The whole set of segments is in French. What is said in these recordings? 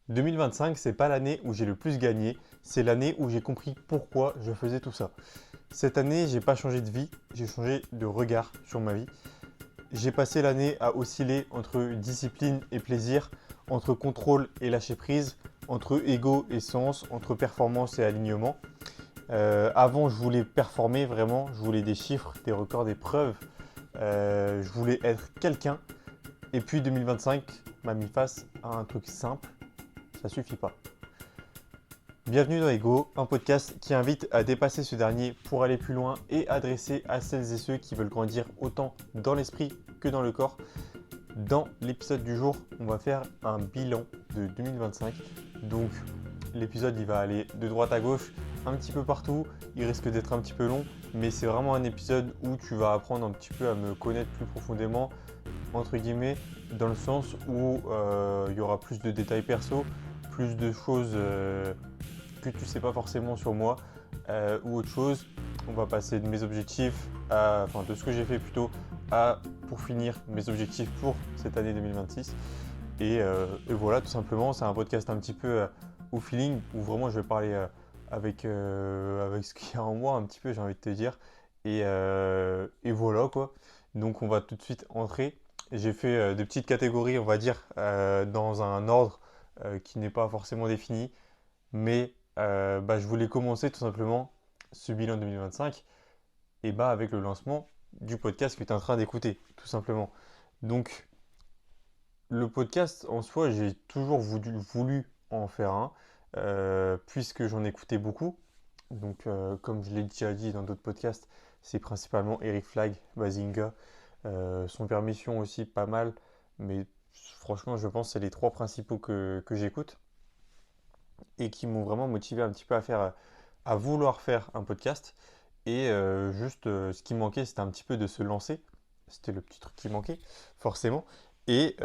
2025, c'est pas l'année où j'ai le plus gagné, c'est l'année où j'ai compris pourquoi je faisais tout ça. Cette année, j'ai pas changé de vie, j'ai changé de regard sur ma vie. J'ai passé l'année à osciller entre discipline et plaisir, entre contrôle et lâcher prise, entre ego et sens, entre performance et alignement. Avant, je voulais performer vraiment, je voulais des chiffres, des records, des preuves. Je voulais être quelqu'un. Et puis 2025 m'a mis face à un truc simple, ça suffit pas. Bienvenue dans Ego, un podcast qui invite à dépasser ce dernier pour aller plus loin et adresser à celles et ceux qui veulent grandir autant dans l'esprit que dans le corps. Dans l'épisode du jour, on va faire un bilan de 2025. Donc l'épisode il va aller de droite à gauche, un petit peu partout, il risque d'être un petit peu long, mais c'est vraiment un épisode où tu vas apprendre un petit peu à me connaître plus profondément, entre guillemets, dans le sens où il y aura plus de détails perso, plus de choses que tu sais pas forcément sur moi ou autre chose. On va passer de mes objectifs, enfin de ce que j'ai fait plutôt, à pour finir mes objectifs pour cette année 2026. Et voilà, tout simplement, c'est un podcast un petit peu au feeling où vraiment je vais parler avec ce qu'il y a en moi un petit peu, j'ai envie de te dire. Et voilà quoi. Donc on va tout de suite entrer. J'ai fait des petites catégories, on va dire, dans un ordre qui n'est pas forcément défini. Mais je voulais commencer tout simplement ce bilan 2025 et avec le lancement du podcast que tu es en train d'écouter, tout simplement. Donc, le podcast en soi, j'ai toujours voulu en faire un, puisque j'en écoutais beaucoup. Donc, comme je l'ai déjà dit dans d'autres podcasts, c'est principalement Eric Flag, Bazinga, son permission aussi pas mal, mais franchement, je pense que c'est les trois principaux que j'écoute et qui m'ont vraiment motivé un petit peu à vouloir faire un podcast. Et juste, ce qui manquait, c'était un petit peu de se lancer. C'était le petit truc qui manquait, forcément. Et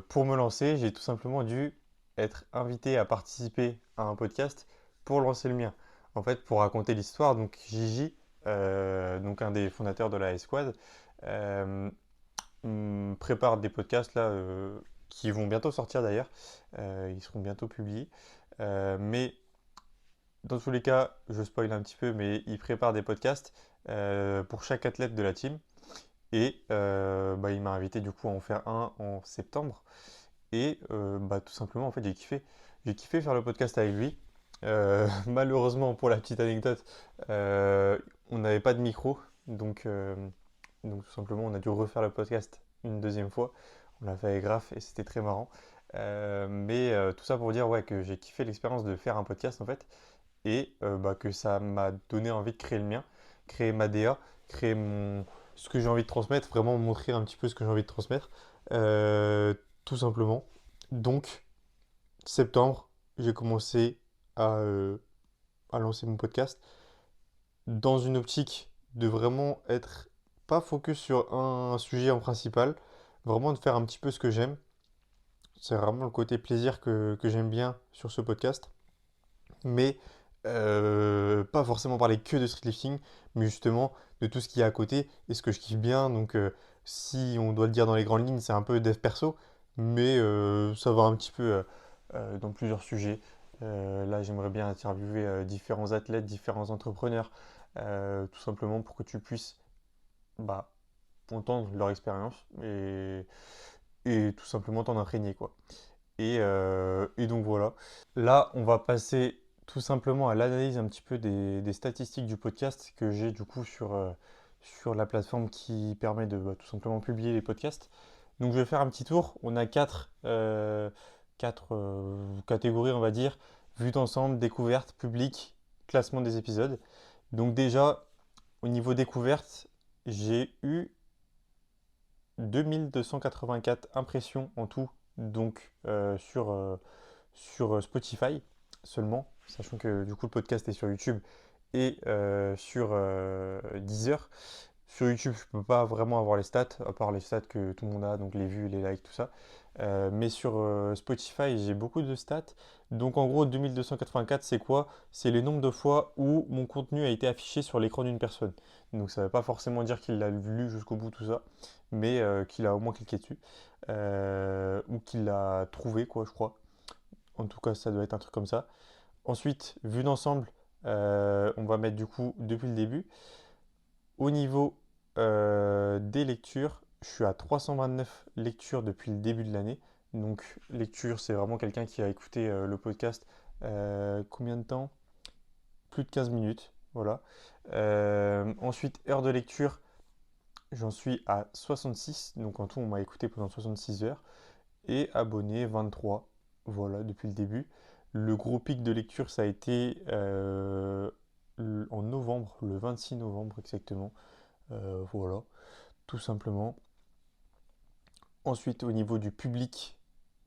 pour me lancer, j'ai tout simplement dû être invité à participer à un podcast pour lancer le mien. En fait, pour raconter l'histoire, donc Gigi, donc un des fondateurs de la S-Squad, euh, prépare des podcasts là qui vont bientôt sortir d'ailleurs. Ils seront bientôt publiés. Mais dans tous les cas, je spoil un petit peu, mais il prépare des podcasts pour chaque athlète de la team. Et il m'a invité du coup à en faire un en septembre. Et tout simplement, en fait, j'ai kiffé. J'ai kiffé faire le podcast avec lui. Malheureusement, pour la petite anecdote, on n'avait pas de micro. Donc tout simplement, on a dû refaire le podcast une deuxième fois. On l'a fait avec Graf et c'était très marrant. Mais tout ça pour dire ouais, que j'ai kiffé l'expérience de faire un podcast en fait et que ça m'a donné envie de créer le mien, créer ma DA, créer ce que j'ai envie de transmettre, vraiment montrer un petit peu ce que j'ai envie de transmettre, euh, tout simplement. Donc, septembre, j'ai commencé à, euh, à lancer mon podcast dans une optique de vraiment être pas focus sur un sujet en principal, vraiment de faire un petit peu ce que j'aime. C'est vraiment le côté plaisir que j'aime bien sur ce podcast. Mais pas forcément parler que de streetlifting, mais justement de tout ce qu'il y a à côté et ce que je kiffe bien. Donc, si on doit le dire dans les grandes lignes, c'est un peu dev perso, mais ça va un petit peu dans plusieurs sujets. Là, j'aimerais bien interviewer différents athlètes, différents entrepreneurs, tout simplement pour que tu puisses bah, entendre leur expérience et tout simplement t'en imprégner, quoi. Et donc voilà. Là, on va passer tout simplement à l'analyse un petit peu des statistiques du podcast que j'ai du coup sur la plateforme qui permet de tout simplement publier les podcasts. Donc je vais faire un petit tour. On a quatre catégories, on va dire. Vue d'ensemble, découverte, public, classement des épisodes. Donc déjà, au niveau découverte, j'ai eu 2284 impressions en tout, donc sur Spotify seulement, sachant que du coup le podcast est sur YouTube et sur Deezer. Sur YouTube, je ne peux pas vraiment avoir les stats, à part les stats que tout le monde a, donc les vues, les likes, tout ça. Mais sur Spotify, j'ai beaucoup de stats. Donc en gros, 2284, c'est quoi? C'est les nombres de fois où mon contenu a été affiché sur l'écran d'une personne. Donc ça ne veut pas forcément dire qu'il l'a lu jusqu'au bout, tout ça, mais qu'il a au moins cliqué dessus. Ou qu'il l'a trouvé, quoi, je crois. En tout cas, ça doit être un truc comme ça. Ensuite, vue d'ensemble, on va mettre du coup depuis le début. Au niveau des lectures, je suis à 329 lectures depuis le début de l'année. Donc, lecture, c'est vraiment quelqu'un qui a écouté le podcast combien de temps? Plus de 15 minutes. Voilà. Ensuite, heure de lecture, j'en suis à 66. Donc, en tout, on m'a écouté pendant 66 heures. Et abonné 23. Voilà, depuis le début. Le gros pic de lecture, ça a été en novembre, le 26 novembre exactement. Voilà, tout simplement. Ensuite, au niveau du public,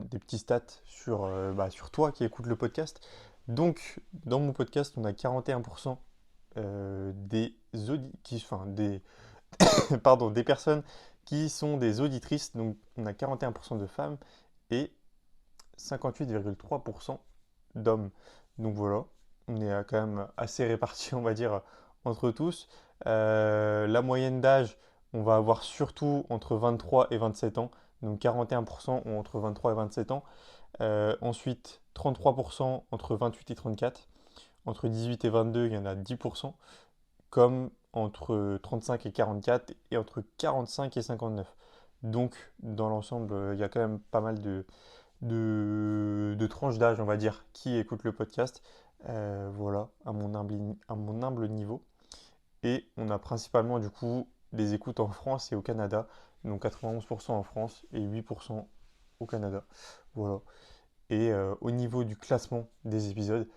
des petits stats sur toi qui écoutes le podcast. Donc, dans mon podcast, on a 41% des personnes qui sont des auditrices. Donc, on a 41% de femmes et 58,3% d'hommes. Donc voilà, on est quand même assez répartis, on va dire, entre tous. La moyenne d'âge, on va avoir surtout entre 23 et 27 ans. Donc 41% ont entre 23 et 27 ans. Ensuite, 33% entre 28 et 34. Entre 18 et 22, il y en a 10%. Comme entre 35 et 44 et entre 45 et 59. Donc, dans l'ensemble, il y a quand même pas mal de tranches d'âge, on va dire, qui écoutent le podcast. Voilà, à mon humble niveau. Et on a principalement, du coup, des écoutes en France et au Canada. Donc 91% en France et 8% au Canada. Voilà. Et au niveau du classement des épisodes,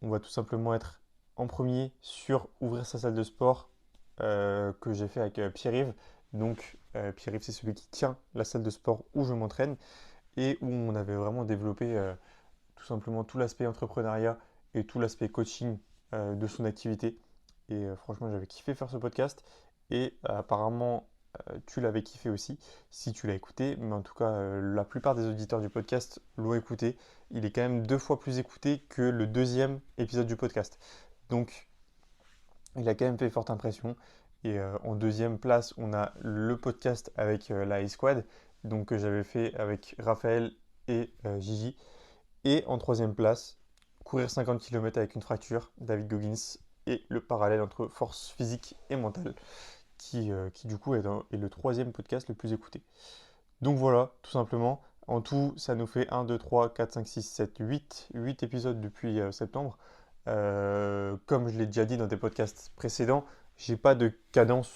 on va tout simplement être en premier sur Ouvrir sa salle de sport que j'ai fait avec Pierre-Yves. Donc Pierre-Yves, c'est celui qui tient la salle de sport où je m'entraîne et où on avait vraiment développé tout simplement tout l'aspect entrepreneuriat et tout l'aspect coaching de son activité. Et franchement, j'avais kiffé faire ce podcast. Et apparemment, tu l'avais kiffé aussi, si tu l'as écouté. Mais en tout cas, la plupart des auditeurs du podcast l'ont écouté. Il est quand même 2 fois plus écouté que le deuxième épisode du podcast. Donc, il a quand même fait forte impression. Et en deuxième place, on a le podcast avec la iSquad, donc que j'avais fait avec Raphaël et Gigi. Et en troisième place, courir 50 km avec une fracture, David Goggins, et le parallèle entre force physique et mentale, qui du coup est le troisième podcast le plus écouté. Donc voilà, tout simplement. En tout, ça nous fait 1, 2, 3, 4, 5, 6, 7, 8 épisodes depuis septembre. Comme je l'ai déjà dit dans des podcasts précédents, j'ai pas de cadence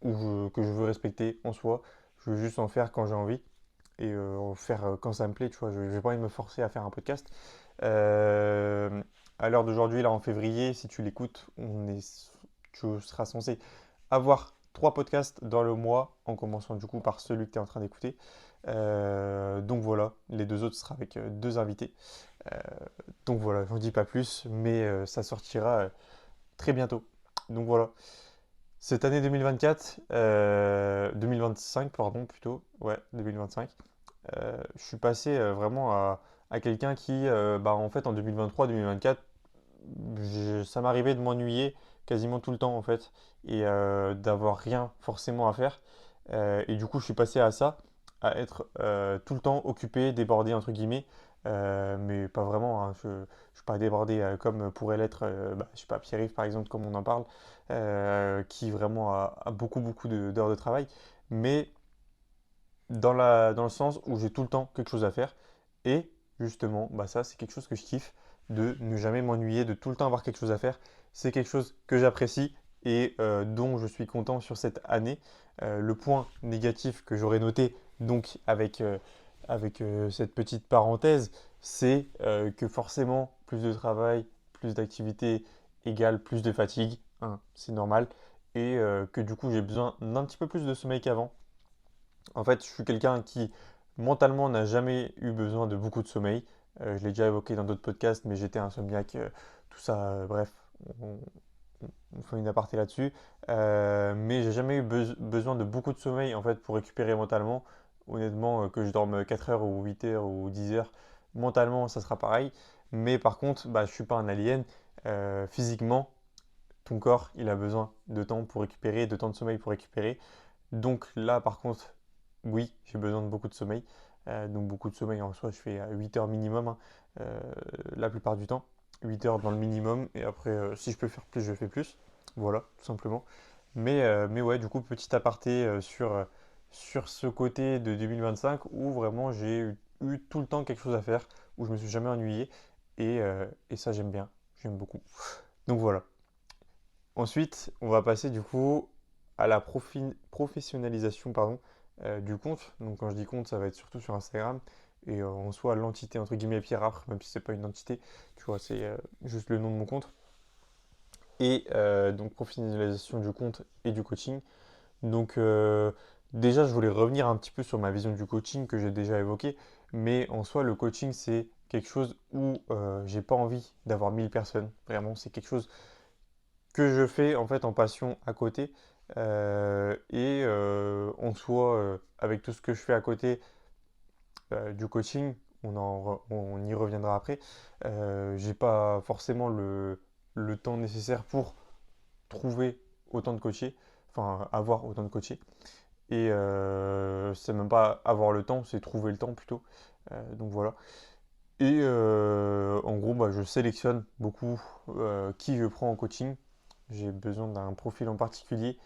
que je veux respecter en soi. Je veux juste en faire quand j'ai envie et en faire quand ça me plaît. Tu vois, je n'ai pas envie de me forcer à faire un podcast. Euh, à l'heure d'aujourd'hui, là en février, si tu l'écoutes, tu seras censé avoir 3 podcasts dans le mois, en commençant du coup par celui que tu es en train d'écouter. Donc voilà, les 2 autres sera avec 2 invités. Euh, donc voilà, j'en dis pas plus, mais ça sortira très bientôt. Donc voilà. Cette année 2024, 2025 pardon plutôt, ouais 2025, je suis passé vraiment à quelqu'un qui, en fait en 2023-2024, ça m'arrivait de m'ennuyer quasiment tout le temps en fait et d'avoir rien forcément à faire. Et du coup, je suis passé à ça, à être tout le temps occupé, débordé entre guillemets, mais pas vraiment, hein. Je ne suis pas débordé comme pourrait l'être, je sais pas, Pierre-Yves par exemple, comme on en parle, qui vraiment a beaucoup beaucoup d'heures de travail, mais dans le sens où j'ai tout le temps quelque chose à faire. Et justement, ça, c'est quelque chose que je kiffe, de ne jamais m'ennuyer, de tout le temps avoir quelque chose à faire. C'est quelque chose que j'apprécie et dont je suis content sur cette année. Le point négatif que j'aurais noté, donc avec cette petite parenthèse, c'est que forcément, plus de travail, plus d'activité égale plus de fatigue, hein, c'est normal. Et que du coup, j'ai besoin d'un petit peu plus de sommeil qu'avant. En fait, je suis quelqu'un qui mentalement n'a jamais eu besoin de beaucoup de sommeil. Je l'ai déjà évoqué dans d'autres podcasts, mais j'étais insomniaque, tout ça, bref, on, on fait une aparté là-dessus. Mais j'ai jamais eu besoin de beaucoup de sommeil en fait pour récupérer mentalement. Honnêtement, que je dorme 4 heures ou 8 heures ou 10 heures, mentalement ça sera pareil. Mais par contre, je ne suis pas un alien. Physiquement, ton corps, il a besoin de temps pour récupérer, de temps de sommeil pour récupérer. Donc là, par contre, oui, j'ai besoin de beaucoup de sommeil. Donc beaucoup de sommeil en soi, je fais 8 heures minimum, hein, euh, la plupart du temps. 8 heures dans le minimum et après si je peux faire plus, je fais plus. Voilà, tout simplement. Mais ouais, du coup, petit aparté sur ce côté de 2025 où vraiment j'ai eu tout le temps quelque chose à faire, où je me suis jamais ennuyé et ça j'aime bien, j'aime beaucoup. Donc voilà. Ensuite, on va passer du coup à la professionnalisation pardon, du compte. Donc quand je dis compte, ça va être surtout sur Instagram et en soi l'entité entre guillemets Pierre Âpre, même si c'est pas une entité, tu vois, c'est juste le nom de mon compte. Et donc professionnalisation du compte et du coaching. Donc déjà, je voulais revenir un petit peu sur ma vision du coaching que j'ai déjà évoqué, mais en soi, le coaching, c'est quelque chose où j'ai pas envie d'avoir 1000 personnes. Vraiment, c'est quelque chose que je fais en fait en passion à côté. En soi, avec tout ce que je fais à côté du coaching, on y reviendra après, j'ai pas forcément le temps nécessaire pour trouver autant de coachés, enfin avoir autant de coachés. Et c'est même pas avoir le temps, c'est trouver le temps plutôt. Donc voilà. Et en gros, bah, je sélectionne beaucoup qui je prends en coaching. J'ai besoin d'un profil en particulier.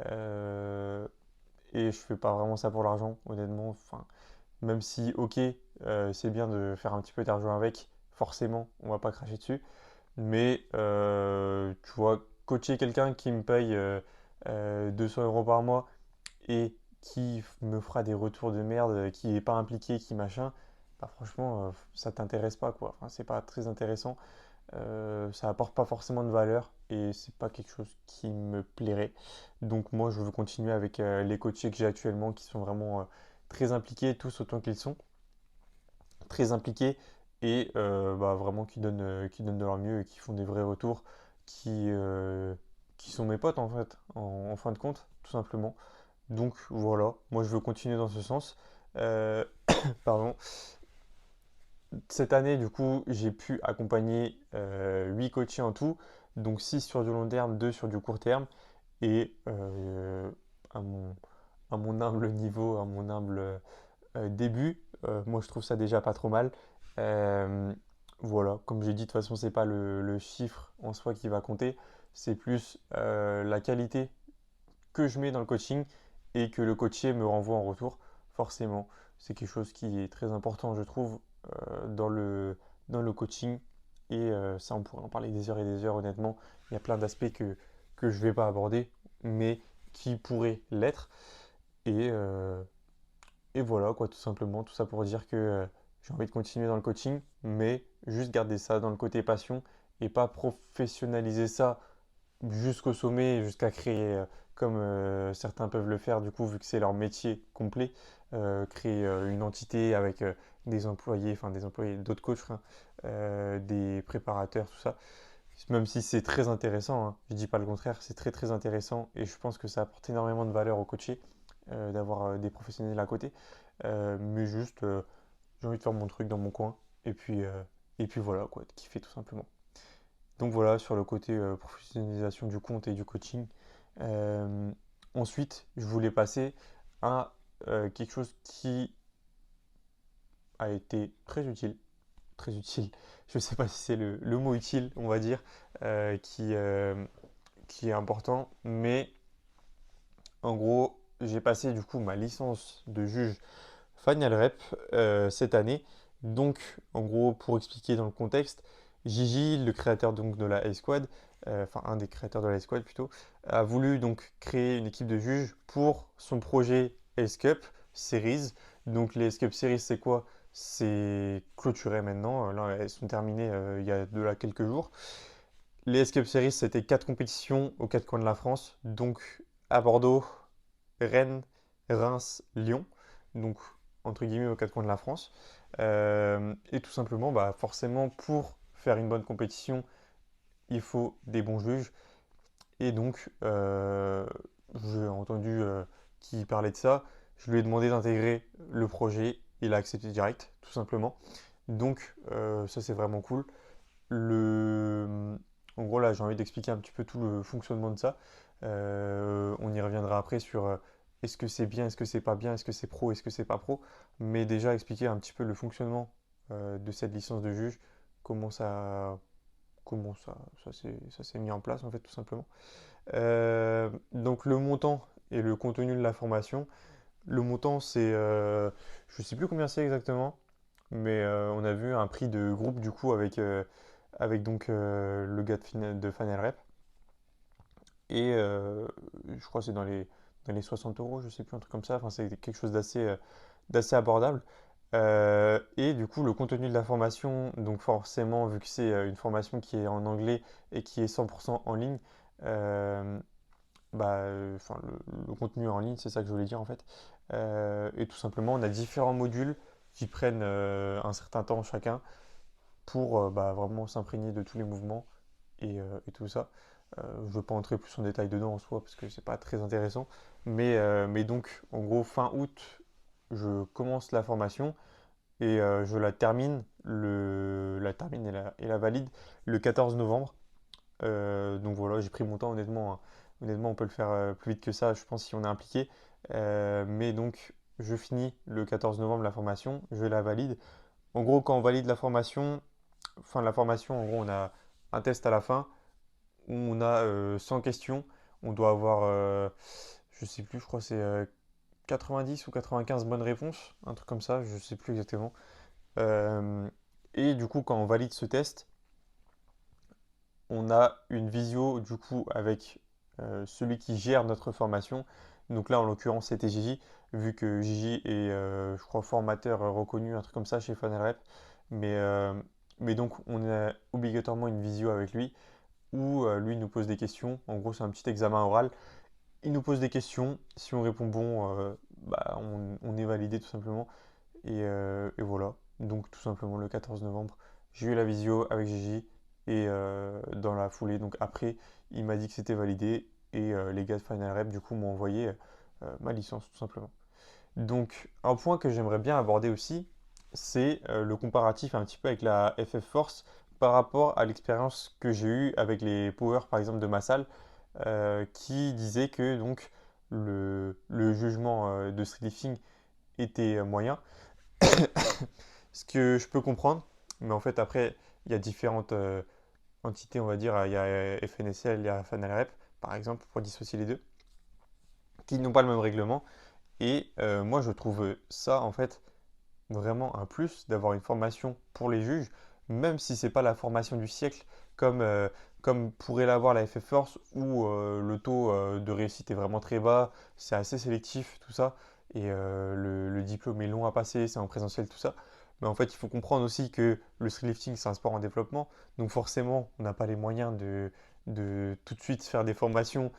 euh, et je fais pas vraiment ça pour l'argent, honnêtement. Enfin, même si, ok, c'est bien de faire un petit peu d'argent avec, forcément, on va pas cracher dessus. Mais tu vois, coacher quelqu'un qui me paye 200 euros par mois et qui me fera des retours de merde, qui n'est pas impliqué, qui machin, bah franchement, ça t'intéresse pas quoi. Enfin, c'est pas très intéressant, ça apporte pas forcément de valeur et c'est pas quelque chose qui me plairait. Donc moi, je veux continuer avec les coachés que j'ai actuellement qui sont vraiment très impliqués, tous autant qu'ils sont, très impliqués et bah, vraiment qui donnent de leur mieux et qui font des vrais retours, qui sont mes potes en fait, en fin de compte, tout simplement. Donc voilà, moi je veux continuer dans ce sens. Euh, pardon. Cette année, du coup, j'ai pu accompagner 8 coachés en tout, donc 6 sur du long terme, 2 sur du court terme. Et à à mon humble niveau, à mon humble début, moi je trouve ça déjà pas trop mal. Euh, voilà, comme j'ai dit, de toute façon, c'est pas le chiffre en soi qui va compter, c'est plus la qualité que je mets dans le coaching et que le coaché me renvoie en retour, forcément. C'est quelque chose qui est très important, je trouve, dans le coaching. Et ça, on pourrait en parler des heures et des heures, honnêtement. Il y a plein d'aspects que je ne vais pas aborder, mais qui pourraient l'être. Et, euh, et voilà, quoi, tout simplement. Tout ça pour dire que j'ai envie de continuer dans le coaching, mais juste garder ça dans le côté passion et pas professionnaliser ça jusqu'au sommet, jusqu'à créer, comme certains peuvent le faire, du coup, vu que c'est leur métier complet, créer une entité avec des employés, enfin des employés, d'autres coachs, hein, des préparateurs, tout ça. Même si c'est très intéressant, hein, je dis pas le contraire, c'est très très intéressant et je pense que ça apporte énormément de valeur au coaché d'avoir des professionnels à côté. Mais juste, j'ai envie de faire mon truc dans mon coin et puis voilà, quoi, de kiffer tout simplement. Donc voilà, sur le côté professionnalisation du compte et du coaching. Euh, Ensuite, je voulais passer à quelque chose qui a été très utile. Très utile. Je ne sais pas si c'est le mot utile, on va dire, euh, qui, euh, qui est important. Mais en gros, j'ai passé du coup ma licence de juge Final Rep cette année. Donc, en gros, pour expliquer dans le contexte, Gigi, le créateur donc de la A-Squad, enfin un des créateurs de la A-Squad plutôt, a voulu donc créer une équipe de juges pour son projet S-Cup Series. Donc les S-Cup Series, c'est quoi? C'est clôturé maintenant. Là, elles sont terminées il y a de là quelques jours. Les S-Cup Series, c'était 4 compétitions aux 4 coins de la France. Donc à Bordeaux, Rennes, Reims, Lyon, donc entre guillemets aux 4 coins de la France. Et tout simplement, bah, forcément, pour faire une bonne compétition, il faut des bons juges. Et donc, j'ai entendu qu'il parlait de ça. Je lui ai demandé d'intégrer le projet. Il a accepté direct, tout simplement. Donc, ça, c'est vraiment cool. En gros, là, j'ai envie d'expliquer un petit peu tout le fonctionnement de ça. On y reviendra après sur est-ce que c'est bien, est-ce que c'est pas bien, est-ce que c'est pro, est-ce que c'est pas pro, mais déjà expliquer un petit peu le fonctionnement de cette licence de juge, comment ça, ça s'est mis en place en fait tout simplement. Donc le montant et le contenu de la formation. Le montant c'est, je sais plus combien c'est exactement, mais on a vu un prix de groupe du coup avec donc le gars de Final Rep. Et je crois que c'est dans les 60 euros, je sais plus, un truc comme ça. Enfin, c'est quelque chose d'assez abordable. Et du coup, le contenu de la formation, donc forcément, vu que c'est une formation qui est en anglais et qui est 100% en ligne, euh, enfin, le contenu en ligne, c'est ça que je voulais dire en fait. Et tout simplement, on a différents modules qui prennent un certain temps chacun pour vraiment s'imprégner de tous les mouvements et tout ça. Je ne veux pas entrer plus en détail dedans en soi parce que c'est pas très intéressant. Mais donc, en gros, fin août, je commence la formation et je la termine et la valide le 14 novembre. Donc voilà, j'ai pris mon temps honnêtement, hein. Honnêtement, on peut le faire plus vite que ça, je pense, si on est impliqué. Mais donc, je finis le 14 novembre la formation, je la valide. En gros, quand on valide la formation, en gros, on a un test à la fin où on a 100 questions. On doit avoir, je sais plus, je crois que c'est 90 ou 95 bonnes réponses, un truc comme ça, je sais plus exactement. Euh, et du coup, quand on valide ce test, on a une visio du coup avec celui qui gère notre formation. Donc là, en l'occurrence, c'était Gigi, vu que Gigi est, je crois, formateur reconnu, un truc comme ça chez FunnelRep. Mais, euh, mais donc, on a obligatoirement une visio avec lui où lui nous pose des questions. En gros, c'est un petit examen oral. Il nous pose des questions. Si on répond bon, on est validé tout simplement. Et voilà. Donc, tout simplement, le 14 novembre, j'ai eu la visio avec Gigi. Et dans la foulée, donc après, il m'a dit que c'était validé. Et les gars de Final Rep, du coup, m'ont envoyé ma licence, tout simplement. Donc, un point que j'aimerais bien aborder aussi, c'est le comparatif un petit peu avec la FF Force par rapport à l'expérience que j'ai eue avec les powers, par exemple, de ma salle, qui disait que donc le jugement de streetlifting était moyen. Ce que je peux comprendre, mais en fait, après, il y a différentes entités, on va dire. Il y a FNSL, il y a FNLREP, par exemple, pour dissocier les deux, qui n'ont pas le même règlement. Et moi, je trouve ça, en fait, vraiment un plus d'avoir une formation pour les juges, même si c'est pas la formation du siècle, comme pourrait l'avoir la FF Force, où le taux de réussite est vraiment très bas, c'est assez sélectif, tout ça, et le diplôme est long à passer, c'est en présentiel, tout ça. Mais en fait, il faut comprendre aussi que le streetlifting, c'est un sport en développement, donc forcément, on n'a pas les moyens de tout de suite faire des formations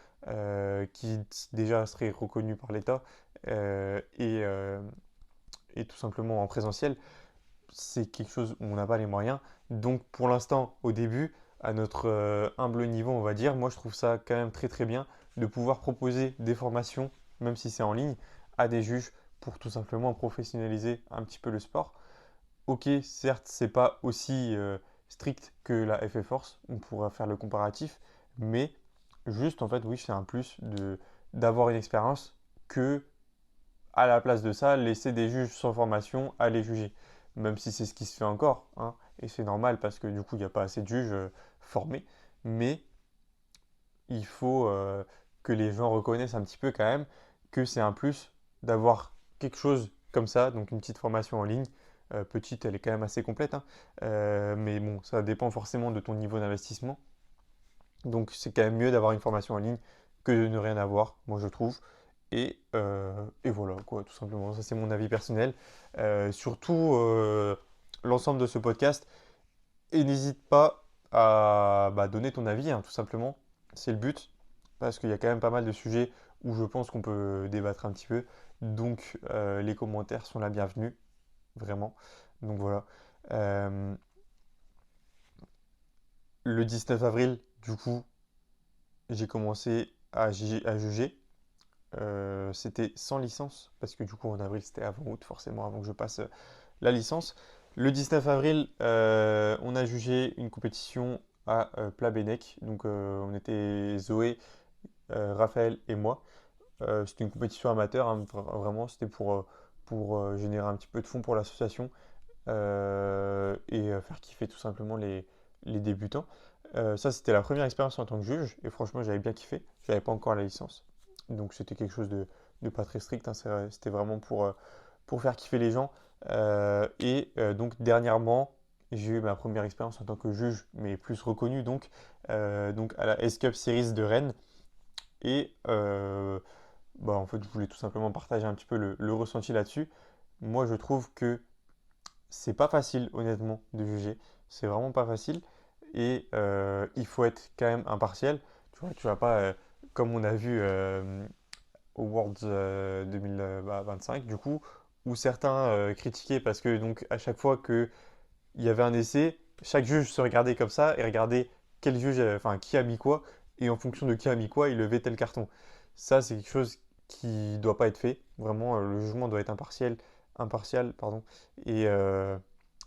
qui déjà seraient reconnues par l'État. Et tout simplement en présentiel, c'est quelque chose où on n'a pas les moyens. Donc pour l'instant, au début, à notre humble niveau, on va dire, moi je trouve ça quand même très très bien de pouvoir proposer des formations, même si c'est en ligne, à des juges pour tout simplement professionnaliser un petit peu le sport. Ok, certes, c'est pas aussi strict que la FF Force, on pourra faire le comparatif, mais juste en fait, oui, c'est un plus d'avoir une expérience que à la place de ça, laisser des juges sans formation aller juger. Même si c'est ce qui se fait encore, hein, et c'est normal parce que du coup, il n'y a pas assez de juges formés. Mais il faut que les gens reconnaissent un petit peu quand même que c'est un plus d'avoir quelque chose comme ça, donc une petite formation en ligne. Petite, elle est quand même assez complète, hein. Mais bon, ça dépend forcément de ton niveau d'investissement. Donc c'est quand même mieux d'avoir une formation en ligne que de ne rien avoir, moi je trouve. Et voilà, quoi, tout simplement. Ça, c'est mon avis personnel. Surtout, l'ensemble de ce podcast. Et n'hésite pas à donner ton avis, hein, tout simplement. C'est le but. Parce qu'il y a quand même pas mal de sujets où je pense qu'on peut débattre un petit peu. Donc, les commentaires sont la bienvenue. Vraiment. Donc voilà. Euh, le 19 avril, du coup, j'ai commencé à juger. C'était sans licence, parce que du coup en avril c'était avant août, forcément avant que je passe la licence. Le 19 avril, on a jugé une compétition à Plabennec. Donc on était Zoé, Raphaël et moi. C'était une compétition amateur, hein, vraiment, c'était pour générer un petit peu de fonds pour l'association et faire kiffer tout simplement les débutants. Ça, c'était la première expérience en tant que juge et franchement, j'avais bien kiffé. J'avais pas encore la licence. Donc, c'était quelque chose de pas très strict, hein, c'était vraiment pour faire kiffer les gens. Donc, dernièrement, j'ai eu ma première expérience en tant que juge, mais plus reconnu donc à la S-Cup Series de Rennes. Et en fait, je voulais tout simplement partager un petit peu le ressenti là-dessus. Moi, je trouve que c'est pas facile, honnêtement, de juger. C'est vraiment pas facile. Et il faut être quand même impartial. Tu vas pas, comme on a vu au Worlds 2025, du coup, où certains critiquaient parce que donc à chaque fois qu'il y avait un essai, chaque juge se regardait comme ça et regardait quel juge, enfin qui a mis quoi, et en fonction de qui a mis quoi, il levait tel carton. Ça, c'est quelque chose qui doit pas être fait. Vraiment, le jugement doit être impartial, pardon, et, euh,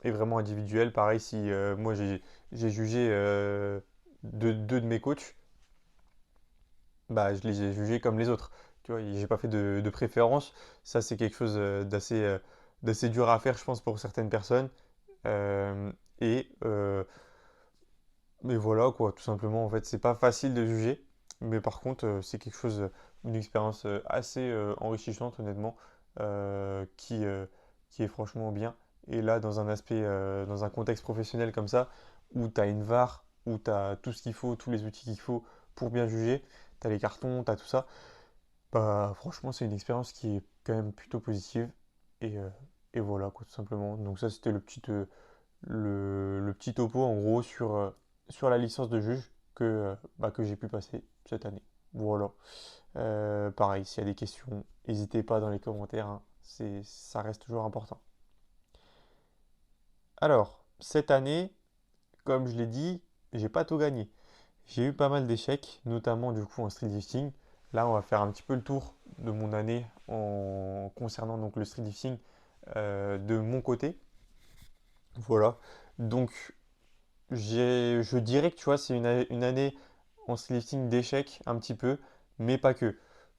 et vraiment individuel. Pareil, si moi j'ai jugé deux de mes coachs, bah, je les ai jugés comme les autres. Tu vois, j'ai pas fait de préférence. Ça, c'est quelque chose d'assez dur à faire, je pense, pour certaines personnes. Euh, et, euh, mais voilà, quoi, tout simplement, en fait, c'est pas facile de juger. Mais par contre, c'est quelque chose, une expérience assez enrichissante, honnêtement, qui est franchement bien. Et là, dans un aspect, dans un contexte professionnel comme ça, où tu as une VAR, où tu as tout ce qu'il faut, tous les outils qu'il faut pour bien juger, tu as les cartons, tu as tout ça, bah franchement, c'est une expérience qui est quand même plutôt positive. Et, euh, et voilà, quoi, tout simplement. Donc ça, c'était le petit topo en gros sur la licence de juge que j'ai pu passer cette année. Voilà. Pareil, s'il y a des questions, n'hésitez pas dans les commentaires, hein. Ça reste toujours important. Alors, cette année, comme je l'ai dit, j'ai pas tout gagné. J'ai eu pas mal d'échecs, notamment du coup en street lifting. Là, on va faire un petit peu le tour de mon année en concernant donc le street lifting de mon côté. Voilà. Donc, je dirais que tu vois, c'est une année en lifting d'échecs un petit peu, mais pas que.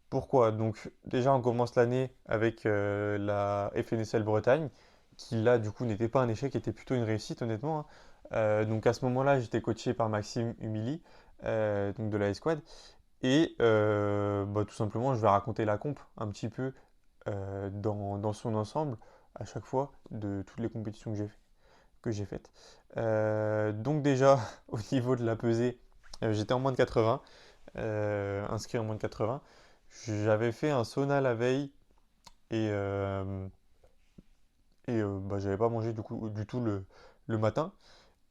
Pourquoi? Donc déjà on commence l'année avec la FNSL Bretagne, qui là du coup n'était pas un échec, était plutôt une réussite honnêtement, hein. Donc à ce moment-là j'étais coaché par Maxime Humili, donc de la Esquad, et tout simplement je vais raconter la comp un petit peu dans son ensemble à chaque fois de toutes les compétitions que j'ai faites. Donc déjà, au niveau de la pesée, j'étais en moins de 80, inscrit en moins de 80. J'avais fait un sauna la veille et, j'avais pas mangé du tout le matin.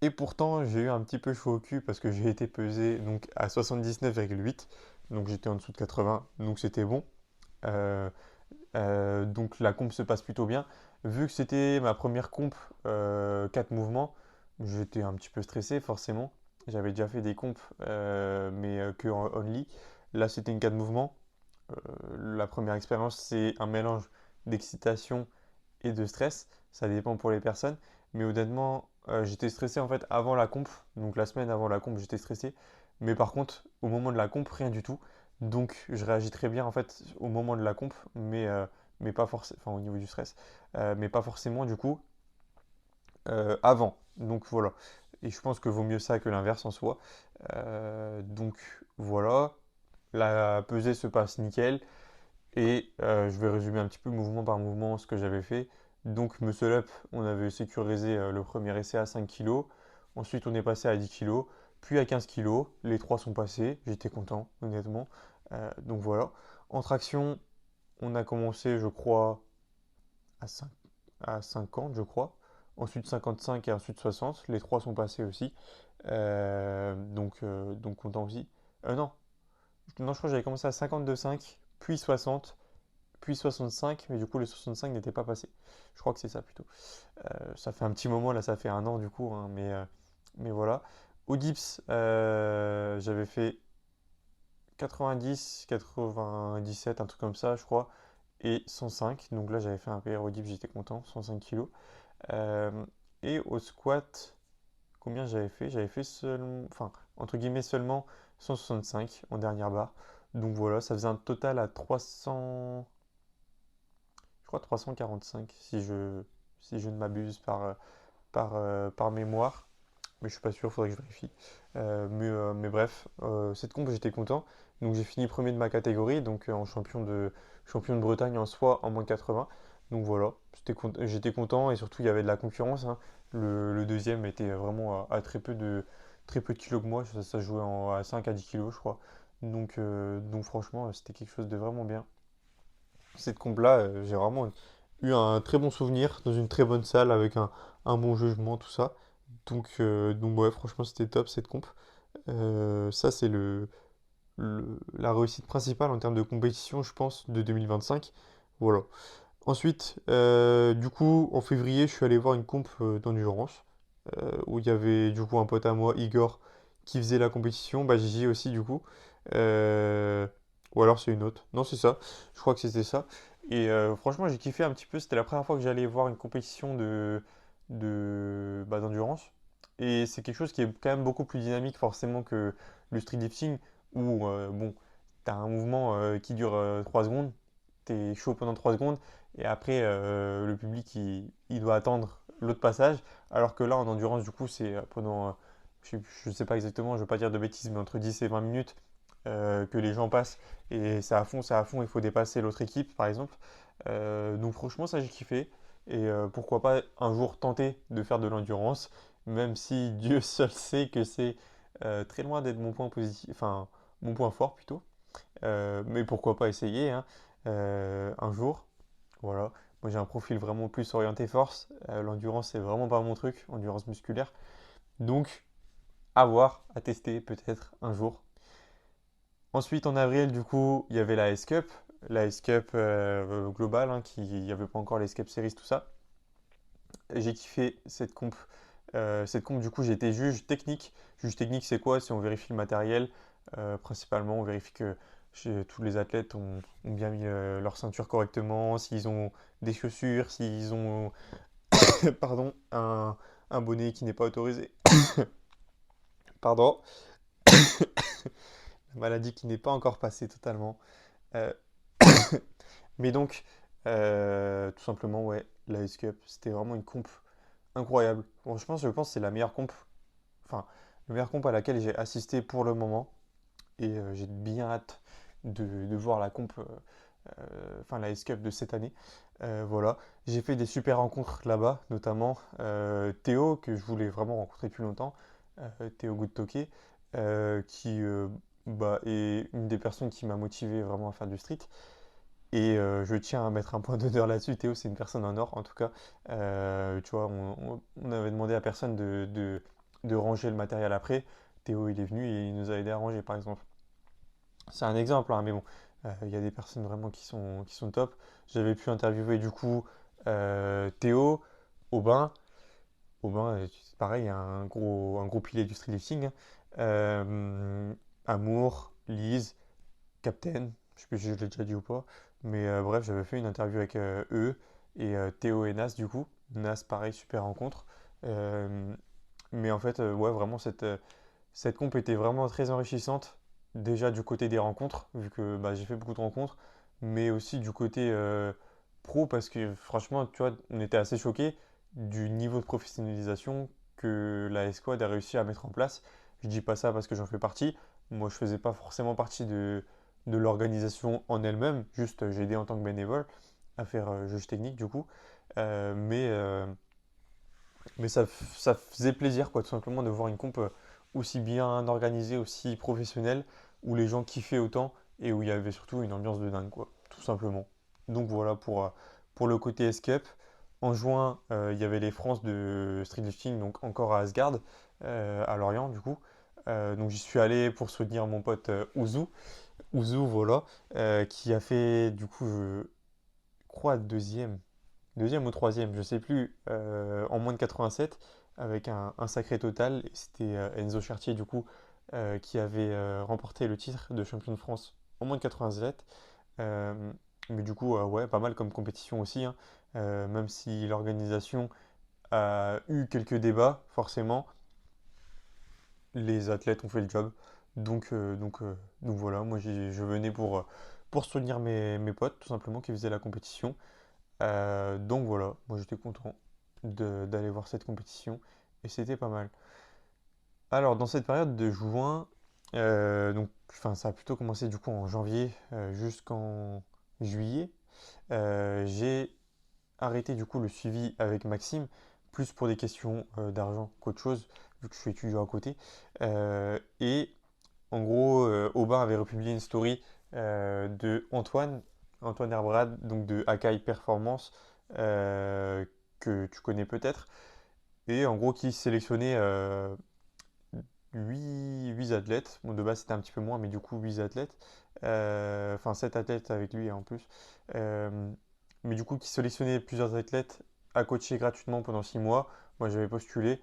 Et pourtant, j'ai eu un petit peu chaud au cul parce que j'ai été pesé donc, à 79,8. Donc j'étais en dessous de 80, donc c'était bon. Euh, donc la comp se passe plutôt bien. Vu que c'était ma première comp 4 mouvements, j'étais un petit peu stressé forcément. J'avais déjà fait des comps mais que en only. Là c'était une 4 mouvements. La première expérience c'est un mélange d'excitation et de stress. Ça dépend pour les personnes. Mais honnêtement j'étais stressé en fait avant la comp. Donc la semaine avant la comp j'étais stressé. Mais par contre au moment de la comp rien du tout. Donc je réagis très bien en fait au moment de la comp, mais pas forcément, enfin au niveau du stress, mais pas forcément du coup avant. Donc voilà. Et je pense que vaut mieux ça que l'inverse en soi. Donc voilà. La pesée se passe nickel. Et je vais résumer un petit peu mouvement par mouvement ce que j'avais fait. Donc muscle up, on avait sécurisé le premier essai à 5 kg. Ensuite on est passé à 10 kg, puis à 15 kg. Les trois sont passés. J'étais content, honnêtement. Donc voilà. En traction, on a commencé, je crois, à 5 à 50, je crois. Ensuite 55 et ensuite 60. Les trois sont passés aussi. Donc content aussi. Non, non, je crois que j'avais commencé à 52,5, puis 60, puis 65, mais du coup le 65 n'était pas passé. Je crois que c'est ça plutôt. Ça fait un petit moment, là ça fait un an du coup, hein, mais voilà. Au dips, j'avais fait 90, 97, un truc comme ça, je crois, et 105. Donc là, j'avais fait un PR au dips, j'étais content, 105 kilos. Euh, et au squat, combien j'avais fait? J'avais fait seulement, enfin, entre guillemets seulement 165 en dernière barre. Donc voilà, ça faisait un total à 300, je crois 345 si je ne m'abuse par mémoire. Mais je suis pas sûr, faudrait que je vérifie. Mais bref, cette comp, j'étais content. Donc j'ai fini premier de ma catégorie, donc en champion de Bretagne en soi en moins de 80. Donc voilà, j'étais content et surtout il y avait de la concurrence, hein. Le deuxième était vraiment à très peu de kilos que moi, ça jouait à 5 à 10 kilos je crois. Donc franchement, c'était quelque chose de vraiment bien. Cette comp-là, j'ai vraiment eu un très bon souvenir dans une très bonne salle avec un bon jugement, tout ça. Donc ouais, franchement, c'était top cette comp. Ça, c'est la réussite principale en termes de compétition, je pense, de 2025. Voilà. Ensuite, du coup, en février, je suis allé voir une comp d'endurance où il y avait du coup un pote à moi, Igor, qui faisait la compétition. Bah, j'y ai aussi du coup. Euh, ou alors c'est une autre. Non, c'est ça. Je crois que c'était ça. Et franchement, j'ai kiffé un petit peu. C'était la première fois que j'allais voir une compétition d'endurance. Et c'est quelque chose qui est quand même beaucoup plus dynamique forcément que le street lifting où bon, tu as un mouvement qui dure 3 secondes. Tu es chaud pendant 3 secondes. Et après, le public, il doit attendre l'autre passage. Alors que là, en endurance, du coup, c'est pendant, je ne sais pas exactement, je ne veux pas dire de bêtises, mais entre 10 et 20 minutes que les gens passent. Et c'est à fond, il faut dépasser l'autre équipe, par exemple. Donc franchement, ça, j'ai kiffé. Et pourquoi pas un jour tenter de faire de l'endurance, même si Dieu seul sait que c'est très loin d'être mon point positif, enfin, mon point fort plutôt. Mais pourquoi pas essayer, hein, un jour. Voilà. Moi, j'ai un profil vraiment plus orienté force. L'endurance, c'est vraiment pas mon truc, endurance musculaire. Donc, à voir, à tester peut-être un jour. Ensuite, en avril, du coup, il y avait la S-Cup. La S-Cup globale, hein, il n'y avait pas encore les S-Cup Series, tout ça. J'ai kiffé cette comp. Cette comp, du coup, j'ai été juge technique. Juge technique, c'est quoi? C'est on vérifie le matériel. Principalement, on vérifie que tous les athlètes ont bien mis leur ceinture correctement, s'ils ont des chaussures, s'ils ont pardon, un bonnet qui n'est pas autorisé. Pardon, la maladie qui n'est pas encore passée totalement. Euh, mais donc, tout simplement, ouais, la Ice Cup, c'était vraiment une comp incroyable. Bon, je pense que c'est la meilleure comp, enfin, la meilleure comp à laquelle j'ai assisté pour le moment. Et j'ai bien hâte de voir la comp, enfin la Ice Cup de cette année. Voilà, j'ai fait des super rencontres là-bas, notamment Théo, que je voulais vraiment rencontrer depuis longtemps, Théo Goodtoke, qui bah, est une des personnes qui m'a motivé vraiment à faire du street. Et je tiens à mettre un point d'honneur là-dessus. Théo, c'est une personne en or, en tout cas. Tu vois, on avait demandé à personne de ranger le matériel après. Théo, il est venu et il nous a aidé à ranger, par exemple. C'est un exemple, hein, mais bon, il y a des personnes vraiment qui sont top. J'avais pu interviewer du coup Théo, Aubin. Aubin, c'est pareil, un gros pilier du street lifting, hein. Euh, Amour, Lise, Captain, je sais plus si je l'ai déjà dit ou pas. Mais bref, j'avais fait une interview avec eux et Théo et Nas du coup. Nas, pareil, super rencontre. Euh, mais en fait, ouais, vraiment, cette comp était vraiment très enrichissante. Déjà du côté des rencontres, vu que bah, j'ai fait beaucoup de rencontres, mais aussi du côté pro, parce que franchement, tu vois, on était assez choqués du niveau de professionnalisation que la Esquad a réussi à mettre en place. Je dis pas ça parce que j'en fais partie. Moi, je faisais pas forcément partie de l'organisation en elle-même, juste j'ai aidé en tant que bénévole à faire juge technique du coup. Mais ça faisait plaisir, quoi, tout simplement, de voir une comp aussi bien organisée, aussi professionnelle, où les gens kiffaient autant et où il y avait surtout une ambiance de dingue, quoi, tout simplement. Donc voilà pour le côté escape. En juin, il y avait les France de Street Lifting, donc encore à Asgard, à Lorient, du coup. Donc j'y suis allé pour soutenir mon pote Ouzou. Ouzou, voilà, qui a fait, du coup, je crois, deuxième ou troisième, je sais plus, en moins de 87, avec un sacré total. Et c'était Enzo Chartier, du coup, qui avait remporté le titre de champion de France en moins de 87. Euh, mais du coup, ouais, pas mal comme compétition aussi, hein. Même si l'organisation a eu quelques débats, forcément, les athlètes ont fait le job. Donc voilà, moi je venais pour soutenir mes potes tout simplement qui faisaient la compétition. Donc voilà, moi j'étais content d'aller voir cette compétition et c'était pas mal. Alors dans cette période de juin, enfin, ça a plutôt commencé du coup en janvier jusqu'en juillet, j'ai arrêté du coup le suivi avec Maxime, plus pour des questions d'argent qu'autre chose, vu que je suis étudiant à côté. Et en gros, Aubin avait republié une story de Antoine Herbrad, donc de Akai Performance, euh, que tu connais peut-être, et en gros qui sélectionnait 8 athlètes. Bon, de base c'était un petit peu moins, mais du coup 8 athlètes. Enfin 7 athlètes avec lui en plus. Euh, mais du coup qui sélectionnait plusieurs athlètes à coacher gratuitement pendant 6 mois. Moi j'avais postulé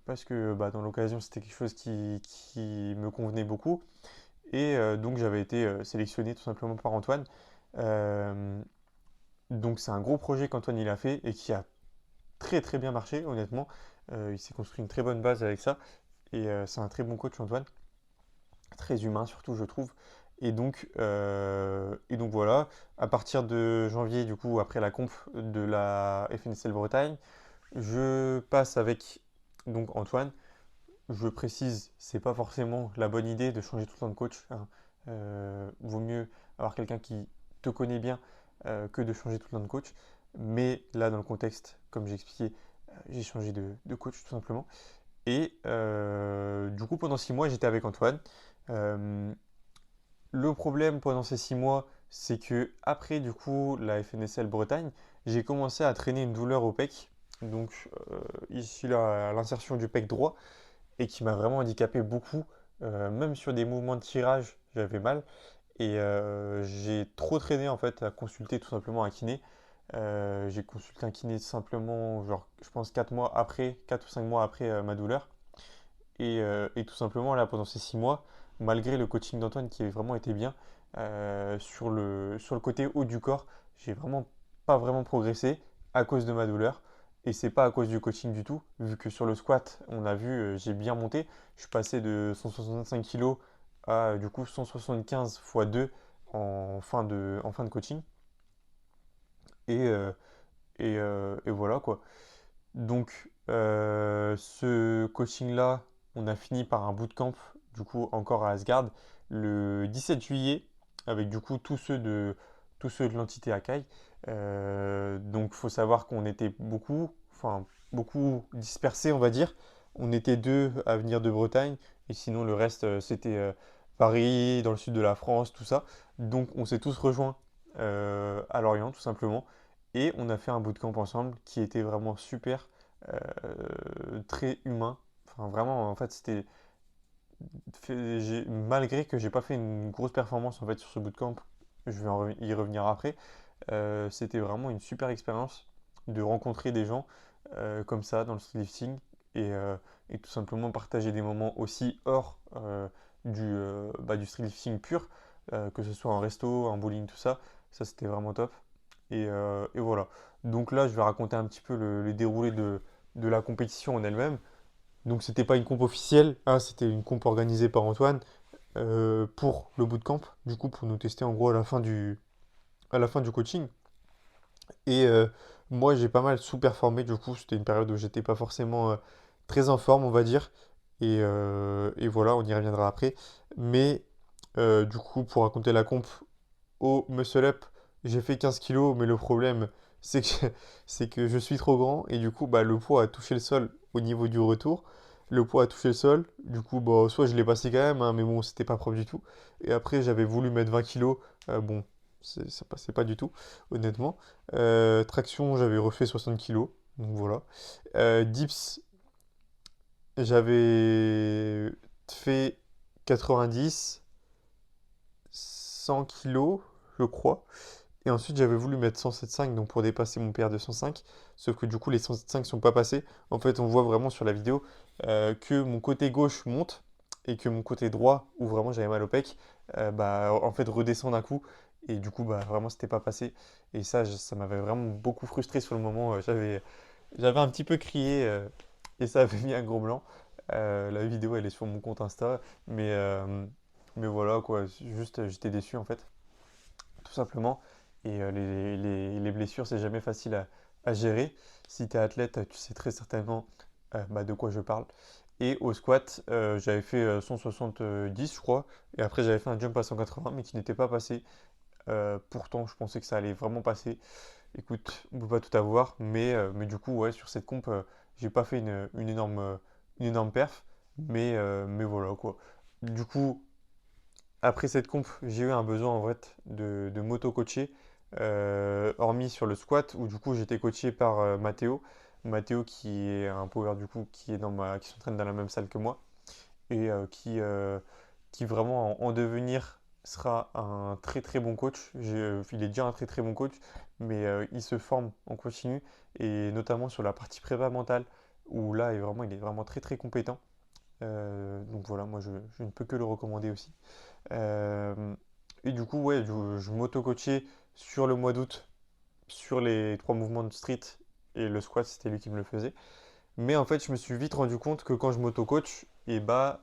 parce que bah, dans l'occasion c'était quelque chose qui me convenait beaucoup. Et donc j'avais été sélectionné tout simplement par Antoine. Euh, donc c'est un gros projet qu'Antoine il a fait et qui a très très bien marché honnêtement. Il s'est construit une très bonne base avec ça. Et c'est un très bon coach Antoine, très humain surtout je trouve. Et donc voilà, à partir de janvier du coup après la conf de la FNSL Bretagne, je passe avec donc Antoine. Je précise, c'est pas forcément la bonne idée de changer tout le temps de coach, hein. Vaut mieux avoir quelqu'un qui te connaît bien que de changer tout le temps de coach. Mais là, dans le contexte, comme j'ai expliqué, j'ai changé de coach tout simplement. Et du coup, pendant 6 mois, j'étais avec Antoine. Euh, le problème pendant ces 6 mois, c'est que après du coup la FNSL Bretagne, j'ai commencé à traîner une douleur au pec. Donc ici l'insertion du pec droit et qui m'a vraiment handicapé beaucoup. Même sur des mouvements de tirage, j'avais mal. Et j'ai trop traîné en fait à consulter tout simplement un kiné. J'ai consulté un kiné simplement, genre, je pense 4 mois après, 4 ou 5 mois après ma douleur. Et tout simplement, là, pendant ces 6 mois, malgré le coaching d'Antoine qui avait vraiment été bien, sur le côté haut du corps, j'ai vraiment pas vraiment progressé à cause de ma douleur. Et c'est pas à cause du coaching du tout, vu que sur le squat, on a vu, j'ai bien monté. Je suis passé de 165 kg à du coup 175 x 2 en fin de coaching. Et, euh, et voilà quoi. Donc, ce coaching-là, on a fini par un bootcamp, du coup, encore à Asgard, le 17 juillet, avec du coup tous ceux de l'entité Akai. Donc, il faut savoir qu'on était beaucoup, enfin, beaucoup dispersés, on va dire. On était deux à venir de Bretagne, et sinon, le reste, c'était Paris, dans le sud de la France, tout ça. Donc, on s'est tous rejoints à Lorient, tout simplement. Et on a fait un bootcamp ensemble qui était vraiment super, très humain. Enfin, vraiment, en fait, malgré que j'ai pas fait une grosse performance en fait sur ce bootcamp, je vais y revenir après. C'était vraiment une super expérience de rencontrer des gens comme ça dans le streetlifting et tout simplement partager des moments aussi hors du streetlifting pur, que ce soit en resto, en bowling, tout ça. Ça, c'était vraiment top. Et voilà. Donc là, je vais raconter un petit peu le déroulé de la compétition en elle-même. Donc c'était pas une comp officielle, hein, c'était une comp organisée par Antoine pour le bootcamp, du coup pour nous tester en gros à la fin du coaching. Et moi j'ai pas mal sous-performé, du coup c'était une période où j'étais pas forcément très en forme on va dire. Et voilà, on y reviendra après. Mais du coup pour raconter la comp, au muscle up, j'ai fait 15 kilos, mais le problème, c'est que, c'est que je suis trop grand et du coup, bah, le poids a touché le sol au niveau du retour. Le poids a touché le sol, du coup, bah, soit je l'ai passé quand même, hein, mais bon, c'était pas propre du tout. Et après, j'avais voulu mettre 20 kilos, bon, ça passait pas du tout, honnêtement. Traction, j'avais refait 60 kilos, donc voilà. Dips, j'avais fait 90, 100 kilos, je crois. Et ensuite, j'avais voulu mettre 107,5 donc pour dépasser mon PR de 105. Sauf que du coup, les 107,5 ne sont pas passés. En fait, on voit vraiment sur la vidéo que mon côté gauche monte et que mon côté droit, où vraiment j'avais mal au pec, bah, en fait, redescend d'un coup. Et du coup, bah, vraiment, c'était pas passé. Et ça, ça m'avait vraiment beaucoup frustré sur le moment. J'avais un petit peu crié et ça avait mis un gros blanc. La vidéo, elle est sur mon compte Insta, mais, euh, mais voilà quoi, juste j'étais déçu en fait, tout simplement. Et les blessures, c'est jamais facile à gérer. Si tu es athlète, tu sais très certainement bah, de quoi je parle. Et au squat, j'avais fait 170, je crois. Et après, j'avais fait un jump à 180, mais qui n'était pas passé. Pourtant, je pensais que ça allait vraiment passer. Écoute, on peut pas tout avoir, mais du coup, ouais, sur cette comp, j'ai pas fait une énorme perf. Mais voilà quoi. Du coup, après cette comp, j'ai eu un besoin en fait de m'auto-coacher, hormis sur le squat où du coup j'étais coaché par Mathéo. Mathéo qui est un power du coup qui s'entraîne dans la même salle que moi et qui vraiment en devenir sera un très très bon coach. Il est déjà un très très bon coach, mais il se forme en continu et notamment sur la partie prépa mentale où là il est vraiment très très compétent. Donc voilà, moi je ne peux que le recommander aussi. Euh, et du coup, ouais, je m'auto-coachais sur le mois d'août, sur les trois mouvements de street et le squat, c'était lui qui me le faisait. Mais en fait, je me suis vite rendu compte que quand je m'auto-coach, et bah,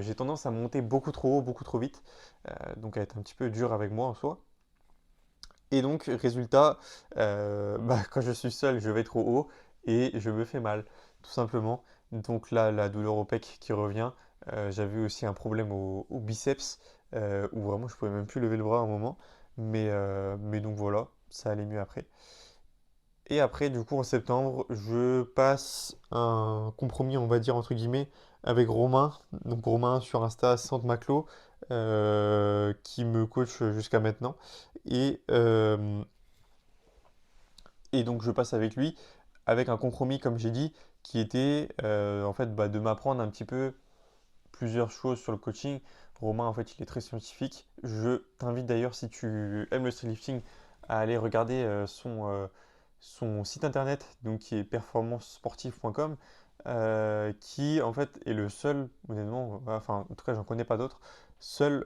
j'ai tendance à monter beaucoup trop haut, beaucoup trop vite. Donc à être un petit peu dur avec moi en soi. Et donc, résultat, bah, quand je suis seul, je vais trop haut et je me fais mal, tout simplement. Donc là, la douleur au pec qui revient. J'avais aussi un problème au biceps, où vraiment je pouvais même plus lever le bras à un moment. Mais donc voilà, ça allait mieux après. Et après, du coup, en septembre, je passe un compromis, on va dire, entre guillemets, avec Romain. Donc Romain sur Insta, Sante Maclo, qui me coach jusqu'à maintenant. Et, euh, et donc je passe avec lui, avec un compromis, comme j'ai dit, qui était en fait bah, de m'apprendre un petit peu plusieurs choses sur le coaching. Romain, en fait, il est très scientifique. Je t'invite d'ailleurs, si tu aimes le streetlifting, à aller regarder son site internet, donc qui est performancesportif.com, qui en fait est le seul, honnêtement, enfin en tout cas j'en connais pas d'autres, seul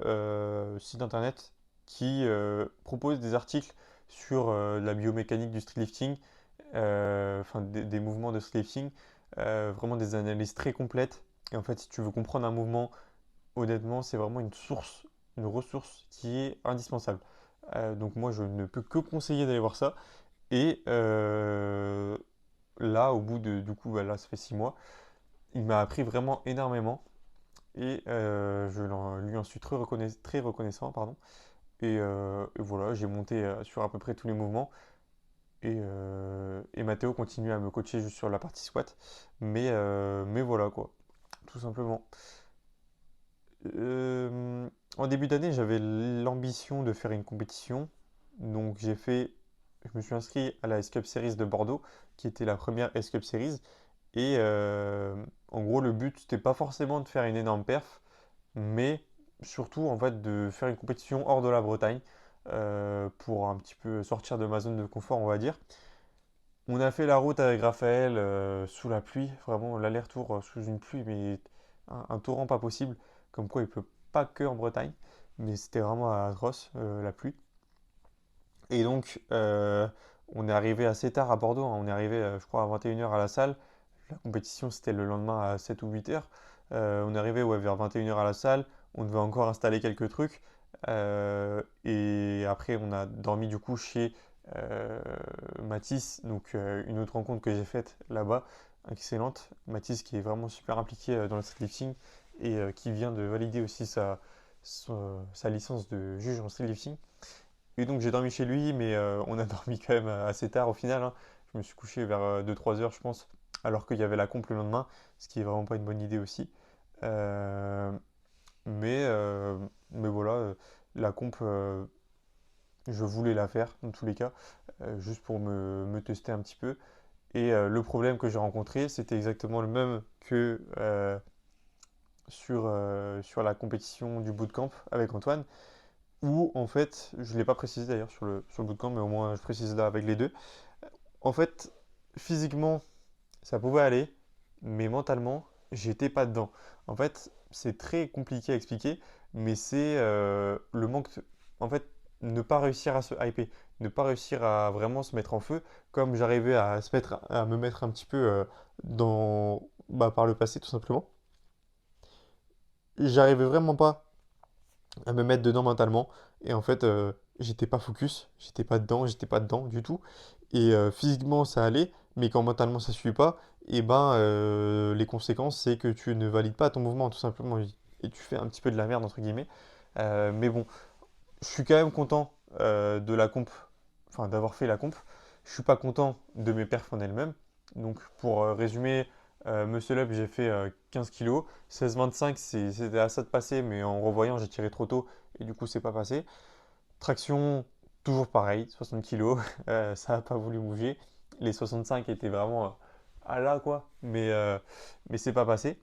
site internet qui propose des articles sur la biomécanique du streetlifting, enfin des mouvements de streetlifting, vraiment des analyses très complètes. Et en fait, si tu veux comprendre un mouvement, honnêtement, c'est vraiment une source, une ressource qui est indispensable. Donc moi, je ne peux que conseiller d'aller voir ça. Et là, au bout de, du coup, bah, là, ça fait 6 mois, il m'a appris vraiment énormément. Et lui en suis très reconnaissant, pardon. Et voilà, j'ai monté sur à peu près tous les mouvements. Et Mathéo continue à me coacher juste sur la partie squat. Mais voilà quoi, tout simplement. Euh, En début d'année, j'avais l'ambition de faire une compétition. Donc je me suis inscrit à la S-Cup Series de Bordeaux, qui était la première S-Cup Series. Et en gros, le but, c'était pas forcément de faire une énorme perf, mais surtout en fait de faire une compétition hors de la Bretagne, pour un petit peu sortir de ma zone de confort, on va dire. On a fait la route avec Raphaël sous la pluie, vraiment l'aller-retour sous une pluie, mais un torrent pas possible, comme quoi il pleut pas que en Bretagne, mais c'était vraiment atroce la pluie. Et donc on est arrivé assez tard à Bordeaux, hein. On est arrivé je crois à 21 h à la salle. La compétition c'était le lendemain à 7 ou 8 heures. On est arrivé ouais, vers 21 h à la salle, on devait encore installer quelques trucs. Et après on a dormi du coup chez euh, Mathis, donc une autre rencontre que j'ai faite là-bas, excellente. Mathis qui est vraiment super impliqué dans le streetlifting et qui vient de valider aussi sa licence de juge en streetlifting. Et donc j'ai dormi chez lui, mais on a dormi quand même assez tard au final, hein. Je me suis couché vers 2-3 heures, je pense, alors qu'il y avait la comp le lendemain, ce qui est vraiment pas une bonne idée aussi. Euh, mais voilà, la comp, je voulais la faire dans tous les cas, juste pour me tester un petit peu. Et le problème que j'ai rencontré, c'était exactement le même que sur la compétition du bootcamp avec Antoine, où en fait, je ne l'ai pas précisé d'ailleurs sur le bootcamp, mais au moins je précise là avec les deux. En fait, physiquement, ça pouvait aller, mais mentalement, j'étais pas dedans. En fait, c'est très compliqué à expliquer, mais c'est le manque. En fait, ne pas réussir à se hyper, ne pas réussir à vraiment se mettre en feu, comme j'arrivais à me mettre un petit peu bah, par le passé, tout simplement. j'arrivais vraiment pas à me mettre dedans mentalement. Et en fait, j'étais pas focus, j'étais pas dedans du tout. Et physiquement, ça allait, mais quand mentalement ça suit pas, et ben les conséquences, c'est que tu ne valides pas ton mouvement tout simplement. Et tu fais un petit peu de la merde entre guillemets. Mais bon, je suis quand même content de la comp, enfin d'avoir fait la comp. Je suis pas content de mes perfs en elles-mêmes. Donc pour résumer, Muscle Up, j'ai fait 15 kilos. 16-25, c'était à ça de passer, mais en revoyant, j'ai tiré trop tôt et du coup, c'est pas passé. Traction, toujours pareil, 60 kilos. Ça n'a pas voulu bouger. Les 65 étaient vraiment à là, quoi. Mais c'est pas passé.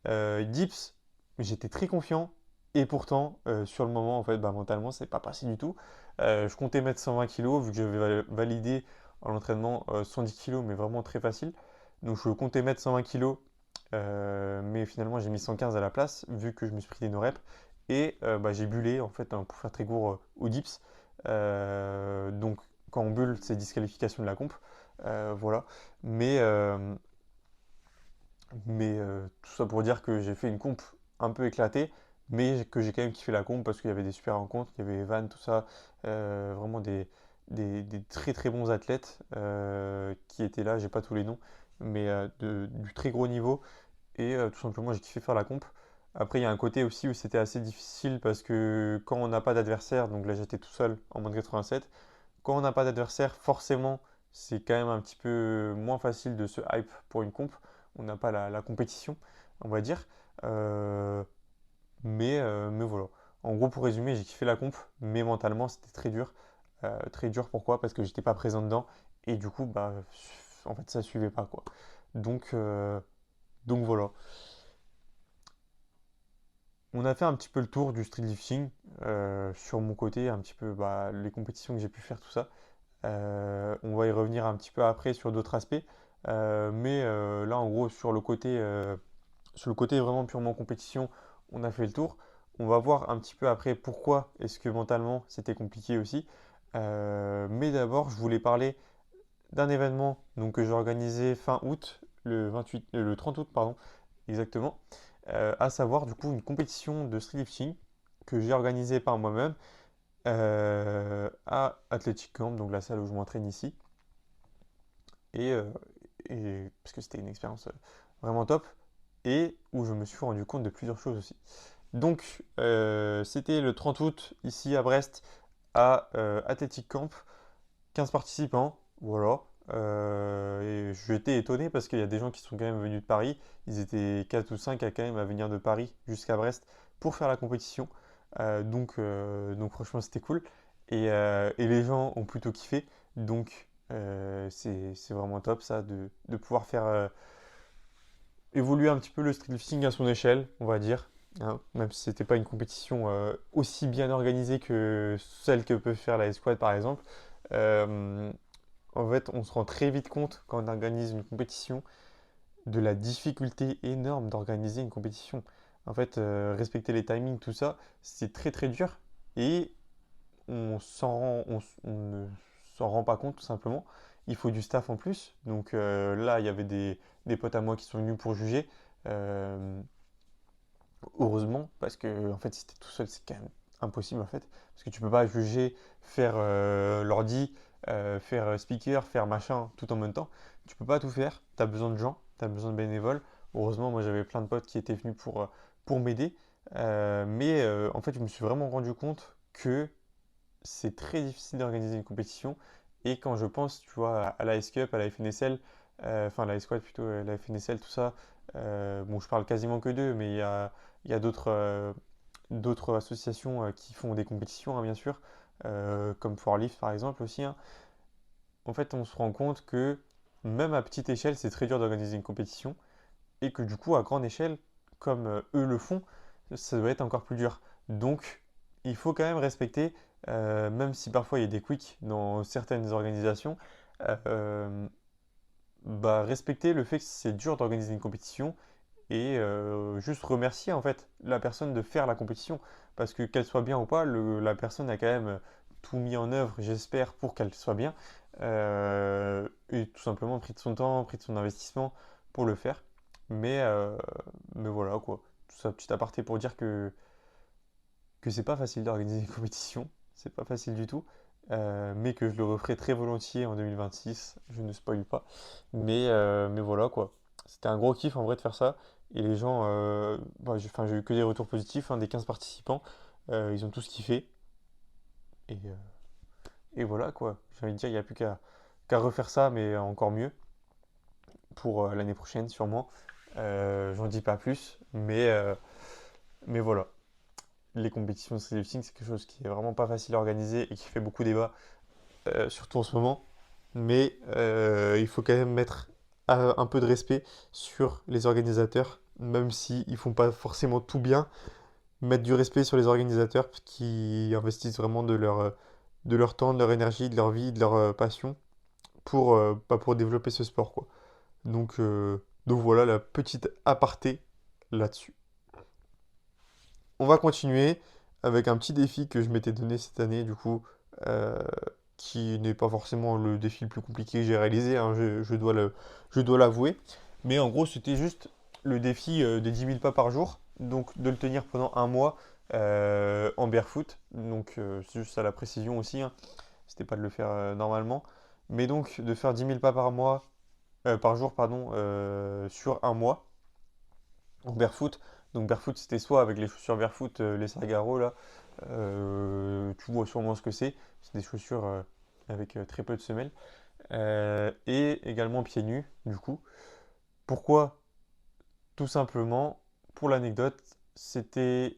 Dips, j'étais très confiant. Et pourtant, sur le moment, en fait, bah, mentalement, c'est pas passé du tout. Je comptais mettre 120 kilos, vu que j'avais validé à l'entraînement 110 kilos, mais vraiment très facile. Donc je comptais mettre 120 kilos, mais finalement j'ai mis 115 à la place, vu que je me suis pris des no-reps. Et bah, j'ai bullé, en fait, hein, pour faire très court, au dips. Donc quand on bulle, c'est disqualification de la comp. Voilà. Mais, euh, mais tout ça pour dire que j'ai fait une comp un peu éclatée, mais que j'ai quand même kiffé la comp parce qu'il y avait des super rencontres, il y avait Evan, tout ça, vraiment des très très bons athlètes qui étaient là, j'ai pas tous les noms, mais du très gros niveau, et tout simplement j'ai kiffé faire la comp. Après, il y a un côté aussi où c'était assez difficile parce que quand on n'a pas d'adversaire, donc là j'étais tout seul en mode 87, quand on n'a pas d'adversaire, forcément, c'est quand même un petit peu moins facile de se hype pour une comp. On n'a pas la compétition, on va dire. Euh, mais voilà. En gros, pour résumer, j'ai kiffé la comp, mais mentalement, c'était très dur. Très dur, pourquoi? Parce que j'étais pas présent dedans. Et du coup, bah, en fait, ça suivait pas, quoi. Donc, euh, donc voilà. On a fait un petit peu le tour du street lifting sur mon côté, un petit peu bah, les compétitions que j'ai pu faire, tout ça. On va y revenir un petit peu après sur d'autres aspects. Mais là, en gros, sur le côté vraiment purement compétition, on a fait le tour. On va voir un petit peu après pourquoi est-ce que mentalement c'était compliqué aussi. Mais d'abord, je voulais parler d'un événement donc, que j'ai organisé fin août, le 30 août, pardon, exactement. À savoir du coup une compétition de street lifting que j'ai organisée par moi-même à Athletic Camp, donc la salle où je m'entraîne ici. Et, euh, parce que c'était une expérience vraiment top et où je me suis rendu compte de plusieurs choses aussi. Donc, c'était le 30 août ici à Brest à Athletic Camp, 15 participants, voilà. Et j'étais étonné parce qu'il y a des gens qui sont quand même venus de Paris. Ils étaient 4 ou 5 à quand même à venir de Paris jusqu'à Brest pour faire la compétition. Donc franchement c'était cool. Et les gens ont plutôt kiffé. Donc c'est vraiment top ça de pouvoir faire évoluer un petit peu le streetlifting à son échelle, on va dire. Hein, même si c'était pas une compétition aussi bien organisée que celle que peut faire la escouade par exemple. Euh, En fait, on se rend très vite compte quand on organise une compétition de la difficulté énorme d'organiser une compétition. En fait, respecter les timings, tout ça, c'est très très dur et on ne s'en rend pas compte tout simplement. Il faut du staff en plus. Donc là, il y avait des potes à moi qui sont venus pour juger. Euh, Heureusement, parce que en fait, si t'es tout seul, c'est quand même impossible en fait. Parce que tu peux pas juger, faire l'ordi, faire speaker, faire machin tout en même temps. Tu peux pas tout faire. Tu as besoin de gens, tu as besoin de bénévoles. Heureusement, moi j'avais plein de potes qui étaient venus pour m'aider. Mais en fait, je me suis vraiment rendu compte que c'est très difficile d'organiser une compétition. Et quand je pense, tu vois, à la S-Cup, à la FNSL, enfin la S-Quad plutôt, la FNSL, tout ça, bon, je parle quasiment que d'eux, mais il y a d'autres associations qui font des compétitions, hein, bien sûr, comme Forlift par exemple aussi. Hein. En fait, on se rend compte que même à petite échelle, c'est très dur d'organiser une compétition et que du coup, à grande échelle, comme eux le font, ça doit être encore plus dur. Donc, il faut quand même respecter, même si parfois il y a des quicks dans certaines organisations, euh, bah, respecter le fait que c'est dur d'organiser une compétition et juste remercier en fait la personne de faire la compétition parce que qu'elle soit bien ou pas, la personne a quand même tout mis en œuvre, j'espère, pour qu'elle soit bien et tout simplement pris de son temps, pris de son investissement pour le faire. Mais, euh, mais voilà quoi. tout ça, petit aparté pour dire que c'est pas facile d'organiser une compétition, c'est pas facile du tout, mais que je le referai très volontiers en 2026, je ne spoil pas. Mais voilà quoi, c'était un gros kiff en vrai de faire ça, et les gens, bah, enfin, j'ai eu que des retours positifs, hein, des 15 participants, ils ont tous kiffé, et, euh, et voilà quoi, j'ai envie de dire, il n'y a plus qu'à refaire ça, mais encore mieux, pour l'année prochaine sûrement. J'en dis pas plus, mais voilà. Les compétitions de streetlifting, c'est quelque chose qui est vraiment pas facile à organiser et qui fait beaucoup débat, surtout en ce moment. Mais il faut quand même mettre un peu de respect sur les organisateurs, même s'ils ne font pas forcément tout bien. Mettre du respect sur les organisateurs qui investissent vraiment de leur temps, de leur énergie, de leur vie, de leur passion pour développer ce sport, quoi. Donc voilà la petite aparté là-dessus. On va continuer avec un petit défi que je m'étais donné cette année, du coup, euh, qui n'est pas forcément le défi le plus compliqué que j'ai réalisé, hein, je dois l'avouer. Mais en gros, c'était juste le défi des 10 000 pas par jour, donc de le tenir pendant un mois en barefoot. Donc c'est juste à la précision aussi, hein, c'était pas de le faire normalement. Mais donc de faire 10 000 pas par mois, par jour, pardon, sur un mois en barefoot. Donc barefoot, c'était soit avec les chaussures barefoot, les Sargaro là, tu vois sûrement ce que c'est. C'est des chaussures avec très peu de semelles. Et également pieds nus, du coup. Pourquoi? Tout simplement, pour l'anecdote, c'était,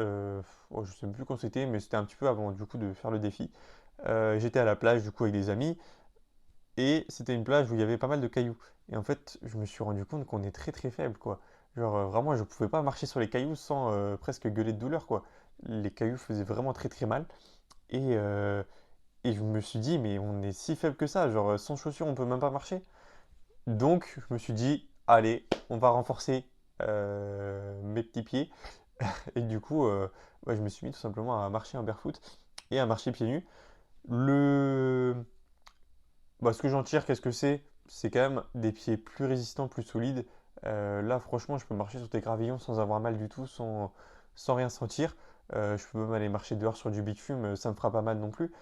oh, je sais plus quand c'était, mais c'était un petit peu avant du coup de faire le défi. J'étais à la plage du coup avec des amis et c'était une plage où il y avait pas mal de cailloux. Et en fait, je me suis rendu compte qu'on est très très faible, quoi. Genre, vraiment, je pouvais pas marcher sur les cailloux sans presque gueuler de douleur, quoi. Les cailloux faisaient vraiment très très mal. Et, euh, et je me suis dit, mais on est si faible que ça. Genre, sans chaussures, on peut même pas marcher. Donc, je me suis dit, allez, on va renforcer mes petits pieds. Et du coup, ouais, je me suis mis tout simplement à marcher en barefoot et à marcher pieds nus. Le, Bah, ce que j'en tire, qu'est-ce que c'est? C'est quand même des pieds plus résistants, plus solides. Là, franchement, je peux marcher sur des gravillons sans avoir mal du tout, sans rien sentir. Je peux même aller marcher dehors sur du bitume, ça me fera pas mal non plus.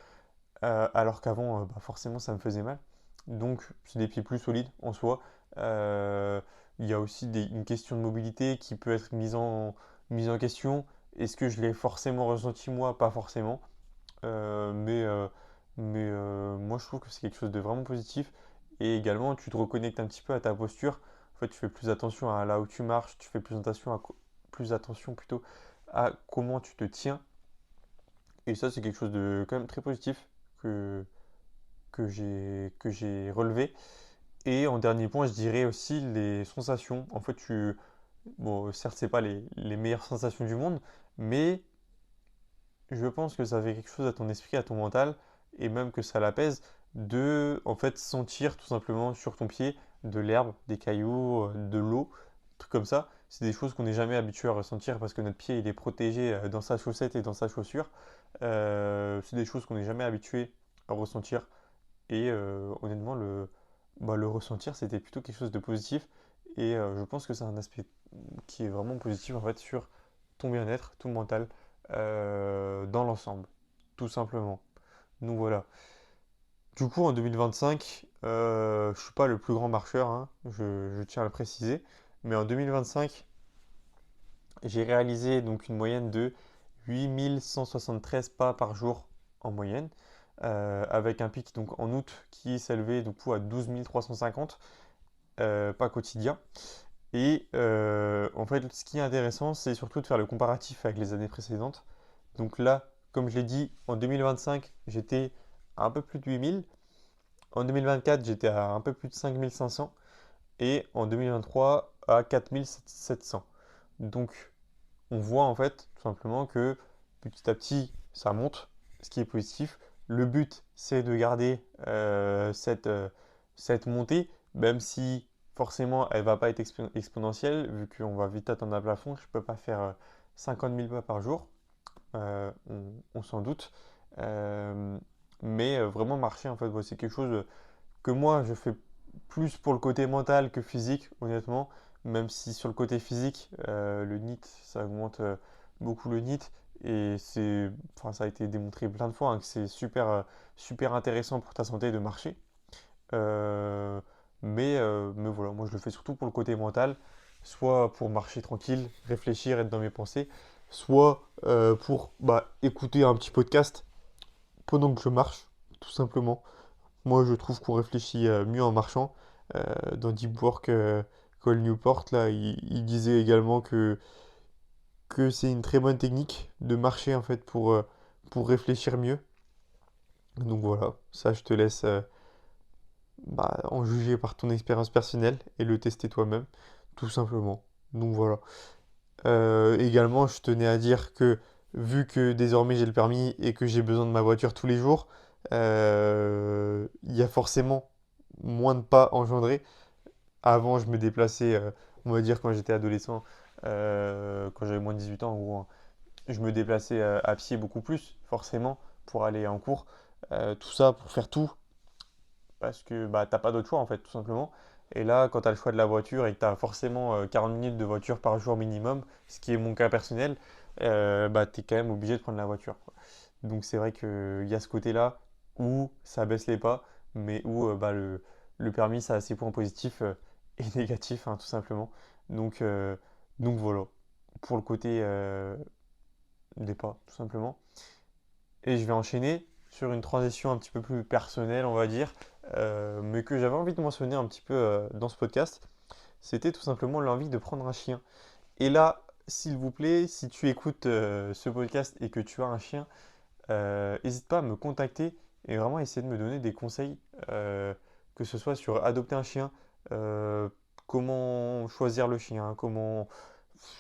Alors qu'avant, bah, forcément, ça me faisait mal. Donc, c'est des pieds plus solides en soi. Euh, il y a aussi une question de mobilité qui peut être mise en question. Est-ce que je l'ai forcément ressenti moi? Pas forcément. Euh, mais euh, moi, je trouve que c'est quelque chose de vraiment positif. Et également, tu te reconnectes un petit peu à ta posture. En fait, tu fais plus attention à là où tu marches, tu fais plus attention plutôt à comment tu te tiens. Et ça, c'est quelque chose de quand même très positif que, que j'ai relevé. Et en dernier point, je dirais aussi les sensations. En fait, bon, certes, c'est pas les meilleures sensations du monde, mais je pense que ça fait quelque chose à ton esprit, à ton mental, et même que ça l'apaise, de en fait sentir tout simplement sur ton pied de l'herbe, des cailloux, de l'eau, trucs comme ça. C'est des choses qu'on n'est jamais habitué à ressentir parce que notre pied il est protégé dans sa chaussette et dans sa chaussure. C'est des choses qu'on n'est jamais habitué à ressentir. Et honnêtement, bah, le ressentir, c'était plutôt quelque chose de positif. Et je pense que c'est un aspect qui est vraiment positif en fait sur ton bien-être, ton mental, dans l'ensemble, tout simplement. Donc voilà. Du coup, en 2025, je suis pas le plus grand marcheur, hein, je tiens à le préciser, mais en 2025, j'ai réalisé donc une moyenne de 8 173 pas par jour en moyenne, avec un pic donc en août qui s'élevait du coup à 12 350 pas quotidien. Et en fait, ce qui est intéressant, c'est surtout de faire le comparatif avec les années précédentes. Donc là, comme je l'ai dit, en 2025, j'étais à un peu plus de 8 000. En 2024, j'étais à un peu plus de 5 500. Et en 2023, à 4 700. Donc, on voit en fait tout simplement que petit à petit, ça monte, ce qui est positif. Le but, c'est de garder cette montée, même si forcément, elle ne va pas être exponentielle, vu qu'on va vite atteindre un plafond. Je ne peux pas faire 50 000 pas par jour, on s'en doute. Euh, mais vraiment marcher, en fait, c'est quelque chose que moi, je fais plus pour le côté mental que physique, honnêtement, même si sur le côté physique, le NEAT, ça augmente beaucoup le NEAT. Et enfin, ça a été démontré plein de fois hein, que c'est super intéressant pour ta santé de marcher. Euh, mais voilà, moi je le fais surtout pour le côté mental, soit pour marcher tranquille, réfléchir, être dans mes pensées, soit pour écouter un petit podcast pendant que je marche, tout simplement. Moi je trouve qu'on réfléchit mieux en marchant. Dans Deep Work, Cole Newport, là, il disait également que c'est une très bonne technique de marcher en fait pour réfléchir mieux. Donc voilà, ça je te laisse en juger par ton expérience personnelle et le tester toi-même, tout simplement. Donc voilà. Également, je tenais à dire que vu que désormais j'ai le permis et que j'ai besoin de ma voiture tous les jours, il y a forcément moins de pas engendrés. Avant, je me déplaçais, on va dire quand j'étais adolescent, quand j'avais moins de 18 ans, en gros, hein, je me déplaçais à pied beaucoup plus, forcément, pour aller en cours. Tout ça pour faire tout, parce que t'as pas d'autre choix en fait, tout simplement. Et là, quand tu as le choix de la voiture et que tu as forcément 40 minutes de voiture par jour minimum, ce qui est mon cas personnel, tu es quand même obligé de prendre la voiture, quoi. Donc c'est vrai qu'il y a ce côté-là où ça baisse les pas, mais où le permis, ça a ses points positifs et négatifs, hein, tout simplement. Donc, euh, donc voilà, pour le côté des pas, tout simplement. Et je vais enchaîner sur une transition un petit peu plus personnelle, on va dire, mais que j'avais envie de mentionner un petit peu dans ce podcast. C'était tout simplement l'envie de prendre un chien. Et là, s'il vous plaît, si tu écoutes ce podcast et que tu as un chien, n'hésite pas à me contacter et vraiment essayer de me donner des conseils, que ce soit sur adopter un chien, euh, comment choisir le chien, comment,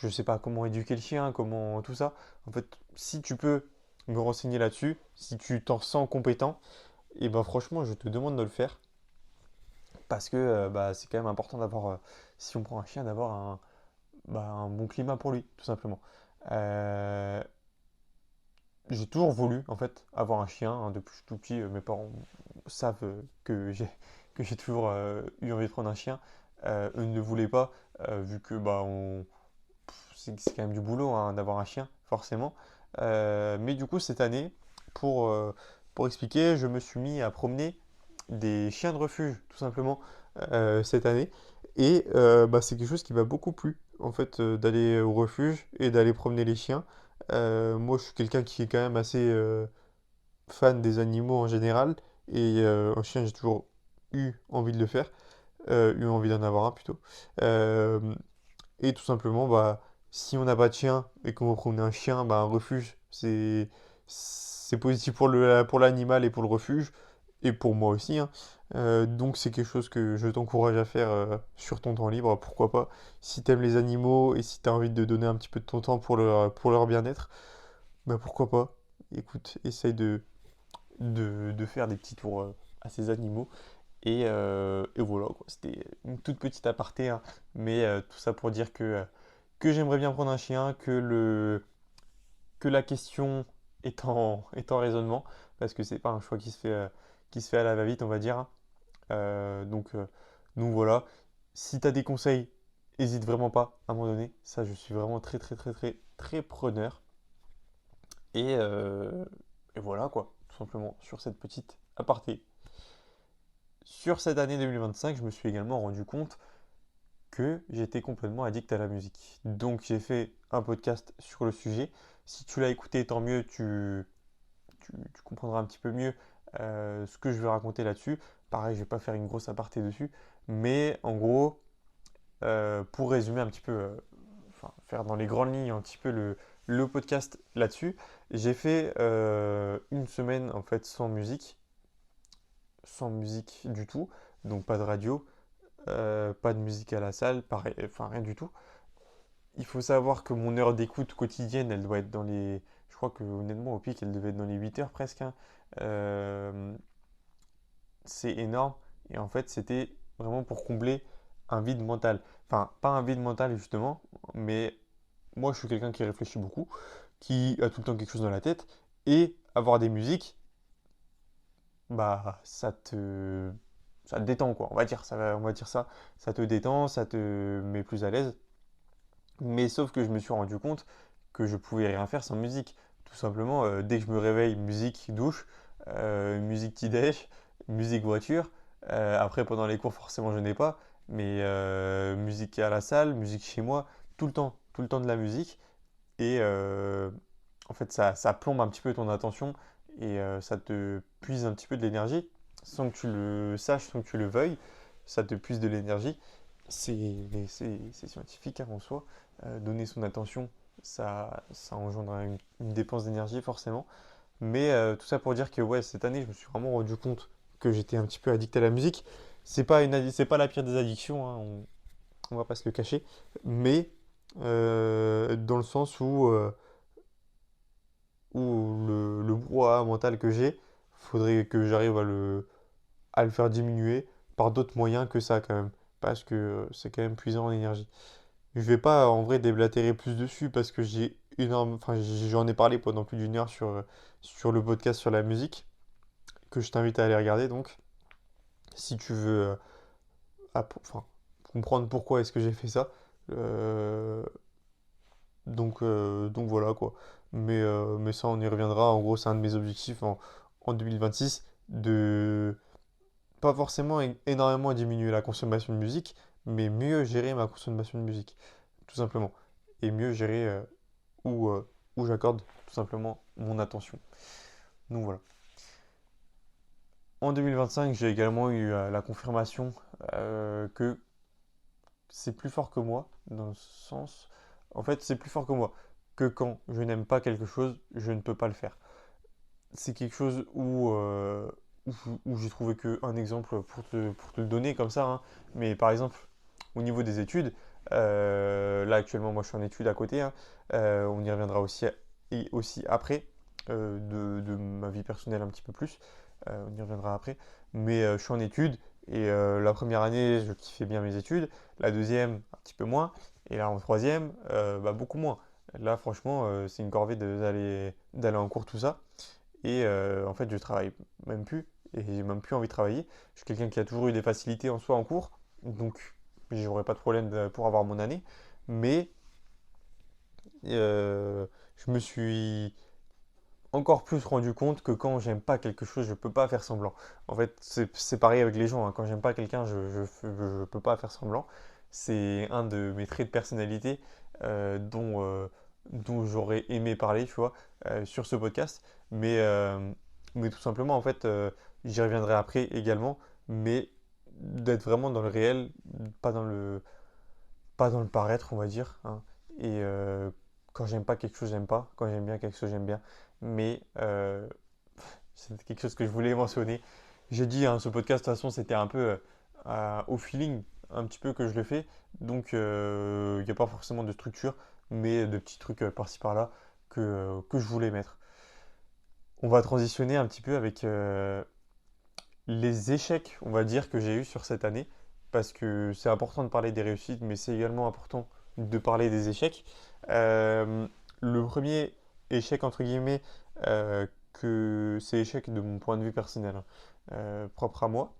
je sais pas, comment éduquer le chien, comment tout ça. En fait, si tu peux me renseigner là-dessus, si tu t'en sens compétent, et ben franchement, je te demande de le faire parce que c'est quand même important d'avoir, si on prend un chien, d'avoir un bon climat pour lui, tout simplement. Euh, j'ai toujours voulu en fait avoir un chien hein, depuis que je suis tout petit. Mes parents savent que j'ai toujours eu envie de prendre un chien. Eux ne le voulaient pas vu que c'est quand même du boulot hein, d'avoir un chien forcément. Mais du coup cette année, pour, euh, pour expliquer, je me suis mis à promener des chiens de refuge tout simplement cette année. Et c'est quelque chose qui m'a beaucoup plu en fait d'aller au refuge et d'aller promener les chiens. Moi je suis quelqu'un qui est quand même assez fan des animaux en général. Et un chien, j'ai toujours eu envie de le faire, eu envie d'en avoir un plutôt. Euh, et tout simplement, si on n'a pas de chien et qu'on veut promener un chien, un refuge, c'est positif pour l'animal et pour le refuge, et pour moi aussi, hein. Donc c'est quelque chose que je t'encourage à faire sur ton temps libre, pourquoi pas. Si t'aimes les animaux et si t'as envie de donner un petit peu de ton temps pour leur bien-être, pourquoi pas. Écoute, essaye de faire des petits tours à ces animaux. Et voilà, quoi. C'était une toute petite aparté, hein. Mais tout ça pour dire que j'aimerais bien prendre un chien, que la question est en raisonnement, parce que c'est pas un choix qui se fait à la va-vite, on va dire, hein. Euh, donc, euh, donc voilà, si tu as des conseils, n'hésite vraiment pas à m'en donner. Ça, je suis vraiment très, très, très, très, très preneur. Et voilà, quoi, tout simplement, sur cette petite aparté. Sur cette année 2025, je me suis également rendu compte que j'étais complètement addict à la musique. Donc j'ai fait un podcast sur le sujet. Si tu l'as écouté, tant mieux, tu comprendras un petit peu mieux ce que je vais raconter là-dessus. Pareil, je ne vais pas faire une grosse aparté dessus, mais en gros, pour résumer un petit peu, enfin faire dans les grandes lignes un petit peu le podcast là-dessus, j'ai fait une semaine en fait sans musique du tout, donc pas de radio, pas de musique à la salle, pareil, enfin rien du tout. Il faut savoir que mon heure d'écoute quotidienne, elle doit être dans les. Je crois que honnêtement, au pic, elle devait être dans les 8 heures presque, hein. Euh, c'est énorme. Et en fait, c'était vraiment pour combler un vide mental. Enfin, pas un vide mental justement, mais moi, je suis quelqu'un qui réfléchit beaucoup, qui a tout le temps quelque chose dans la tête. Et avoir des musiques, ça te ça te détend, quoi. On va dire ça. Ça te détend, ça te met plus à l'aise. Mais sauf que je me suis rendu compte que je pouvais rien faire sans musique. Tout simplement, dès que je me réveille, musique douche, musique petit-déj, musique voiture. Après, pendant les cours, forcément, je n'ai pas. Mais musique à la salle, musique chez moi, tout le temps de la musique. Et en fait, ça plombe un petit peu ton attention et ça te puise un petit peu de l'énergie. Sans que tu le saches, sans que tu le veuilles, ça te puise de l'énergie. C'est scientifique en soi. Donner son attention, ça engendre une dépense d'énergie forcément. Mais tout ça pour dire que ouais, cette année, je me suis vraiment rendu compte que j'étais un petit peu addict à la musique. C'est pas la pire des addictions, hein, on va pas se le cacher. Mais dans le sens où le brouhaha mental que j'ai, faudrait que j'arrive à le faire diminuer par d'autres moyens que ça quand même. Parce que c'est quand même puissant en énergie. Je vais pas en vrai déblatérer plus dessus parce que j'en ai parlé pendant plus d'une heure sur le podcast sur la musique, que je t'invite à aller regarder donc, si tu veux comprendre pourquoi est-ce que j'ai fait ça. Euh, donc voilà quoi. Mais ça, on y reviendra. En gros, c'est un de mes objectifs en 2026 de pas forcément énormément diminuer la consommation de musique, mais mieux gérer ma consommation de musique, tout simplement. Et mieux gérer où, euh, où j'accorde tout simplement mon attention. Donc voilà. En 2025, j'ai également eu la confirmation que c'est plus fort que moi, dans le sens... En fait, c'est plus fort que moi. Que quand je n'aime pas quelque chose, je ne peux pas le faire. C'est quelque chose où j'ai trouvé qu'un exemple pour te le donner comme ça, hein. Mais par exemple, au niveau des études, là actuellement, moi je suis en études à côté, hein. On y reviendra aussi, et aussi après, de ma vie personnelle un petit peu plus. On y reviendra après. Mais je suis en études et la première année, je kiffais bien mes études. La deuxième, un petit peu moins. Et là, en troisième, bah, beaucoup moins. Là, franchement, c'est une corvée d'aller en cours, tout ça. Et en fait, je travaille même plus et j'ai même plus envie de travailler. Je suis quelqu'un qui a toujours eu des facilités en soi en cours, donc j'aurais pas de problème pour avoir mon année. Mais euh, je me suis encore plus rendu compte que quand j'aime pas quelque chose, je peux pas faire semblant. En fait, c'est pareil avec les gens, hein. Quand j'aime pas quelqu'un, je peux pas faire semblant. C'est un de mes traits de personnalité dont j'aurais aimé parler, tu vois, sur ce podcast. Mais, euh, mais tout simplement, en fait, j'y reviendrai après également, mais d'être vraiment dans le réel, pas dans pas dans le paraître, on va dire, hein. Et quand j'aime pas quelque chose, j'aime pas. Quand j'aime bien quelque chose, j'aime bien. Mais c'est quelque chose que je voulais mentionner. J'ai dit, hein, ce podcast, de toute façon, c'était un peu au feeling, un petit peu que je le fais. Donc, il n'y a pas forcément de structure, mais de petits trucs par-ci par-là que je voulais mettre. On va transitionner un petit peu avec les échecs, on va dire, que j'ai eu sur cette année, parce que c'est important de parler des réussites, mais c'est également important de parler des échecs. Euh, le premier échec, entre guillemets, que c'est échec de mon point de vue personnel, hein, propre à moi,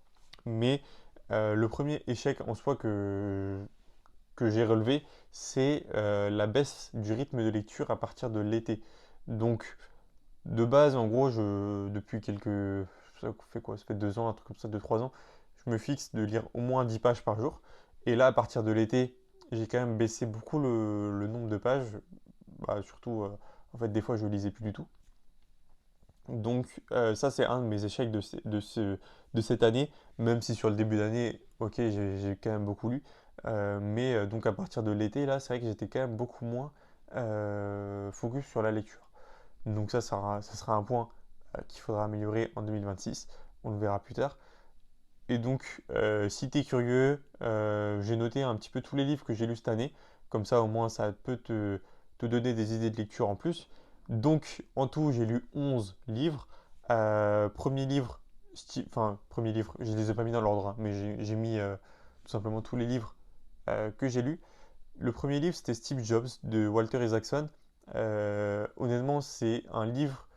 mais le premier échec en soi que j'ai relevé, c'est la baisse du rythme de lecture à partir de l'été. Donc, de base, en gros, depuis quelques. Ça fait quoi? Ça fait 2 ans, un truc comme ça, 2 3 ans. Je me fixe de lire au moins 10 pages par jour. Et là, à partir de l'été, j'ai quand même baissé beaucoup le nombre de pages. Bah, surtout, en fait, des fois, je lisais plus du tout. Donc, ça, c'est un de mes échecs de cette année. Même si sur le début d'année, ok, j'ai quand même beaucoup lu. Mais donc, à partir de l'été, là, c'est vrai que j'étais quand même beaucoup moins focus sur la lecture. Donc ça sera un point qu'il faudra améliorer en 2026. On le verra plus tard. Et donc, si tu es curieux, j'ai noté un petit peu tous les livres que j'ai lus cette année. Comme ça, au moins, ça peut te donner des idées de lecture en plus. Donc, en tout, j'ai lu 11 livres. Premier livre, premier livre, je ne les ai pas mis dans l'ordre, hein, mais j'ai mis tout simplement tous les livres que j'ai lus. Le premier livre, c'était Steve Jobs de Walter Isaacson. Honnêtement, c'est un livre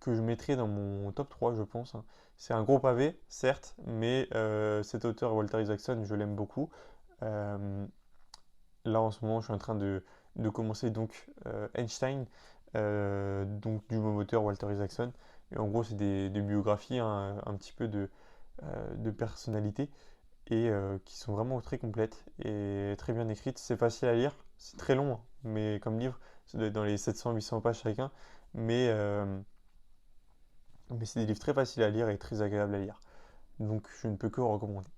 que je mettrais dans mon top 3, je pense, hein. C'est un gros pavé, certes, mais cet auteur Walter Isaacson, je l'aime beaucoup. Euh, Là, en ce moment, je suis en train de commencer donc Einstein, donc du même auteur Walter Isaacson. Et en gros, c'est des biographies, hein, un petit peu de personnalité et qui sont vraiment très complètes et très bien écrites. C'est facile à lire, c'est très long, hein, mais comme livre, ça doit être dans les 700-800 pages chacun, mais, euh, mais c'est des livres très faciles à lire et très agréables à lire. Donc je ne peux que recommander.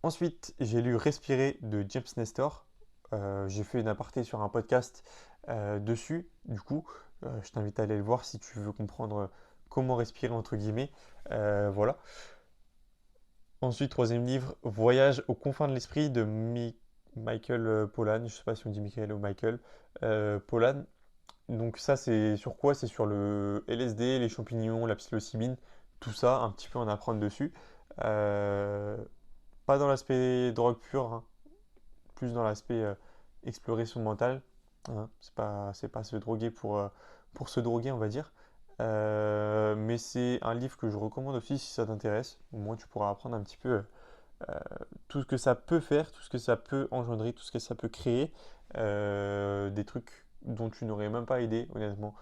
Ensuite, j'ai lu Respirer de James Nestor. J'ai fait une aparté sur un podcast dessus. Du coup, je t'invite à aller le voir si tu veux comprendre comment respirer entre guillemets. Voilà. Ensuite, troisième livre, Voyage aux confins de l'esprit de Michael Pollan. Je ne sais pas si on dit Michael ou Michael Pollan. Donc ça, c'est sur quoi? C'est sur le LSD, les champignons, la psilocybine, tout ça, un petit peu en apprendre dessus. Euh, Pas dans l'aspect drogue pure, hein, plus dans l'aspect explorer son mental, hein. C'est pas se droguer pour se droguer, on va dire. Mais c'est un livre que je recommande aussi si ça t'intéresse. Au moins, tu pourras apprendre un petit peu tout ce que ça peut faire, tout ce que ça peut engendrer, tout ce que ça peut créer. Des trucs dont tu n'aurais même pas idée, honnêtement,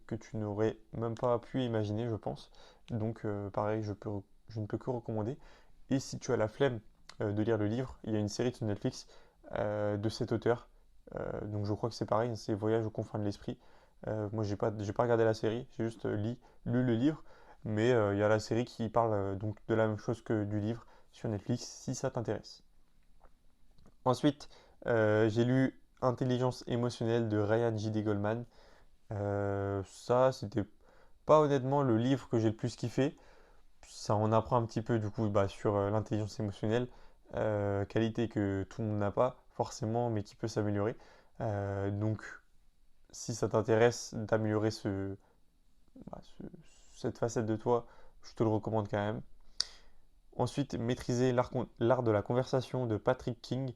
que tu n'aurais même pas pu imaginer, je pense. Donc, pareil, je ne peux que recommander. Et si tu as la flemme de lire le livre, il y a une série sur Netflix de cet auteur. Donc je crois que c'est pareil, hein, c'est Voyage aux confins de l'esprit. Moi, j'ai pas regardé la série, j'ai juste lu le livre. Mais il y a la série qui parle donc de la même chose que du livre sur Netflix, si ça t'intéresse. Ensuite, j'ai lu Intelligence émotionnelle de Ryan J. D. Goldman. Ça, c'était pas honnêtement le livre que j'ai le plus kiffé. Ça en apprend un petit peu du coup bah, sur l'intelligence émotionnelle, qualité que tout le monde n'a pas forcément, mais qui peut s'améliorer. Donc, si ça t'intéresse d'améliorer bah, cette facette de toi, je te le recommande quand même. Ensuite, maîtriser l'art de la conversation de Patrick King.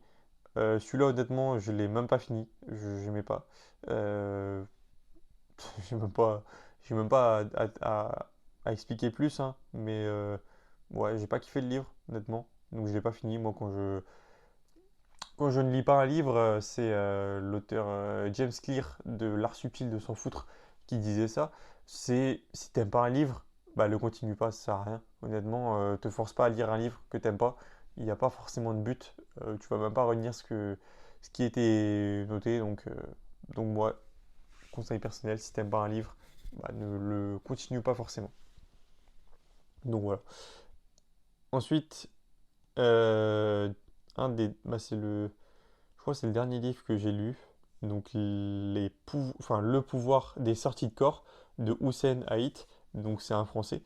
Celui-là, honnêtement, je l'ai même pas fini. Je n'aimais pas. Euh, j'ai même pas, j'ai même pas à expliquer plus, hein, mais ouais, j'ai pas kiffé le livre, honnêtement. Donc je l'ai pas fini. Moi, quand je ne lis pas un livre, c'est l'auteur James Clear de L'Art subtil de s'en foutre qui disait ça. C'est si t'aimes pas un livre, bah le continue pas, ça sert à rien. Honnêtement, te force pas à lire un livre que t'aimes pas. Il n'y a pas forcément de but. Tu vas même pas retenir ce qui était noté. Donc moi, conseil personnel, si t'aimes pas un livre, bah, ne le continue pas forcément. Donc voilà. Ensuite, euh, je crois que c'est le dernier livre que j'ai lu. Donc le pouvoir des sorties de corps de Hussein Haït. Donc c'est un Français.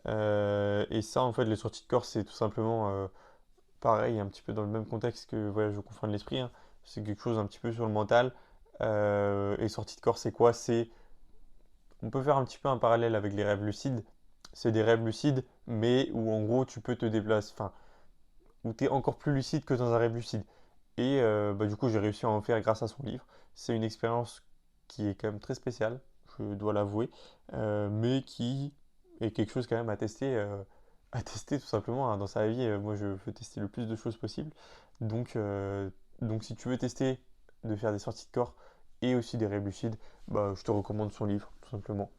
Et ça, en fait, les sorties de corps, c'est tout simplement pareil, un petit peu dans le même contexte que Voyage au confins de l'esprit, hein. C'est quelque chose un petit peu sur le mental. Et sortie de corps, c'est quoi? On peut faire un petit peu un parallèle avec les rêves lucides. C'est des rêves lucides, mais où en gros tu peux te déplacer, enfin, où tu es encore plus lucide que dans un rêve lucide. Et bah, du coup, j'ai réussi à en faire grâce à son livre. C'est une expérience qui est quand même très spéciale, je dois l'avouer, mais qui est quelque chose quand même à tester tout simplement, hein. Dans sa vie, moi, je veux tester le plus de choses possible. Donc, euh, donc si tu veux tester de faire des sorties de corps et aussi des rêves lucides, bah, je te recommande son livre, tout simplement.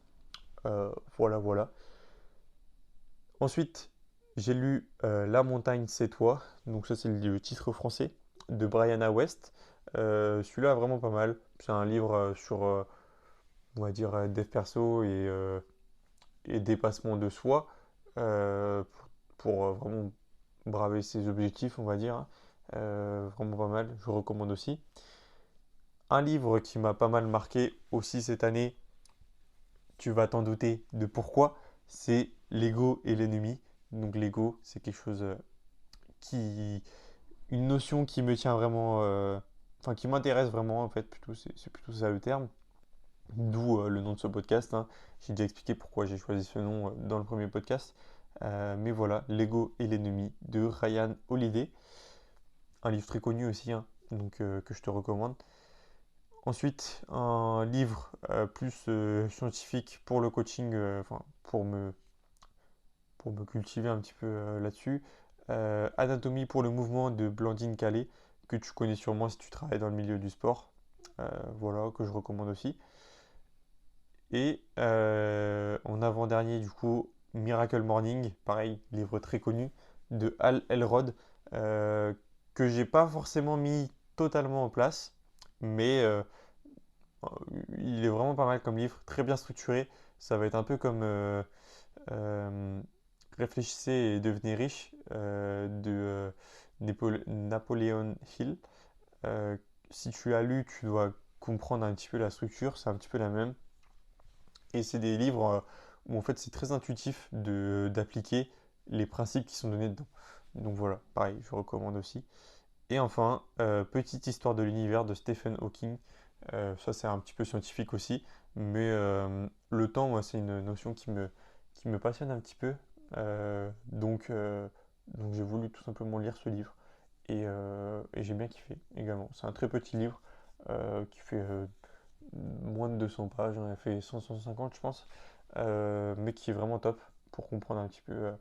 Voilà, voilà. Ensuite, j'ai lu La montagne, c'est toi. Donc ça, c'est le titre français de Brianna West. Celui-là, vraiment pas mal. C'est un livre sur, on va dire, dev perso et dépassement de soi pour vraiment braver ses objectifs, on va dire, hein. Vraiment pas mal. Je recommande aussi. Un livre qui m'a pas mal marqué aussi cette année, tu vas t'en douter de pourquoi, c'est L'ego et l'ennemi. Donc l'ego, c'est quelque chose qui, une notion qui me tient vraiment, enfin qui m'intéresse vraiment en fait, plutôt, c'est plutôt ça le terme. D'où le nom de ce podcast, hein. J'ai déjà expliqué pourquoi j'ai choisi ce nom dans le premier podcast. Mais voilà, L'ego et l'ennemi de Ryan Holiday. Un livre très connu aussi, hein, donc que je te recommande. Ensuite, un livre plus scientifique pour le coaching, enfin pour me cultiver un petit peu là-dessus. Anatomie pour le mouvement de Blandine Calais, que tu connais sûrement si tu travailles dans le milieu du sport. Voilà, que je recommande aussi. Et en avant-dernier, du coup, Miracle Morning, pareil, livre très connu de Hal Elrod, que j'ai pas forcément mis totalement en place, mais il est vraiment pas mal comme livre, très bien structuré. Ça va être un peu comme euh, Réfléchissez et devenez riche de Napoléon Hill. Euh, Si tu as lu, tu dois comprendre un petit peu la structure, c'est un petit peu la même. Et c'est des livres où en fait c'est très intuitif d'appliquer les principes qui sont donnés dedans. Donc voilà, pareil, je recommande aussi. Et enfin, Petite histoire de l'univers de Stephen Hawking. Ça c'est un petit peu scientifique aussi, mais le temps, moi, c'est une notion qui me passionne un petit peu. Donc j'ai voulu tout simplement lire ce livre et j'ai bien kiffé également. C'est un très petit livre qui fait moins de 200 pages, on a fait 100-150 je pense, mais qui est vraiment top pour comprendre un petit peu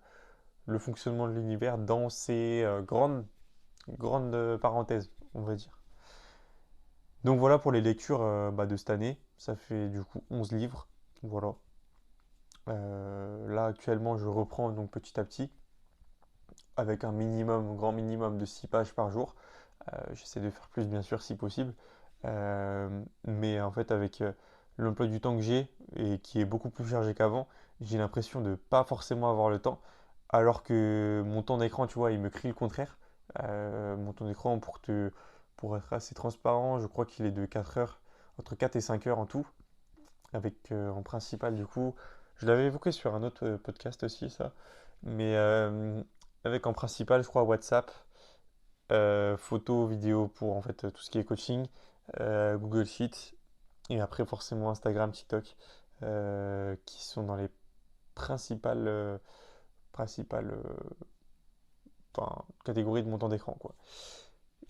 le fonctionnement de l'univers dans ces grandes parenthèses, on va dire. Donc voilà pour les lectures de cette année, ça fait du coup 11 livres, voilà. Là actuellement je reprends donc petit à petit, avec un minimum, grand minimum de 6 pages par jour. J'essaie de faire plus bien sûr si possible. Mais en fait avec l'emploi du temps que j'ai et qui est beaucoup plus chargé qu'avant, j'ai l'impression de pas forcément avoir le temps. Alors que mon temps d'écran, tu vois, il me crie le contraire. Mon temps d'écran, pour être assez transparent, je crois qu'il est de 4 heures, entre 4 et 5 heures en tout. Avec en principal, du coup, je l'avais évoqué sur un autre podcast aussi, ça. Mais avec en principal, je crois, WhatsApp, photos, vidéos pour en fait tout ce qui est coaching, Google Sheets et après forcément Instagram, TikTok, qui sont dans les principales enfin, catégories de mon temps d'écran, quoi.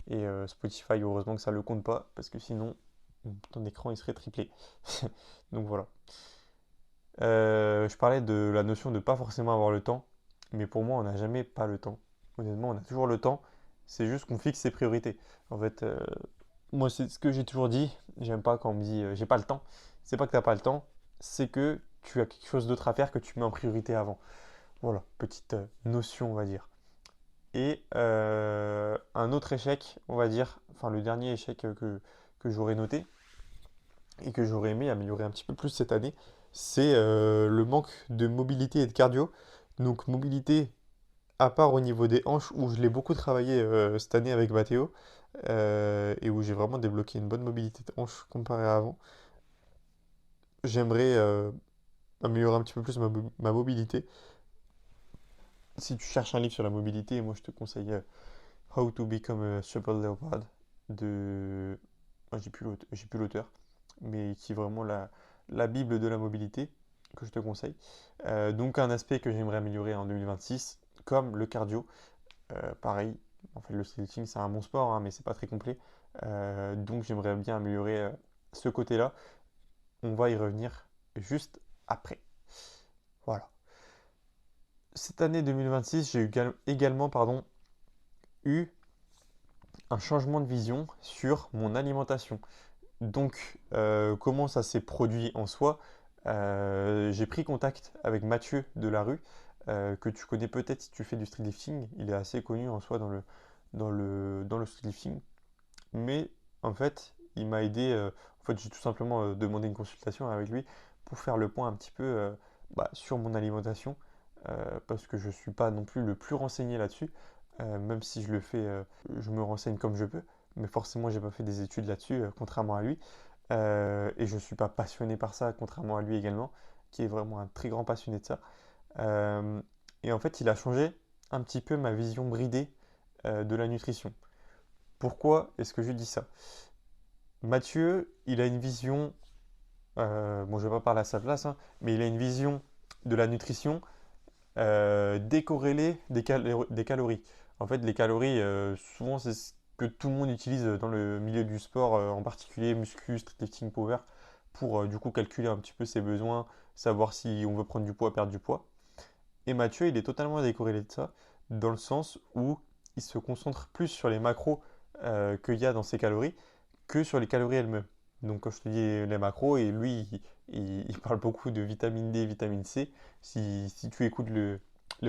Et Spotify, heureusement que ça le compte pas parce que sinon mon temps d'écran il serait triplé. Donc voilà. Je parlais de la notion de pas forcément avoir le temps, mais pour moi on n'a jamais pas le temps. Honnêtement, on a toujours le temps. C'est juste qu'on fixe ses priorités. En fait, moi, c'est ce que j'ai toujours dit. J'aime pas quand on me dit j'ai pas le temps. C'est pas que t'as pas le temps, c'est que tu as quelque chose d'autre à faire que tu mets en priorité avant. Voilà, petite notion, on va dire. Et un autre échec, on va dire, enfin le dernier échec que j'aurais noté et que j'aurais aimé améliorer un petit peu plus cette année, c'est le manque de mobilité et de cardio. Donc mobilité, à part au niveau des hanches, où je l'ai beaucoup travaillé cette année avec Mathéo, et où j'ai vraiment débloqué une bonne mobilité de hanches comparé à avant. J'aimerais améliorer un petit peu plus ma mobilité. Si tu cherches un livre sur la mobilité, moi je te conseille How to Become a Super Leopard de... Moi j'ai plus l'auteur, mais qui est vraiment la Bible de la mobilité que je te conseille. Donc un aspect que j'aimerais améliorer en 2026, comme le cardio. Pareil, en fait le stretching c'est un bon sport, hein, mais c'est pas très complet. Donc j'aimerais bien améliorer ce côté-là. On va y revenir juste après. Voilà. Cette année 2026, j'ai également eu un changement de vision sur mon alimentation. Donc, comment ça s'est produit en soi? J'ai pris contact avec Mathieu de la rue, que tu connais peut-être si tu fais du streetlifting. Il est assez connu en soi dans le streetlifting. Mais en fait, il m'a aidé. En fait, j'ai tout simplement demandé une consultation avec lui pour faire le point un petit peu sur mon alimentation, parce que je ne suis pas non plus le plus renseigné là-dessus. Même si je le fais, je me renseigne comme je peux, mais forcément, j'ai pas fait des études là-dessus, contrairement à lui. Et je ne suis pas passionné par ça, contrairement à lui également, qui est vraiment un très grand passionné de ça. Euh, et en fait, il a changé un petit peu ma vision bridée de la nutrition. Pourquoi est-ce que je dis ça? Mathieu, il a une vision, bon, je ne vais pas parler à sa place, hein, mais il a une vision de la nutrition décorrélée des calories. En fait, les calories, souvent, c'est ce que tout le monde utilise dans le milieu du sport, en particulier muscu, lifting power, pour du coup calculer un petit peu ses besoins, savoir si on veut prendre du poids, perdre du poids. Et Mathieu, il est totalement décorrélé de ça, dans le sens où il se concentre plus sur les macros qu'il y a dans ses calories que sur les calories elles-mêmes. Donc quand je te dis les macros, et lui, il parle beaucoup de vitamine D, vitamine C. Si tu écoutes le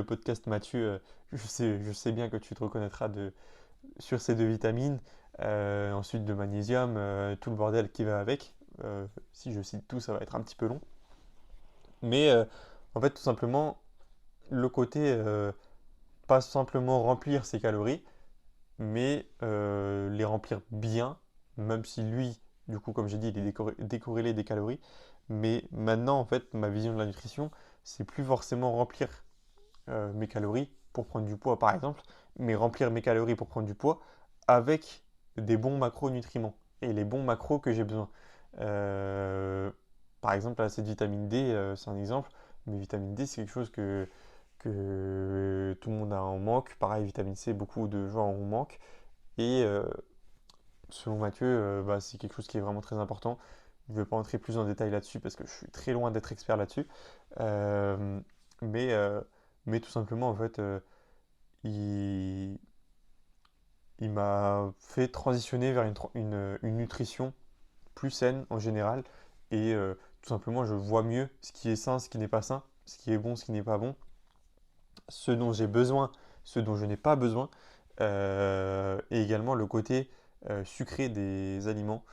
podcast Mathieu, je sais bien que tu te reconnaîtras sur ces deux vitamines. Ensuite de magnésium, tout le bordel qui va avec. Si je cite tout, ça va être un petit peu long. Mais en fait, tout simplement, le côté pas simplement remplir ses calories, mais les remplir bien, même si lui, du coup, comme j'ai dit, il est décorrélé des calories. Mais maintenant, en fait, ma vision de la nutrition, c'est plus forcément remplir mes calories pour prendre du poids, par exemple, mais remplir mes calories pour prendre du poids avec des bons macronutriments et les bons macros que j'ai besoin. Euh, Par exemple, là, cette vitamine D, c'est un exemple, mais vitamine D, c'est quelque chose que tout le monde a en manque. Pareil, vitamine C, beaucoup de gens en manquent. Et selon Mathieu, bah, c'est quelque chose qui est vraiment très important. Je ne vais pas entrer plus en détail là-dessus parce que je suis très loin d'être expert là-dessus. Euh, mais, euh, mais tout simplement, en fait, il, il m'a fait transitionner vers une nutrition plus saine en général. Et tout simplement, je vois mieux ce qui est sain, ce qui n'est pas sain, ce qui est bon, ce qui n'est pas bon, ce dont j'ai besoin, ce dont je n'ai pas besoin, et également le côté sucré des aliments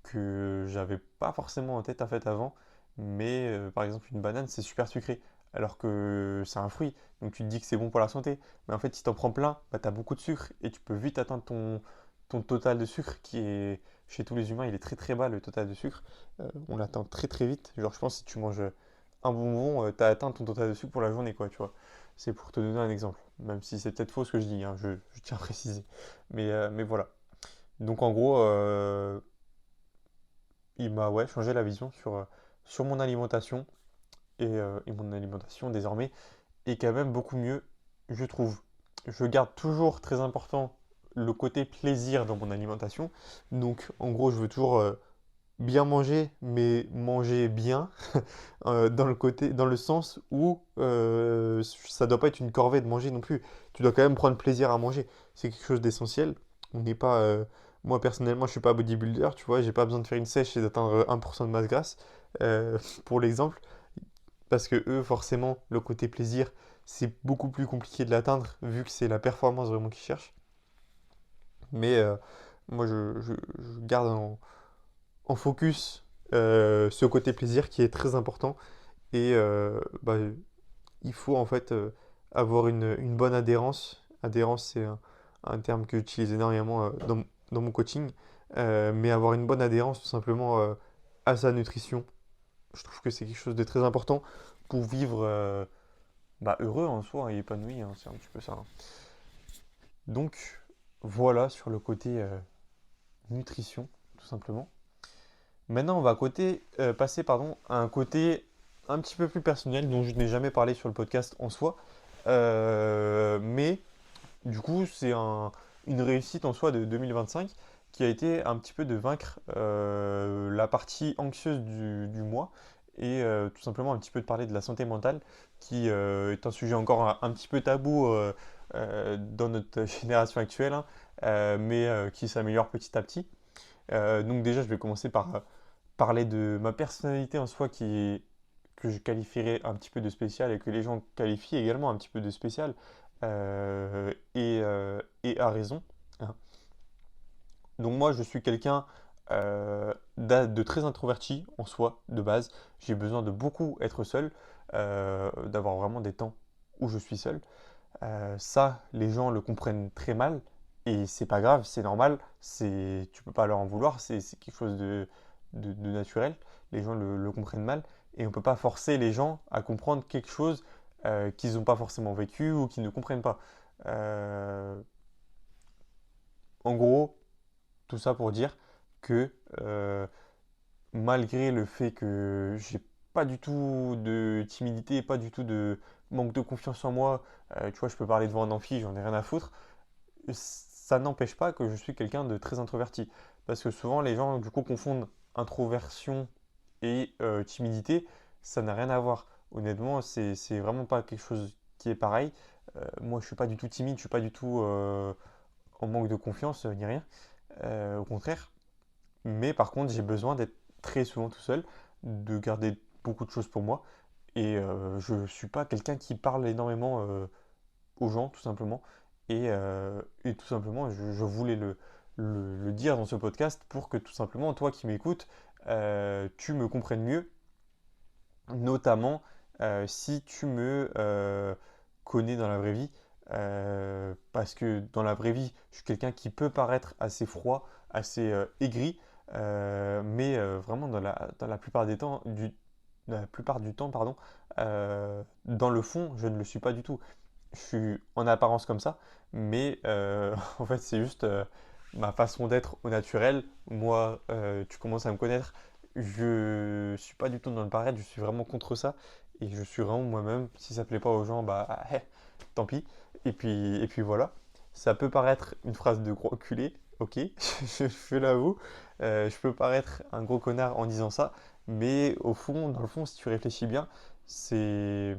que j'avais pas forcément en tête en fait avant, mais par exemple une banane c'est super sucré, alors que c'est un fruit, donc tu te dis que c'est bon pour la santé, mais en fait si tu en prends plein, bah, tu as beaucoup de sucre et tu peux vite atteindre ton total de sucre qui est, chez tous les humains, il est très très bas le total de sucre. On l'atteint très très vite, genre je pense que si tu manges un bonbon, tu as atteint ton total de sucre pour la journée quoi, tu vois. C'est pour te donner un exemple, même si c'est peut-être faux ce que je dis, hein, je tiens à préciser. Mais voilà. Donc en gros, il m'a ouais, changé la vision sur mon alimentation et mon alimentation désormais est quand même beaucoup mieux, je trouve. Je garde toujours très important le côté plaisir dans mon alimentation. Donc en gros, je veux toujours bien manger, mais manger bien, dans le sens où ça doit pas être une corvée de manger non plus. Tu dois quand même prendre plaisir à manger. C'est quelque chose d'essentiel. On n'est pas, moi personnellement, je suis pas bodybuilder, tu vois, j'ai pas besoin de faire une sèche et d'atteindre 1% de masse grasse, pour l'exemple, parce que eux, forcément, le côté plaisir, c'est beaucoup plus compliqué de l'atteindre vu que c'est la performance vraiment qu'ils cherchent. Mais moi, je garde en focus ce côté plaisir qui est très important. Et bah, il faut en fait avoir une bonne adhérence. Adhérence, c'est un terme que j'utilise énormément dans mon coaching. Mais avoir une bonne adhérence tout simplement à sa nutrition. Je trouve que c'est quelque chose de très important pour vivre bah, heureux en soi et épanoui, hein, c'est un petit peu ça, hein. Donc voilà sur le côté nutrition, tout simplement. Maintenant, on va passer pardon, à un côté un petit peu plus personnel dont je n'ai jamais parlé sur le podcast en soi. Mais du coup, c'est une réussite en soi de 2025 qui a été un petit peu de vaincre la partie anxieuse du mois et tout simplement un petit peu de parler de la santé mentale qui est un sujet encore un petit peu tabou dans notre génération actuelle, hein, mais qui s'améliore petit à petit. Donc déjà, je vais commencer par parler de ma personnalité en soi que je qualifierais un petit peu de spéciale et que les gens qualifient également un petit peu de spéciale et à raison, hein. Donc moi je suis quelqu'un de très introverti en soi de base. J'ai besoin de beaucoup être seul, d'avoir vraiment des temps où je suis seul. Ça, les gens le comprennent très mal et c'est pas grave, c'est normal. Tu peux pas leur en vouloir, c'est quelque chose de naturel. Les gens le comprennent mal et on peut pas forcer les gens à comprendre quelque chose qu'ils n'ont pas forcément vécu ou qu'ils ne comprennent pas. Euh, En gros, tout ça pour dire que malgré le fait que j'ai pas du tout de timidité, pas du tout de manque de confiance en moi, tu vois, je peux parler devant un amphi, j'en ai rien à foutre, ça n'empêche pas que je suis quelqu'un de très introverti. Parce que souvent, les gens, du coup, confondent introversion et timidité. Ça n'a rien à voir. Honnêtement, c'est vraiment pas quelque chose qui est pareil. Moi, je suis pas du tout timide, je suis pas du tout en manque de confiance, ni rien. Au contraire. Mais par contre, j'ai besoin d'être très souvent tout seul, de garder beaucoup de choses pour moi. Et je ne suis pas quelqu'un qui parle énormément aux gens, tout simplement. Et tout simplement, je voulais le dire dans ce podcast pour que tout simplement, toi qui m'écoutes, tu me comprennes mieux, notamment si tu me connais dans la vraie vie. Parce que dans la vraie vie, je suis quelqu'un qui peut paraître assez froid, assez aigri, mais vraiment dans la plupart des temps, la plupart du temps, pardon, dans le fond, je ne le suis pas du tout. Je suis en apparence comme ça, mais en fait, c'est juste ma façon d'être au naturel. Moi, tu commences à me connaître, je suis pas du tout dans le paraître, je suis vraiment contre ça. Et je suis vraiment moi-même. Si ça plaît pas aux gens, bah tant pis. Et puis voilà. Ça peut paraître une phrase de gros culé, ok, je l'avoue. Je peux paraître un gros connard en disant ça, mais au fond, dans le fond, si tu réfléchis bien, c'est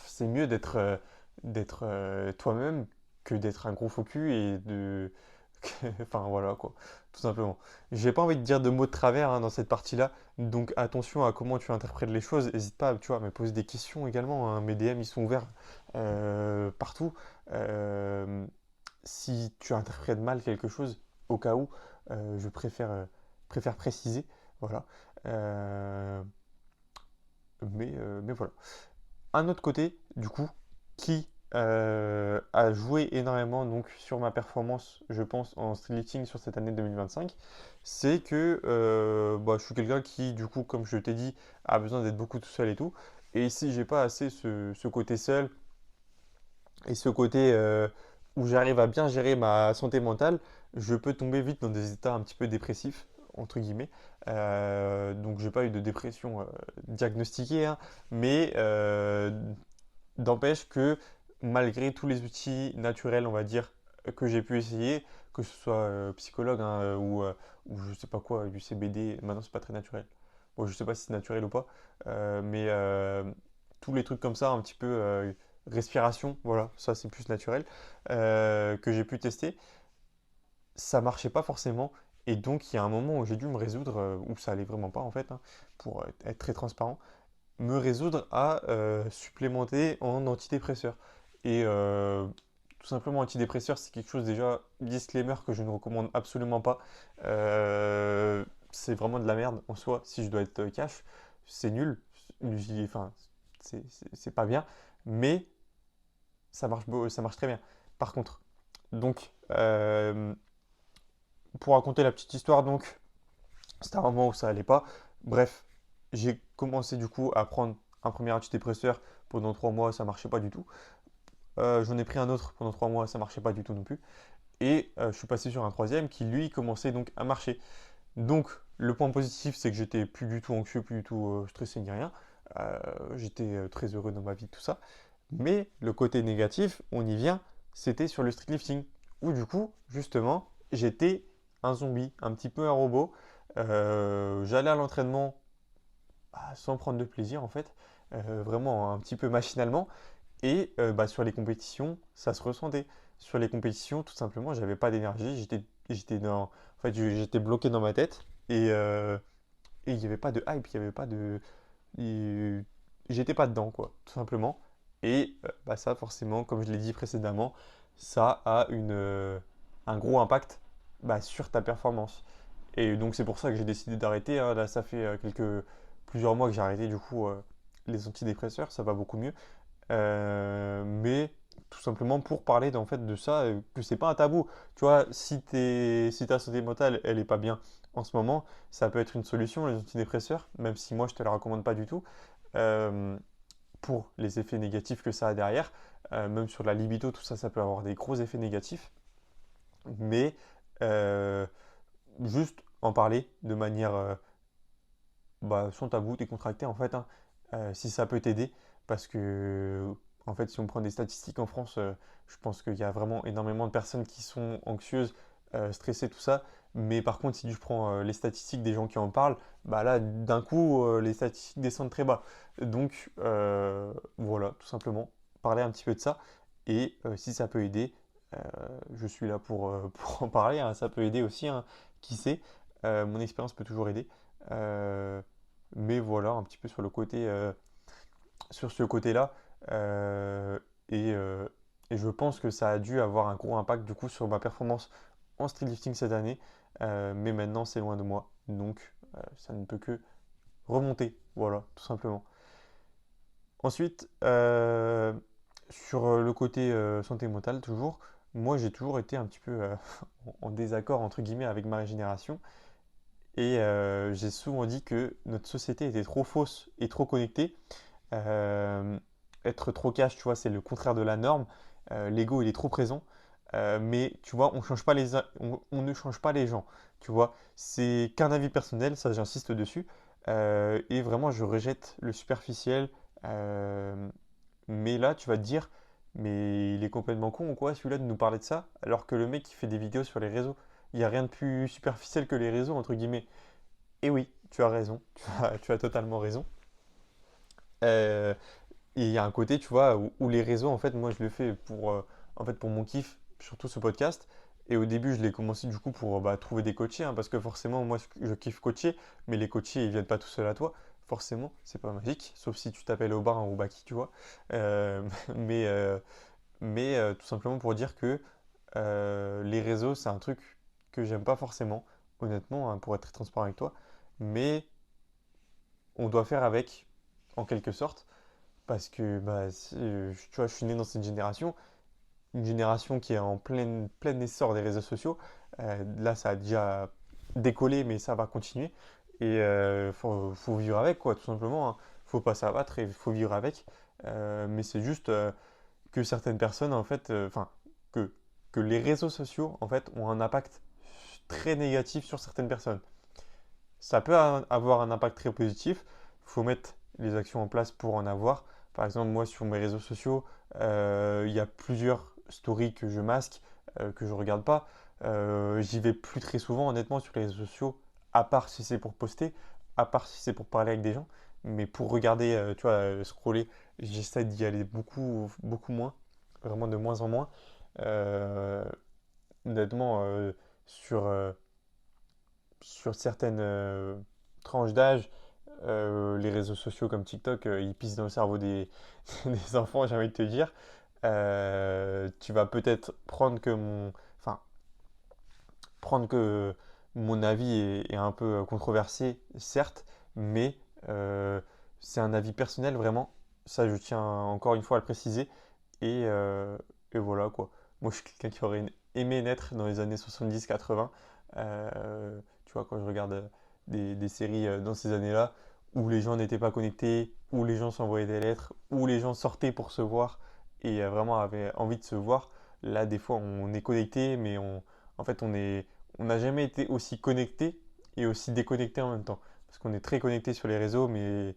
c'est mieux d'être toi-même que d'être un gros faux cul et de. Enfin voilà quoi, tout simplement. J'ai pas envie de dire de mots de travers dans cette partie-là, donc attention à comment tu interprètes les choses. N'hésite pas, tu vois, à me poser des questions également, hein. Mes DM ils sont ouverts partout. Euh, Si tu interprètes mal quelque chose, au cas où, je préfère préciser. Voilà. Euh, mais voilà. Un autre côté, du coup, qui a joué énormément donc, sur ma performance, je pense, en streetlifting sur cette année 2025, c'est que bah, je suis quelqu'un qui, du coup, comme je t'ai dit, a besoin d'être beaucoup tout seul et tout. Et si j'ai pas assez ce côté seul et ce côté où j'arrive à bien gérer ma santé mentale, je peux tomber vite dans des états un petit peu dépressifs, entre guillemets. Donc j'ai pas eu de dépression diagnostiquée, hein, mais d'empêche que malgré tous les outils naturels, on va dire, que j'ai pu essayer, que ce soit psychologue hein, ou je sais pas quoi, du CBD, maintenant c'est pas très naturel. Bon, je sais pas si c'est naturel ou pas, mais tous les trucs comme ça, un petit peu respiration, voilà, ça c'est plus naturel, que j'ai pu tester, ça marchait pas forcément. Et donc il y a un moment où j'ai dû me résoudre, où ça allait vraiment pas en fait, hein, pour être très transparent me résoudre à supplémenter en antidépresseur. Et tout simplement, antidépresseur, c'est quelque chose déjà, disclaimer, que je ne recommande absolument pas. C'est vraiment de la merde en soi, si je dois être cash. C'est nul, enfin, c'est pas bien, mais ça marche très bien. Par contre, donc, pour raconter la petite histoire, donc, c'était un moment où ça allait pas. Bref, j'ai commencé du coup à prendre un premier antidépresseur pendant 3 mois, ça marchait pas du tout. J'en ai pris un autre pendant 3 mois, ça marchait pas du tout non plus. Et je suis passé sur un troisième qui lui commençait donc à marcher. Donc le point positif, c'est que j'étais plus du tout anxieux, plus du tout stressé ni rien. J'étais très heureux dans ma vie, tout ça. Mais le côté négatif, on y vient, c'était sur le streetlifting. Où du coup, justement, j'étais un zombie, un petit peu un robot. J'allais à l'entraînement sans prendre de plaisir en fait, vraiment un petit peu machinalement. Et bah, sur les compétitions, ça se ressentait. Sur les compétitions, tout simplement, j'avais pas d'énergie, en fait, j'étais bloqué dans ma tête et il n'y avait pas de hype, il y avait pas de, et j'étais pas dedans quoi, tout simplement. Et bah, ça, forcément, comme je l'ai dit précédemment, ça a un gros impact bah, sur ta performance. Et donc c'est pour ça que j'ai décidé d'arrêter, hein. Là, ça fait plusieurs mois que j'ai arrêté du coup les antidépresseurs, ça va beaucoup mieux. Mais tout simplement pour parler en fait de ça, que c'est pas un tabou. Tu vois, si ta santé mentale elle est pas bien en ce moment, ça peut être une solution les antidépresseurs, même si moi je te la recommande pas du tout. euh, pour les effets négatifs que ça a derrière, même sur la libido, tout ça, ça peut avoir des gros effets négatifs. Mais euh, juste en parler de manière bah, sans tabou, décontracté en fait, hein, si ça peut t'aider, parce que en fait, si on prend des statistiques en France, je pense qu'il y a vraiment énormément de personnes qui sont anxieuses, stressées, tout ça, Mais par contre, si je prends les statistiques des gens qui en parlent, bah là, d'un coup, les statistiques descendent très bas. Donc, voilà, tout simplement, parler un petit peu de ça. Et si ça peut aider, euh, je suis là pour en parler, hein. Ça peut aider aussi, hein. Qui sait, mon expérience peut toujours aider. Euh, mais voilà, un petit peu sur ce côté-là. Euh, et, euh, et je pense que ça a dû avoir un gros impact du coup sur ma performance en streetlifting cette année. Mais maintenant, c'est loin de moi. Donc, ça ne peut que remonter. Voilà, tout simplement. Ensuite, sur le côté santé mentale, toujours, moi j'ai toujours été un petit peu en désaccord entre guillemets avec ma régénération. Et j'ai souvent dit que notre société était trop fausse et trop connectée. Euh, Être trop cash, tu vois, c'est le contraire de la norme. L'ego, il est trop présent. Mais tu vois, on ne change pas les gens. Tu vois, c'est qu'un avis personnel, ça j'insiste dessus. Et vraiment, je rejette le superficiel. Euh, mais là, tu vas te dire, mais il est complètement con ou quoi, celui-là, de nous parler de ça, alors que le mec qui fait des vidéos sur les réseaux, il n'y a rien de plus superficiel que les réseaux, entre guillemets. Et oui, tu as raison, tu as totalement raison. Euh, Et il y a un côté, tu vois, où les réseaux, en fait, moi, je le fais en fait, pour mon kiff, surtout ce podcast. Et au début, je l'ai commencé du coup pour bah, trouver des coachés, hein, parce que forcément, moi, je kiffe coacher, mais les coachés, ils viennent pas tout seuls à toi. Forcément, c'est pas magique, sauf si tu t'appelles Aubin ou Baki, tu vois. Euh, mais tout simplement pour dire que les réseaux, c'est un truc que j'aime pas forcément, honnêtement, hein, pour être très transparent avec toi. Mais on doit faire avec, en quelque sorte. Parce que bah, tu vois, je suis né dans cette génération, une génération qui est en plein essor des réseaux sociaux. Là, ça a déjà décollé, mais ça va continuer. Et faut vivre avec, quoi, tout simplement, hein. Faut pas s'abattre et faut vivre avec. Mais c'est juste que certaines personnes, en fait, que, que les réseaux sociaux, en fait, ont un impact très négatif sur certaines personnes. Ça peut avoir un impact très positif. Il faut mettre les actions en place pour en avoir. Par exemple, moi, sur mes réseaux sociaux, il y a plusieurs stories que je masque, que je ne regarde pas. J'y vais plus très souvent, honnêtement, sur les réseaux sociaux, à part si c'est pour poster, à part si c'est pour parler avec des gens. Mais pour regarder, tu vois, scroller, j'essaie d'y aller beaucoup, beaucoup moins, vraiment de moins en moins. Euh, Honnêtement, sur certaines tranches d'âge, les réseaux sociaux comme TikTok, ils pissent dans le cerveau des enfants, j'ai envie de te dire. Tu vas peut-être prendre que mon avis est un peu controversé, certes, mais euh, c'est un avis personnel vraiment. Ça, je tiens encore une fois à le préciser. Et, euh, et voilà quoi. Moi, je suis quelqu'un qui aurait aimé naître dans les années 70-80. Tu vois, quand je regarde des séries dans ces années-là, où les gens n'étaient pas connectés, où les gens s'envoyaient des lettres, où les gens sortaient pour se voir et vraiment avaient envie de se voir. Là, des fois, on est connecté, mais en fait, on n'a jamais été aussi connecté et aussi déconnecté en même temps. Parce qu'on est très connecté sur les réseaux, mais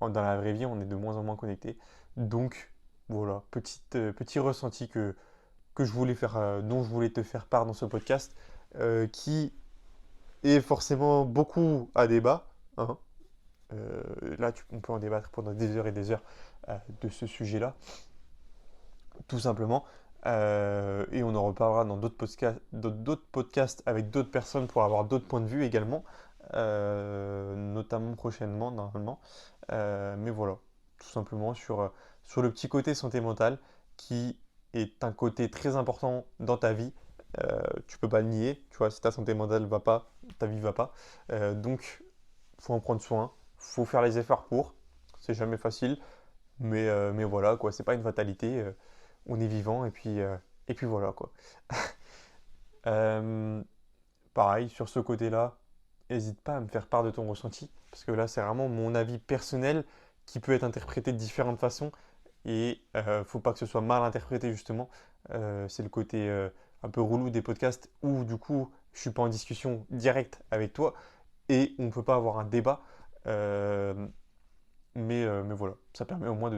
dans la vraie vie, on est de moins en moins connecté. Donc, voilà, petit ressenti que je voulais faire, dont je voulais te faire part dans ce podcast, qui est forcément beaucoup à débat, hein. Là, on peut en débattre pendant des heures et des heures de ce sujet-là, tout simplement. Et on en reparlera dans d'autres podcasts avec d'autres personnes pour avoir d'autres points de vue également, notamment prochainement, normalement. Mais voilà, tout simplement sur le petit côté santé mentale qui est un côté très important dans ta vie. Tu peux pas le nier, tu vois, si ta santé mentale va pas, ta vie va pas. Donc, faut en prendre soin, faut faire les efforts pour. C'est jamais facile, mais voilà, quoi, c'est pas une fatalité. On est vivant et puis voilà, quoi. Euh, Pareil, sur ce côté-là, n'hésite pas à me faire part de ton ressenti, parce que là, c'est vraiment mon avis personnel qui peut être interprété de différentes façons, et faut pas que ce soit mal interprété, justement. C'est le côté un peu relou des podcasts où, du coup, je suis pas en discussion directe avec toi, et on ne peut pas avoir un débat. Euh, mais voilà, ça permet au moins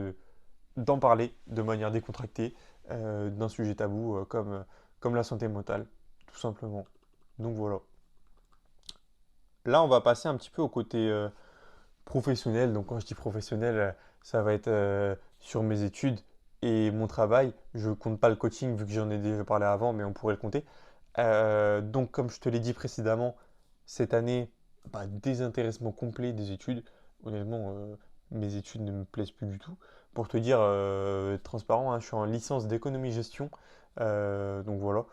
d'en parler de manière décontractée d'un sujet tabou comme la santé mentale, tout simplement. Donc voilà. Là, on va passer un petit peu au côté professionnel. Donc quand je dis professionnel, ça va être sur mes études et mon travail. Je compte pas le coaching vu que j'en ai déjà parlé avant, mais on pourrait le compter. Donc comme je te l'ai dit précédemment, cette année, bah, désintéressement complet des études. Honnêtement, mes études ne me plaisent plus du tout. Pour te dire, transparent, hein, je suis en licence d'économie-gestion. Donc voilà.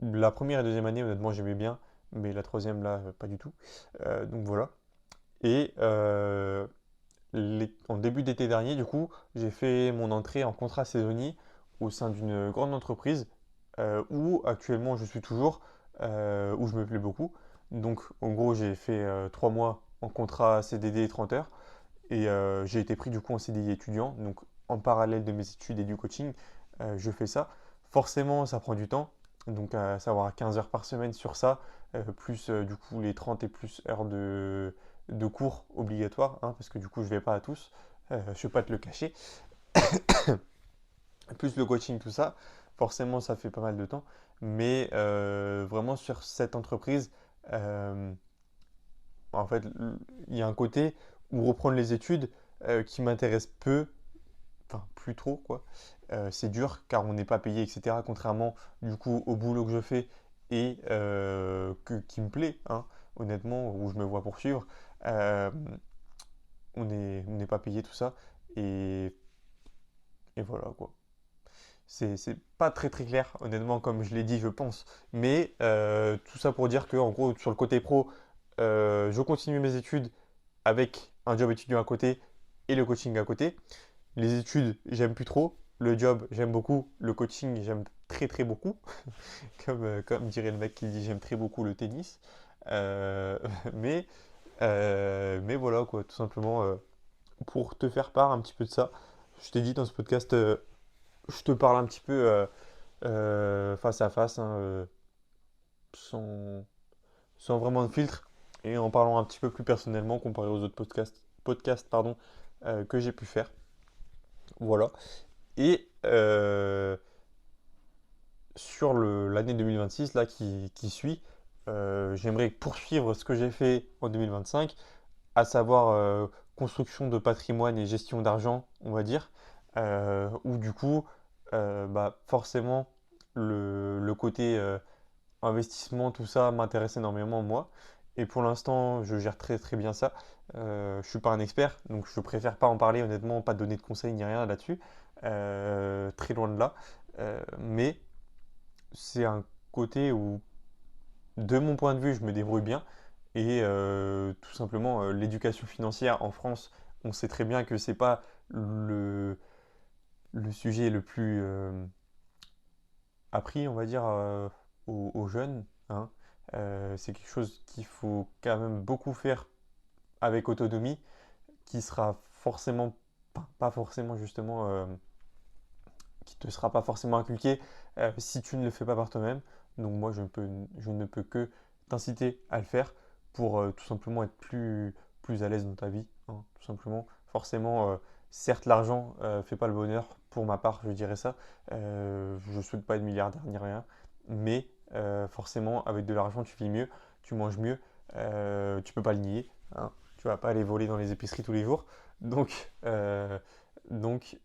La première et deuxième année, honnêtement, j'aimais bien, mais la troisième, là, pas du tout. Donc voilà. Et en début d'été dernier, du coup, j'ai fait mon entrée en contrat saisonnier au sein d'une grande entreprise où actuellement je suis toujours, où je me plais beaucoup. Donc, en gros, j'ai fait 3 mois en contrat CDD 30 heures et j'ai été pris du coup en CDI étudiant. Donc, en parallèle de mes études et du coaching, je fais ça. Forcément, ça prend du temps. Donc, à savoir 15 heures par semaine sur ça, plus du coup les 30 et plus heures de cours obligatoires, hein, parce que du coup, je ne vais pas à tous. Je ne vais pas te le cacher. Plus le coaching, tout ça, forcément, ça fait pas mal de temps. Mais vraiment, sur cette entreprise, euh, en fait, il y a un côté où reprendre les études qui m'intéresse peu, enfin plus trop, quoi. C'est dur car on n'est pas payé, etc. Contrairement, du coup, au boulot que je fais et qui me plaît, hein, honnêtement, où je me vois poursuivre. Euh, on n'est pas payé tout ça. Et, et voilà, quoi. C'est pas très très clair, honnêtement, comme je l'ai dit, je pense. Mais tout ça pour dire que, en gros, sur le côté pro, je continue mes études avec un job étudiant à côté et le coaching à côté. Les études, j'aime plus trop. Le job, j'aime beaucoup. Le coaching, j'aime très très beaucoup. Comme dirait le mec qui dit j'aime très beaucoup le tennis. Euh, mais, mais voilà, quoi, tout simplement pour te faire part un petit peu de ça. Je t'ai dit dans ce podcast, je te parle un petit peu face à face, hein, sans, sans vraiment de filtre, et en parlant un petit peu plus personnellement comparé aux autres podcasts pardon, que j'ai pu faire. Voilà. Et sur l'année 2026 là, qui suit, j'aimerais poursuivre ce que j'ai fait en 2025, à savoir construction de patrimoine et gestion d'argent, on va dire, où du coup, bah, forcément, le côté investissement, tout ça m'intéresse énormément moi. Et pour l'instant, je gère très très bien ça. Je ne suis pas un expert, donc je préfère pas en parler honnêtement, pas donner de conseils ni rien là-dessus. Très loin de là. Mais c'est un côté où, de mon point de vue, je me débrouille bien. Et tout simplement, l'éducation financière en France, on sait très bien que c'est pas le sujet le plus appris, on va dire, aux jeunes, hein. C'est quelque chose qu'il faut quand même beaucoup faire avec autonomie, qui sera forcément, pas forcément justement, qui te sera pas forcément inculqué si tu ne le fais pas par toi-même. Donc moi, je ne peux que t'inciter à le faire pour tout simplement être plus à l'aise dans ta vie, hein, tout simplement. Forcément, certes, l'argent fait pas le bonheur. Pour ma part, je dirais ça. Je ne souhaite pas être milliardaire ni rien, mais forcément, avec de l'argent, tu vis mieux, tu manges mieux, tu peux pas le nier, hein. Tu vas pas aller voler dans les épiceries tous les jours. Donc, donc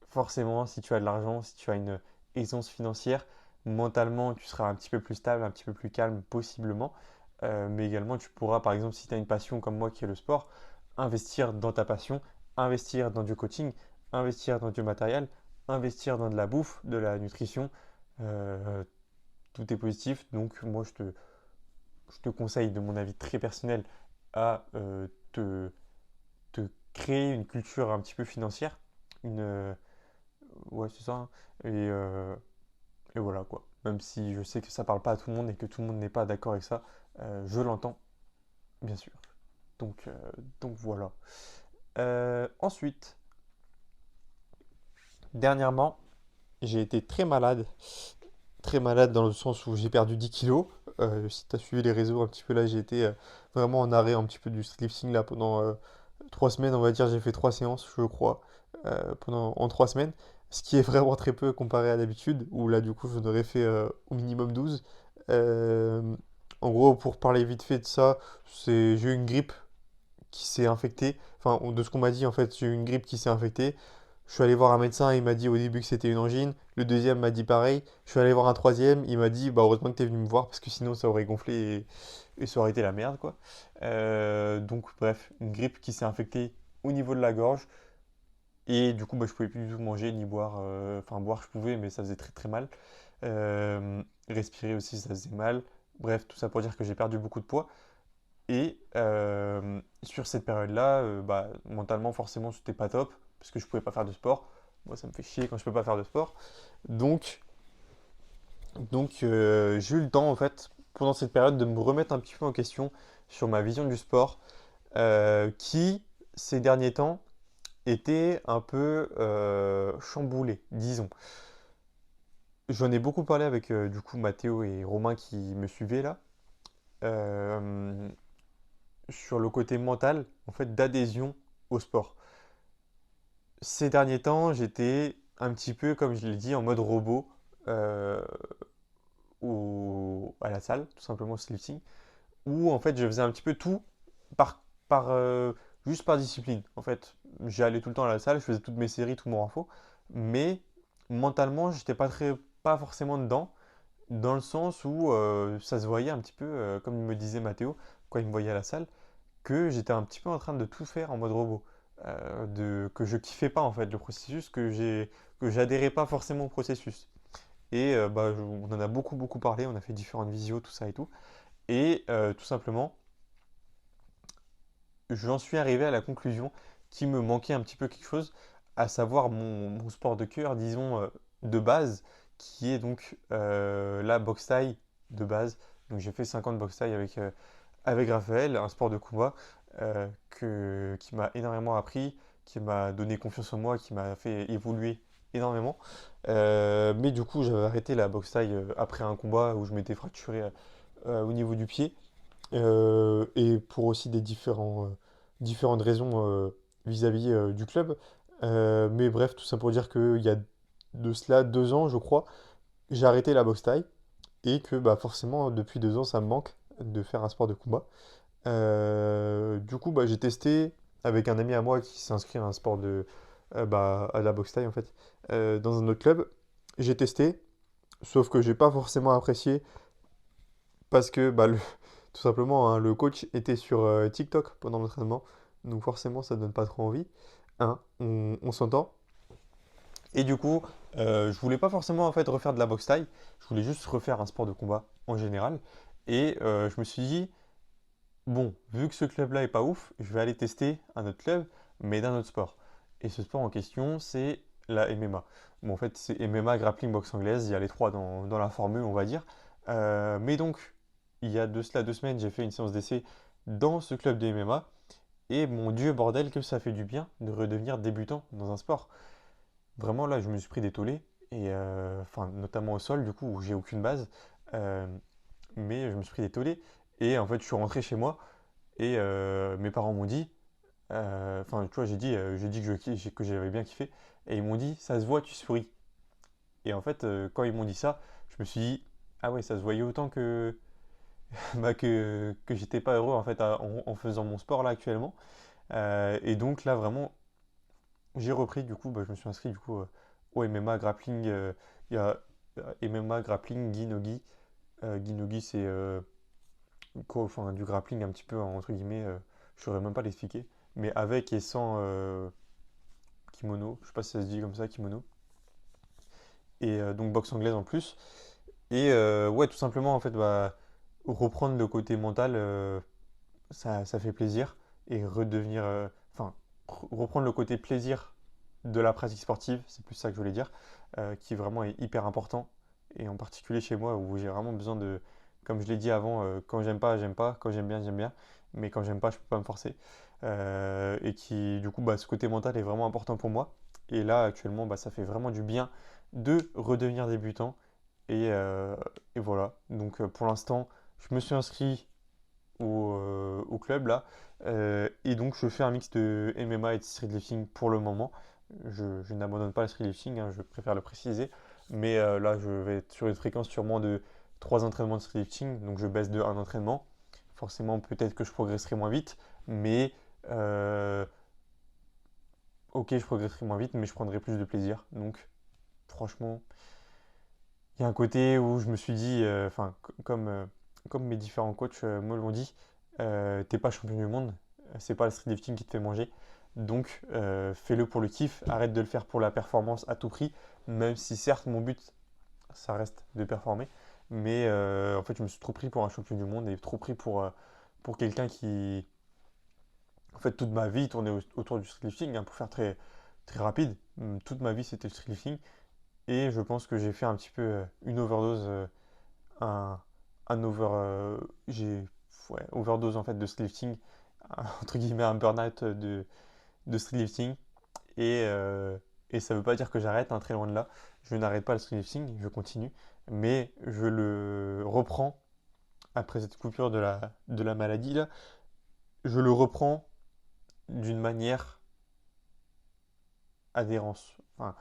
forcément, si tu as de l'argent, si tu as une aisance financière, mentalement, tu seras un petit peu plus stable, un petit peu plus calme, possiblement. Mais également, tu pourras, par exemple, si tu as une passion comme moi qui est le sport, investir dans ta passion, investir dans du coaching, investir dans du matériel, investir dans de la bouffe, de la nutrition. Euh, Tout est positif. Donc, moi, je te conseille, de mon avis très personnel, à te créer une culture un petit peu financière, une, ouais, c'est ça, hein. Et voilà quoi. Même si je sais que ça parle pas à tout le monde et que tout le monde n'est pas d'accord avec ça, je l'entends, bien sûr. Donc, euh, donc voilà. Ensuite, dernièrement, j'ai été très malade dans le sens où j'ai perdu 10 kilos. Si tu as suivi les réseaux un petit peu là, j'ai été vraiment en arrêt un petit peu du lifting là pendant 3 semaines, on va dire. J'ai fait 3 séances, je crois, en 3 semaines. Ce qui est vraiment très peu comparé à d'habitude, où là du coup j'en aurais fait au minimum 12. Euh, En gros, pour parler vite fait de ça, j'ai eu une grippe qui s'est infectée. Enfin, de ce qu'on m'a dit, en fait, j'ai eu une grippe qui s'est infectée. Je suis allé voir un médecin, il m'a dit au début que c'était une angine. Le deuxième m'a dit pareil. Je suis allé voir un troisième, il m'a dit bah heureusement que t'es venu me voir parce que sinon ça aurait gonflé et ça aurait été la merde quoi. Donc bref, une grippe qui s'est infectée au niveau de la gorge et du coup bah, je pouvais plus du tout manger ni boire. Enfin boire je pouvais mais ça faisait très très mal. Respirer aussi ça faisait mal. Bref, tout ça pour dire que j'ai perdu beaucoup de poids. Et sur cette période-là, bah, mentalement, forcément, c'était pas top, parce que je pouvais pas faire de sport. Moi, ça me fait chier quand je peux pas faire de sport. Donc, j'ai eu le temps, en fait, pendant cette période, de me remettre un petit peu en question sur ma vision du sport, qui, ces derniers temps, était un peu chamboulée, disons. J'en ai beaucoup parlé avec, du coup, Mathéo et Romain qui me suivaient là. Euh, sur le côté mental, en fait, d'adhésion au sport. Ces derniers temps, j'étais un petit peu, comme je l'ai dit, en mode robot euh, à la salle, tout simplement au lifting, où en fait je faisais un petit peu tout par, juste par discipline. En fait, j'allais tout le temps à la salle, je faisais toutes mes séries, tout mon renfo, mais mentalement, j'étais pas forcément dedans, dans le sens où ça se voyait un petit peu, comme me disait Mathéo, quand il me voyait à la salle, que j'étais un petit peu en train de tout faire en mode robot. Que je kiffais pas en fait le processus, que j'adhérais pas forcément au processus. Et bah, on en a beaucoup beaucoup parlé, on a fait différentes visios, tout ça et tout. Et tout simplement, j'en suis arrivé à la conclusion qu'il me manquait un petit peu quelque chose, à savoir mon sport de cœur, disons, de base, qui est donc la boxe thaï de base. Donc j'ai fait 50 boxe thaï avec Raphaël, un sport de combat qui m'a énormément appris, qui m'a donné confiance en moi, qui m'a fait évoluer énormément. Mais du coup, j'avais arrêté la boxe thaï après un combat où je m'étais fracturé au niveau du pied. Et pour aussi différentes raisons vis-à-vis du club. Mais bref, tout ça pour dire qu'il y a de cela 2 ans, je crois, j'ai arrêté la boxe thaï et que bah, forcément, depuis 2 ans, ça me manque de faire un sport de combat. Du coup, bah, j'ai testé avec un ami à moi qui s'est inscrit à un sport bah, à la boxe thaï en fait, dans un autre club. J'ai testé, sauf que j'ai pas forcément apprécié parce que bah, tout simplement hein, le coach était sur TikTok pendant l'entraînement, donc forcément ça donne pas trop envie. Hein, on s'entend. Et du coup, je voulais pas forcément en fait refaire de la boxe thaï, je voulais juste refaire un sport de combat en général. Et je me suis dit, bon, vu que ce club-là est pas ouf, je vais aller tester un autre club, mais d'un autre sport. Et ce sport en question, c'est la MMA. Bon, en fait, c'est MMA, grappling, boxe anglaise, il y a les trois dans la formule, on va dire. Mais donc, il y a de cela 2 semaines, j'ai fait une séance d'essai dans ce club de MMA. Et mon Dieu, bordel, que ça fait du bien de redevenir débutant dans un sport. Vraiment, là, je me suis pris des tollés, et, enfin, notamment au sol, du coup, où j'ai aucune base. Euh, mais je me suis pris des tollés. Et en fait, je suis rentré chez moi. Et mes parents m'ont dit, enfin, tu vois, j'ai dit que j'avais bien kiffé. Et ils m'ont dit, ça se voit, tu souris. Et en fait, quand ils m'ont dit ça, je me suis dit, ah ouais, ça se voyait autant bah, que j'étais pas heureux en fait en faisant mon sport là actuellement. Et donc là, vraiment, j'ai repris. Du coup, bah, je me suis inscrit du coup au MMA grappling. Il y a MMA grappling, gi no gi. Gi no gi, c'est enfin, du grappling un petit peu entre guillemets, je saurais même pas l'expliquer, mais avec et sans kimono, je sais pas si ça se dit comme ça, kimono, et donc boxe anglaise en plus. Et ouais, tout simplement en fait, bah, reprendre le côté mental, ça fait plaisir, et redevenir, enfin, reprendre le côté plaisir de la pratique sportive, c'est plus ça que je voulais dire, qui vraiment est hyper important, et en particulier chez moi où j'ai vraiment besoin de, comme je l'ai dit avant, quand j'aime pas, quand j'aime bien, mais quand j'aime pas, je peux pas me forcer. Et qui, du coup, bah, ce côté mental est vraiment important pour moi. Et là, actuellement, bah, ça fait vraiment du bien de redevenir débutant. Et, euh, et voilà. Donc, pour l'instant, je me suis inscrit au club là. Et donc, je fais un mix de MMA et de street lifting pour le moment. Je n'abandonne pas le street lifting, hein, je préfère le préciser. Mais là, je vais être sur une fréquence sûrement de 3 entraînements de streetlifting, donc je baisse de un entraînement. Forcément, peut-être que je progresserai moins vite, mais ok, je progresserai moins vite, mais je prendrai plus de plaisir. Donc, franchement, il y a un côté où je me suis dit, comme mes différents coachs me l'ont dit, t'es pas champion du monde, c'est pas le streetlifting qui te fait manger. Donc, fais-le pour le kiff, arrête de le faire pour la performance à tout prix, même si certes, mon but, ça reste de performer. Mais en fait, je me suis trop pris pour un champion du monde et trop pris pour quelqu'un qui, en fait, toute ma vie tournait autour du streetlifting, hein, pour faire très, très rapide. Toute ma vie, c'était le streetlifting. Et je pense que j'ai fait un petit peu une overdose, un, un j'ai ouais, overdose en fait de streetlifting, entre guillemets un burn-out de streetlifting. Et, euh, et ça ne veut pas dire que j'arrête, hein, très loin de là. Je n'arrête pas le streetlifting, je continue. Mais je le reprends après cette coupure de la maladie là. Je le reprends d'une manière adhérence. Enfin,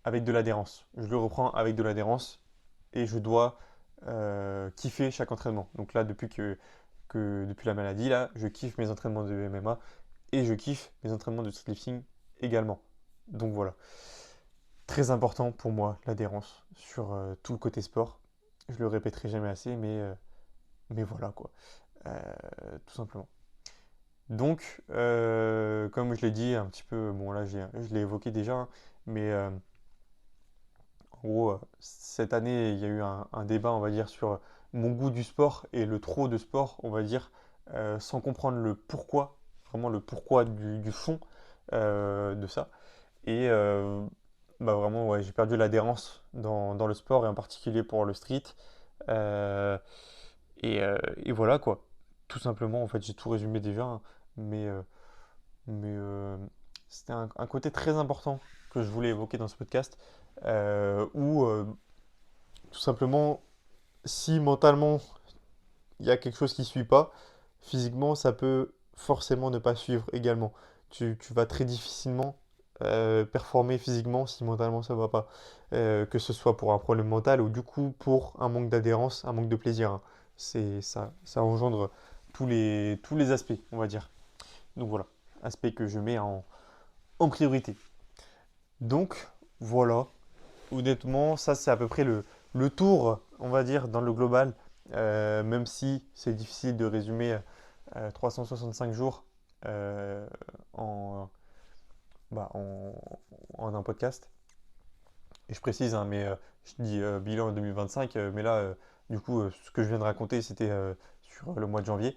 avec de l'adhérence. Je le reprends avec de l'adhérence et je dois kiffer chaque entraînement. Donc là, depuis la maladie, là, je kiffe mes entraînements de MMA et je kiffe mes entraînements de streetlifting également. Donc voilà. Très important pour moi, l'adhérence sur tout le côté sport. Je le répéterai jamais assez, mais voilà quoi. Euh, tout simplement. Donc, comme je l'ai dit un petit peu, bon là je l'ai évoqué déjà, hein, mais en gros, cette année, il y a eu un débat, on va dire, sur mon goût du sport et le trop de sport, on va dire, sans comprendre le pourquoi, vraiment le pourquoi du fond de ça. Et bah vraiment, ouais, j'ai perdu l'adhérence dans le sport et en particulier pour le street. Euh, et voilà quoi. Tout simplement, en fait, j'ai tout résumé déjà, hein, mais, c'était un côté très important que je voulais évoquer dans ce podcast, où tout simplement, si mentalement il y a quelque chose qui ne suit pas, physiquement, ça peut forcément ne pas suivre également. Tu vas très difficilement performer physiquement si mentalement ça ne va pas. Que ce soit pour un problème mental ou du coup pour un manque d'adhérence, un manque de plaisir, hein. Ça engendre tous les aspects, on va dire. Donc voilà, aspect que je mets en priorité. Donc voilà, honnêtement, ça c'est à peu près le tour, on va dire, dans le global. Même si c'est difficile de résumer 365 jours euh, en, en un podcast. Et je précise, hein, mais je dis bilan 2025, mais là, du coup, ce que je viens de raconter, c'était sur le mois de janvier.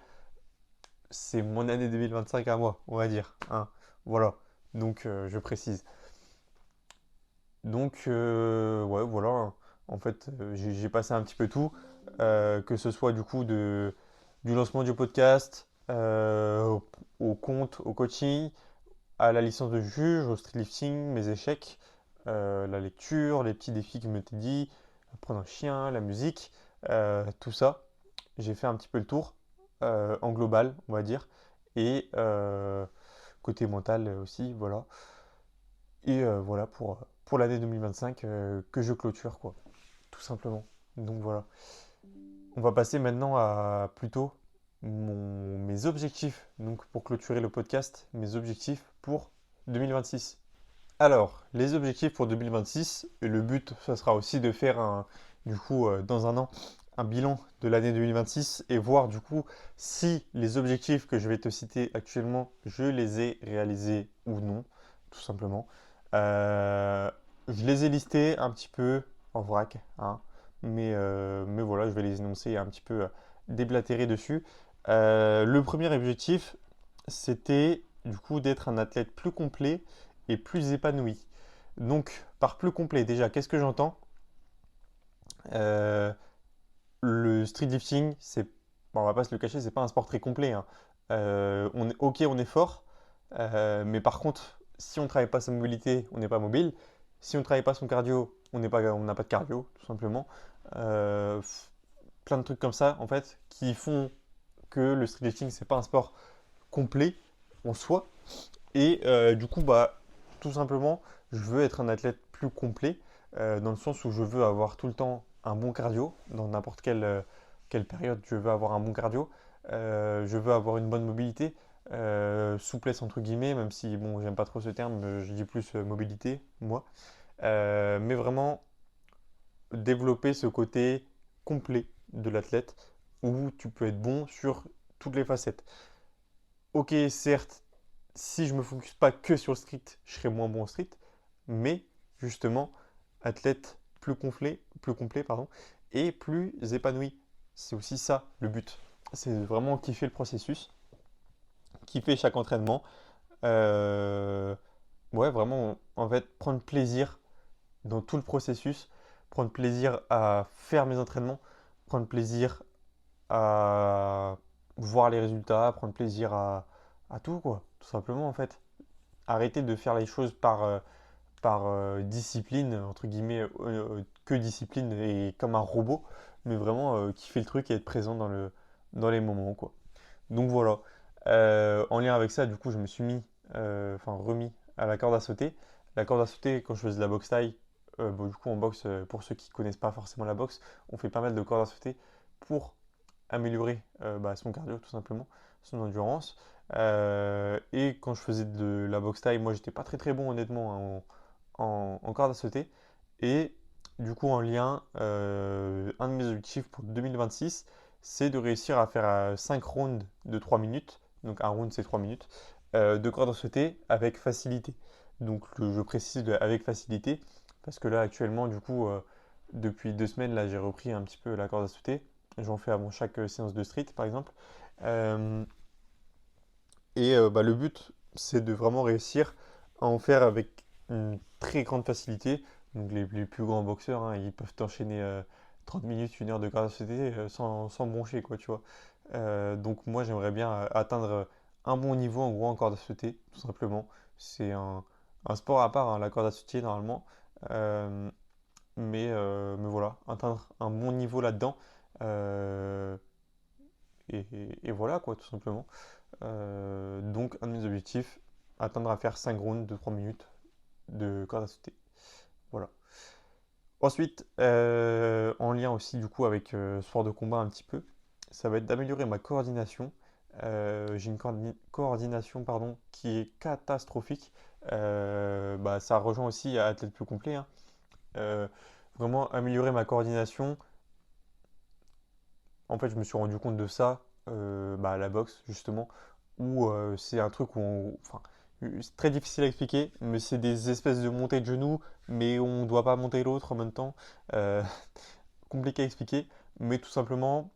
C'est mon année 2025 à moi, on va dire, hein. Voilà, donc je précise. Donc, ouais, voilà, hein. En fait, j'ai passé un petit peu tout, que ce soit du coup du lancement du podcast, au compte, au coaching, à la licence de juge, au streetlifting, mes échecs, la lecture, les petits défis que je m'étais dit, prendre un chien, la musique, tout ça. J'ai fait un petit peu le tour, en global, on va dire, et côté mental aussi, voilà. Et voilà pour l'année 2025 que je clôture, quoi, tout simplement. Donc voilà. On va passer maintenant à plutôt mes objectifs. Donc pour clôturer le podcast, mes objectifs pour 2026. Alors, les objectifs pour 2026, et le but, ça sera aussi de faire du coup, dans un an, un bilan de l'année 2026 et voir du coup si les objectifs que je vais te citer actuellement, je les ai réalisés ou non, tout simplement. Euh, je les ai listés un petit peu en vrac, hein, mais voilà, je vais les énoncer et un petit peu déblatérer dessus. Le premier objectif, c'était du coup d'être un athlète plus complet et plus épanoui. Donc, par plus complet, déjà, qu'est-ce que j'entends? Euh, le streetlifting, bon, on va pas se le cacher, c'est pas un sport très complet, hein. Ok, on est fort, mais par contre, si on ne travaille pas sa mobilité, on n'est pas mobile. Si on ne travaille pas son cardio, on n'a pas de cardio, tout simplement. Euh, Plein de trucs comme ça, en fait, qui font que le streetlifting, c'est pas un sport complet en soi. Et du coup, bah, tout simplement, je veux être un athlète plus complet, dans le sens où je veux avoir tout le temps un bon cardio dans n'importe quelle période je veux avoir un bon cardio. Je veux avoir une bonne mobilité, souplesse entre guillemets, même si bon, j'aime pas trop ce terme, je dis plus mobilité, moi. Mais vraiment développer ce côté complet de l'athlète où tu peux être bon sur toutes les facettes. Ok, certes, si je me focus pas que sur le street, je serai moins bon au street, mais justement, athlète plus complet, pardon, et plus épanoui. C'est aussi ça le but. C'est vraiment kiffer le processus, kiffer chaque entraînement. Euh, ouais, vraiment, en fait, prendre plaisir dans tout le processus, prendre plaisir à faire mes entraînements, prendre plaisir à voir les résultats, prendre plaisir à tout, quoi, tout simplement, en fait. Arrêter de faire les choses par discipline, entre guillemets, que discipline et comme un robot, mais vraiment kiffer le truc et être présent dans les moments, quoi. Donc voilà. En lien avec ça, du coup, je me suis remis à la corde à sauter. La corde à sauter, quand je faisais de la boxe taille, bon, du coup, en boxe, pour ceux qui ne connaissent pas forcément la boxe, on fait pas mal de corde à sauter pour améliorer son cardio, tout simplement, son endurance. Et quand je faisais de la boxe taille, moi, j'étais pas très très bon, honnêtement, hein, en corde à sauter. Et du coup, en lien, un de mes objectifs pour 2026, c'est de réussir à faire 5 rounds de 3 minutes. Donc un round, c'est 3 minutes de corde à sauter avec facilité. Donc je précise avec facilité parce que là, actuellement, du coup, depuis 2 semaines, là, j'ai repris un petit peu la corde à sauter. J'en fais avant chaque séance de street, par exemple. Euh, le but, c'est de vraiment réussir à en faire avec une très grande facilité. Donc les plus grands boxeurs, hein, ils peuvent enchaîner 30 minutes, 1 heure de corde à sauter sans broncher, quoi, tu vois. Donc moi, j'aimerais bien atteindre un bon niveau en gros en corde à sauter, tout simplement. C'est un sport à part, hein, la corde à sauter, normalement. Euh, mais voilà, atteindre un bon niveau là-dedans. Euh, et voilà, quoi, tout simplement. Donc, un de mes objectifs, atteindre à faire 5 rounds de 3 minutes de corde à sauter. Voilà. Ensuite, en lien aussi du coup avec sport de combat un petit peu, ça va être d'améliorer ma coordination. J'ai une coordination pardon, qui est catastrophique. Ça rejoint aussi à athlète plus complet, hein. Euh, Vraiment améliorer ma coordination. En fait, je me suis rendu compte de ça à la boxe, justement, où c'est un truc enfin, c'est très difficile à expliquer, mais c'est des espèces de montées de genoux, mais on ne doit pas monter l'autre en même temps. Euh, Compliqué à expliquer, mais tout simplement,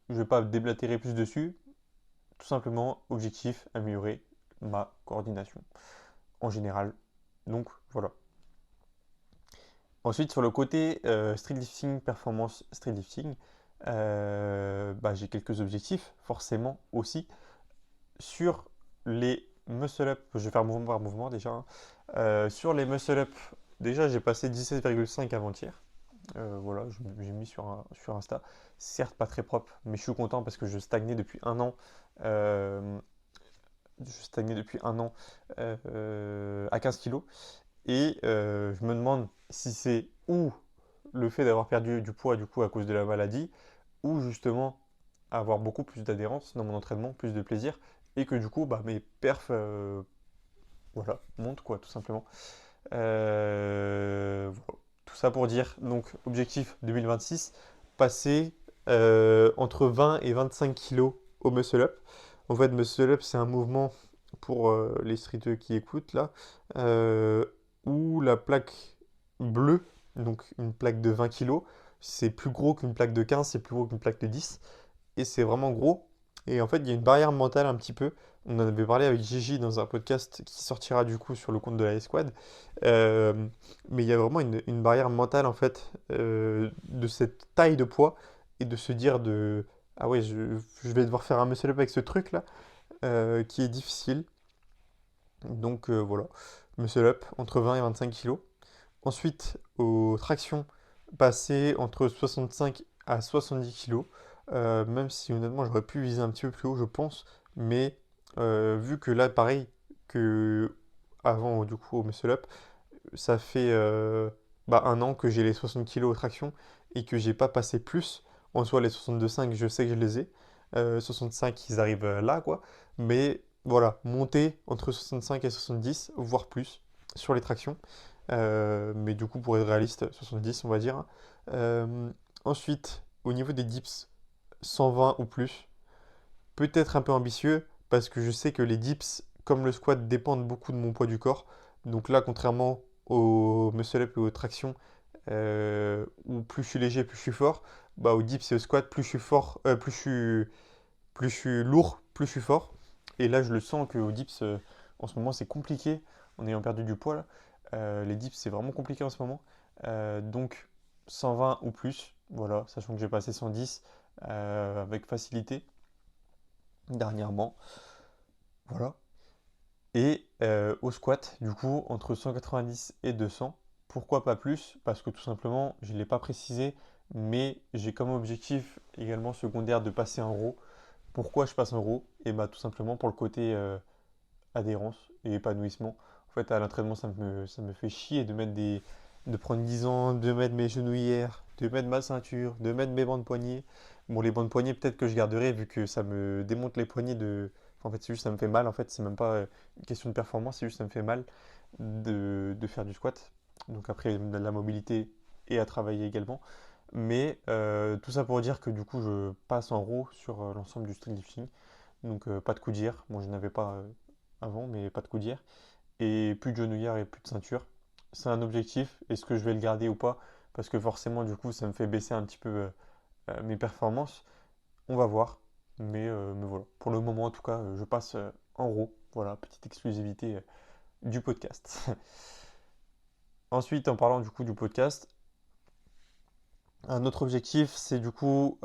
je ne vais pas déblatérer plus dessus. Tout simplement, objectif, améliorer ma coordination en général. Donc voilà. Ensuite, sur le côté street lifting, performance street lifting, j'ai quelques objectifs, forcément aussi. Sur les muscle-up, je vais faire mouvement par mouvement déjà, hein. Sur les muscle-up, déjà j'ai passé 17,5 avant-hier. Voilà, j'ai mis sur Insta. Certes, pas très propre, mais je suis content parce que je stagnais depuis un an. euh, je stagnais depuis un an à 15 kilos. Et je me demande si c'est ou le fait d'avoir perdu du poids du coup à cause de la maladie, ou justement avoir beaucoup plus d'adhérence dans mon entraînement, plus de plaisir, et que du coup mes perfs voilà, montent quoi tout simplement. Voilà. Tout ça pour dire, donc objectif 2026, passer entre 20 et 25 kilos au muscle up. En fait, muscle up, c'est un mouvement pour les streeteux qui écoutent là, euh, où la plaque bleue, donc une plaque de 20 kilos, c'est plus gros qu'une plaque de 15, c'est plus gros qu'une plaque de 10, et c'est vraiment gros. Et en fait, il y a une barrière mentale un petit peu. On en avait parlé avec Gigi dans un podcast qui sortira du coup sur le compte de la Esquad. Euh, mais il y a vraiment une barrière mentale en fait de cette taille de poids et de se dire de ah ouais, je vais devoir faire un muscle up avec ce truc là qui est difficile. Donc voilà, muscle up entre 20 et 25 kilos. Ensuite, aux tractions, passer entre 65 à 70 kilos. Même si honnêtement j'aurais pu viser un petit peu plus haut, je pense. Mais vu que là, pareil que avant du coup au muscle up, ça fait un an que j'ai les 60 kilos aux tractions et que j'ai pas passé plus, en soi les 62,5 je sais que je les ai. 65 ils arrivent là quoi. Mais voilà, monter entre 65 et 70, voire plus sur les tractions. Mais du coup pour être réaliste, 70 on va dire. Euh, Ensuite, au niveau des dips, 120 ou plus. Peut-être un peu ambitieux parce que je sais que les dips, comme le squat, dépendent beaucoup de mon poids du corps. Donc là, contrairement au muscle-up et aux tractions, où plus je suis léger, plus je suis fort, bah au dips et au squat, plus je suis fort, plus je suis lourd, plus je suis fort. Et là, je le sens qu'au dips, en ce moment, c'est compliqué en ayant perdu du poids là. Les dips, c'est vraiment compliqué en ce moment. Donc 120 ou plus, voilà, sachant que j'ai passé 110 avec facilité dernièrement. Voilà. Et au squat, du coup, entre 190 et 200. Pourquoi pas plus? Parce que tout simplement, je ne l'ai pas précisé, mais j'ai comme objectif également secondaire de passer un row. Pourquoi je passe un row? Et bah tout simplement pour le côté adhérence et épanouissement. En fait, à l'entraînement, ça me fait chier de prendre 10 ans, de mettre mes genouillères, de mettre ma ceinture, de mettre mes bandes de poignets. Bon, les bandes de poignets, peut-être que je garderai vu que ça me démonte les poignets de. En fait, c'est juste ça me fait mal. En fait, c'est même pas une question de performance, c'est juste ça me fait mal de faire du squat. Donc après, de la mobilité et à travailler également. Mais tout ça pour dire que du coup, je passe en row sur l'ensemble du street lifting. Donc pas de coudière. Bon, je n'avais pas avant, mais pas de coudière. Et plus de genouillère et plus de ceinture. C'est un objectif. Est-ce que je vais le garder ou pas? Parce que forcément, du coup, ça me fait baisser un petit peu mes performances. On va voir. Mais voilà. Pour le moment, en tout cas, je passe en RAW. Voilà, petite exclusivité du podcast. Ensuite, en parlant du coup du podcast, un autre objectif, c'est du coup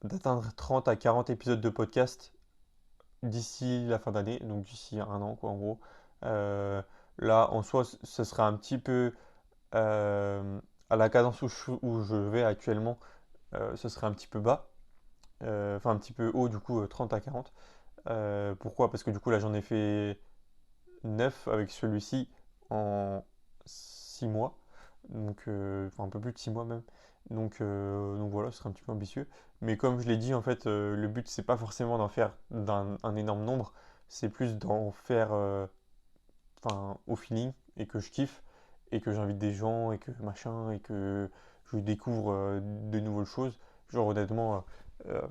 d'atteindre 30 à 40 épisodes de podcast d'ici la fin d'année, donc d'ici un an, quoi, en gros. Euh, Là, en soi, ce sera un petit peu euh, à la cadence où je vais actuellement, ce serait un petit peu bas, enfin un petit peu haut, du coup, 30 à 40. Pourquoi? Parce que du coup, là, j'en ai fait 9 avec celui-ci en 6 mois, donc enfin un peu plus de 6 mois même. Donc voilà, ce serait un petit peu ambitieux. Mais comme je l'ai dit, en fait, le but, c'est pas forcément d'en faire un énorme nombre, c'est plus d'en faire enfin, au feeling et que je kiffe et que j'invite des gens et que machin et que je découvre de nouvelles choses. Genre honnêtement,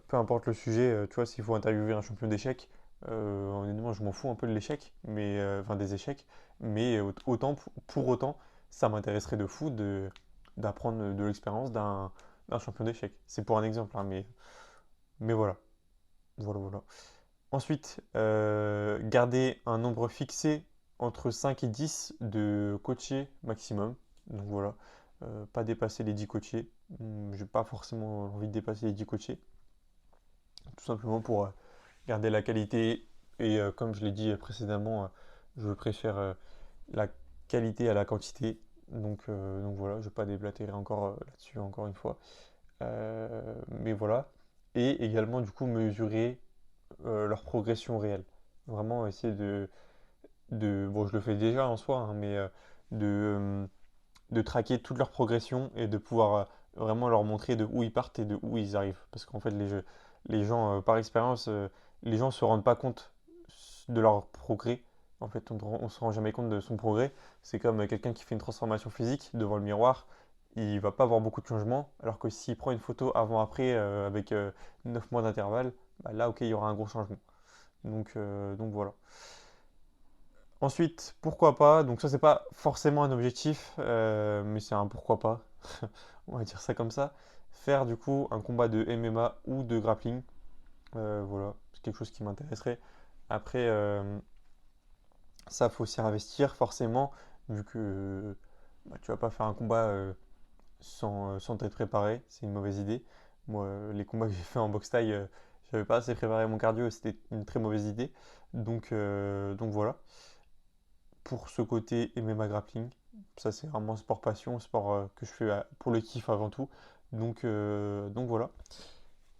peu importe le sujet, tu vois, s'il faut interviewer un champion d'échecs, honnêtement, je m'en fous un peu de l'échec, mais enfin des échecs, mais autant pour autant, ça m'intéresserait de fou d'apprendre de l'expérience d'un champion d'échecs. C'est pour un exemple, hein, mais voilà, voilà. Ensuite, garder un nombre fixé entre 5 et 10 de coachés maximum. Donc voilà, pas dépasser les 10 coachés. J'ai pas forcément envie de dépasser les 10 coachés. Tout simplement pour garder la qualité. Et comme je l'ai dit précédemment, je préfère la qualité à la quantité. Donc voilà, je ne vais pas déblatérer encore là-dessus, encore une fois. Mais voilà. Et également, du coup, mesurer leur progression réelle. Vraiment essayer bon, je le fais déjà en soi, hein, mais de, euh, de traquer toute leur progression et de pouvoir vraiment leur montrer de où ils partent et de où ils arrivent. Parce qu'en fait, les gens, par expérience, les gens ne se rendent pas compte de leur progrès. En fait, on ne se rend jamais compte de son progrès. C'est comme quelqu'un qui fait une transformation physique devant le miroir. Il va pas avoir beaucoup de changements, alors que s'il prend une photo avant-après avec 9 mois d'intervalle, bah là, ok, il y aura un gros changement. Donc voilà. Ensuite, pourquoi pas, donc ça c'est pas forcément un objectif, mais c'est un pourquoi pas, on va dire ça comme ça, faire du coup un combat de MMA ou de grappling, voilà, c'est quelque chose qui m'intéresserait. Après, ça faut s'y investir forcément, vu que bah, tu vas pas faire un combat sans t'être préparé, c'est une mauvaise idée. Moi, les combats que j'ai fait en boxe taille, j'avais pas assez préparé mon cardio, et c'était une très mauvaise idée. Donc voilà pour ce côté MMA grappling. Ça, c'est vraiment un sport passion, un sport que je fais pour le kiff avant tout. Donc voilà.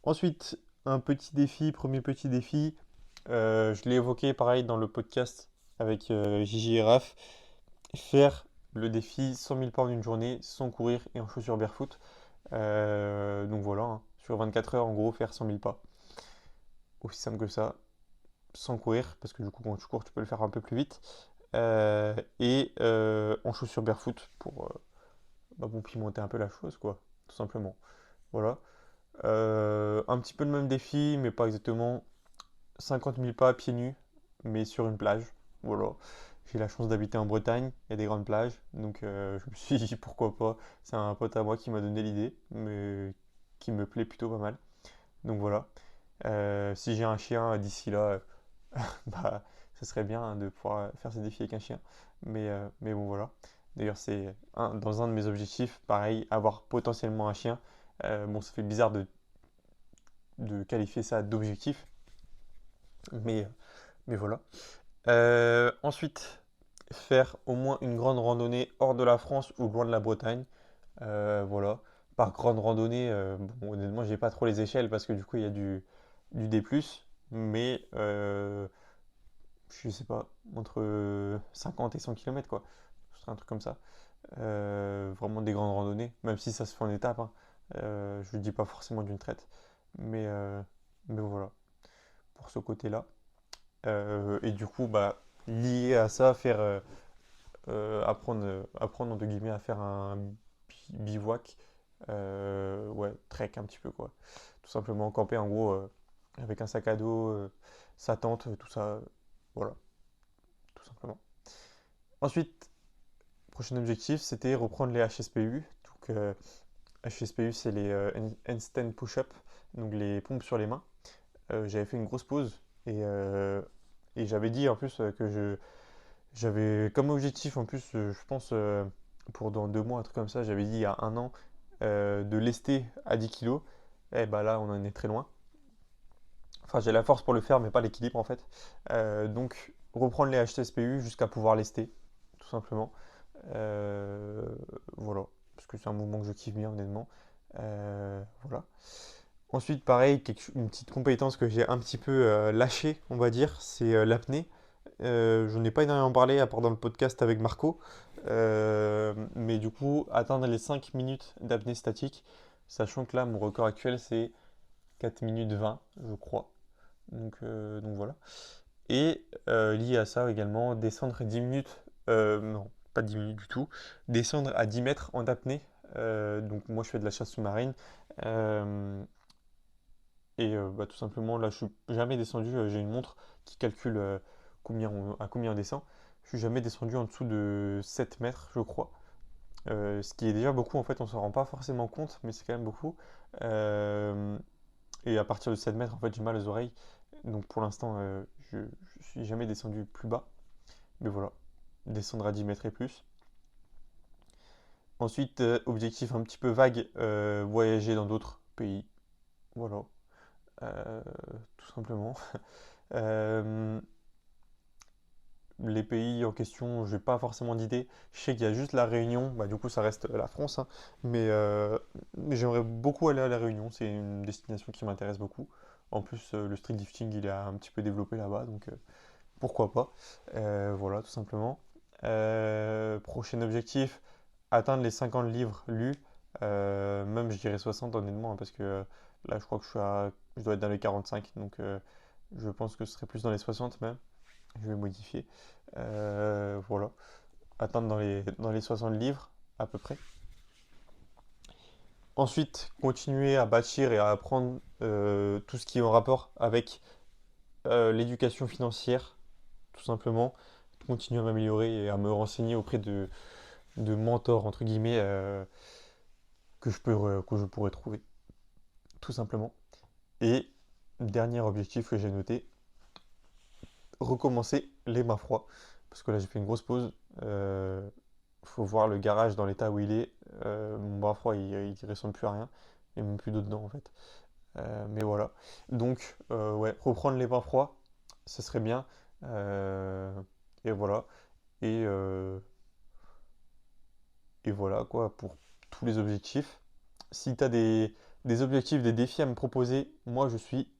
Ensuite, un petit défi, premier petit défi. Je l'ai évoqué pareil dans le podcast avec Gigi et Raph. Faire le défi 100 000 pas en une journée sans courir et en chaussures barefoot. Donc voilà, hein. Sur 24 heures, en gros, faire 100 000 pas. Aussi simple que ça, sans courir, parce que du coup, quand tu cours, tu peux le faire un peu plus vite. En chaussures barefoot pour pimenter un peu la chose, quoi, tout simplement. Voilà. Un petit peu le même défi, mais pas exactement. 50 000 pas pieds nus, mais sur une plage. Voilà. J'ai la chance d'habiter en Bretagne, il y a des grandes plages, donc je me suis dit pourquoi pas. C'est un pote à moi qui m'a donné l'idée, mais qui me plaît plutôt pas mal. Donc voilà. Si j'ai un chien d'ici là, bah, ça serait bien hein, de pouvoir faire ces défis avec un chien. Mais bon, voilà. D'ailleurs, dans un de mes objectifs, pareil, avoir potentiellement un chien. Bon, ça fait bizarre de qualifier ça d'objectif, mais, mais voilà. Ensuite, faire au moins une grande randonnée hors de la France ou loin de la Bretagne. Voilà. Par grande randonnée, bon, honnêtement, j'ai pas trop les échelles parce que du coup, il y a du D+, mais je sais pas, entre 50 et 100 km quoi. Ce serait un truc comme ça. Vraiment des grandes randonnées, même si ça se fait en étapes, hein. Je ne dis pas forcément d'une traite, mais, euh, mais voilà, pour ce côté-là. Et du coup, bah, lié à ça, apprendre entre guillemets à faire un bivouac, ouais, trek un petit peu quoi. Tout simplement camper en gros avec un sac à dos, sa tente, tout ça, voilà, tout simplement. Ensuite, prochain objectif, c'était reprendre les HSPU. Donc, HSPU, c'est les handstand push-up, donc les pompes sur les mains. J'avais fait une grosse pause et j'avais dit en plus j'avais comme objectif en plus, je pense pour dans 2 mois, un truc comme ça, j'avais dit il y a un an de lester à 10 kilos. Et bah là, on en est très loin. Enfin, j'ai la force pour le faire, mais pas l'équilibre en fait. Donc, reprendre les HSPU jusqu'à pouvoir lester, tout simplement. Euh, voilà, parce que c'est un mouvement que je kiffe bien honnêtement. Voilà. Ensuite, pareil, une petite compétence que j'ai un petit peu lâchée, on va dire, c'est l'apnée. Je n'ai pas énormément parlé, à part dans le podcast avec Marco. Mais du coup, atteindre les 5 minutes d'apnée statique, sachant que là, mon record actuel, c'est 4 minutes 20, je crois. Donc voilà. Et lié à ça également, descendre 10 minutes, non, pas 10 minutes du tout, descendre à 10 mètres en apnée. Donc moi, je fais de la chasse sous-marine. Euh, Bah, tout simplement, là, je suis jamais descendu. J'ai une montre qui calcule à combien on descend. Je suis jamais descendu en dessous de 7 mètres, je crois. Ce qui est déjà beaucoup, en fait, on s'en rend pas forcément compte, mais c'est quand même beaucoup. Euh, et à partir de 7 mètres, en fait, j'ai mal aux oreilles. Donc pour l'instant, je suis jamais descendu plus bas. Mais voilà, descendre à 10 mètres et plus. Ensuite, objectif un petit peu vague, voyager dans d'autres pays. Voilà, euh, tout simplement. Euh, les pays en question, j'ai pas forcément d'idée. Je sais qu'il y a juste la Réunion, bah, du coup ça reste la France, hein. Mais j'aimerais beaucoup aller à la Réunion, c'est une destination qui m'intéresse beaucoup. En plus, le street lifting il est un petit peu développé là-bas, donc pourquoi pas. Voilà, tout simplement. Prochain objectif, atteindre les 50 livres lus. Même je dirais 60 honnêtement, hein, parce que là je crois que je dois être dans les 45, donc je pense que ce serait plus dans les 60 même. Je vais modifier. Voilà. Atteindre dans les 60 livres, à peu près. Ensuite, continuer à bâtir et à apprendre tout ce qui est en rapport avec l'éducation financière, tout simplement. Continuer à m'améliorer et à me renseigner auprès de mentors, entre guillemets, que je pourrais trouver, tout simplement. Et dernier objectif que j'ai noté, recommencer les mains froids. Parce que là, j'ai fait une grosse pause. Faut voir le garage dans l'état où il est. Mon bras froid, il ressemble plus à rien. Il n'y a même plus d'eau dedans, en fait. Mais voilà. Donc, ouais, reprendre les bras froids, ce serait bien. Euh, et voilà. Et, euh, et voilà, quoi, pour tous les objectifs. Si tu as des objectifs, des défis à me proposer, moi, je suis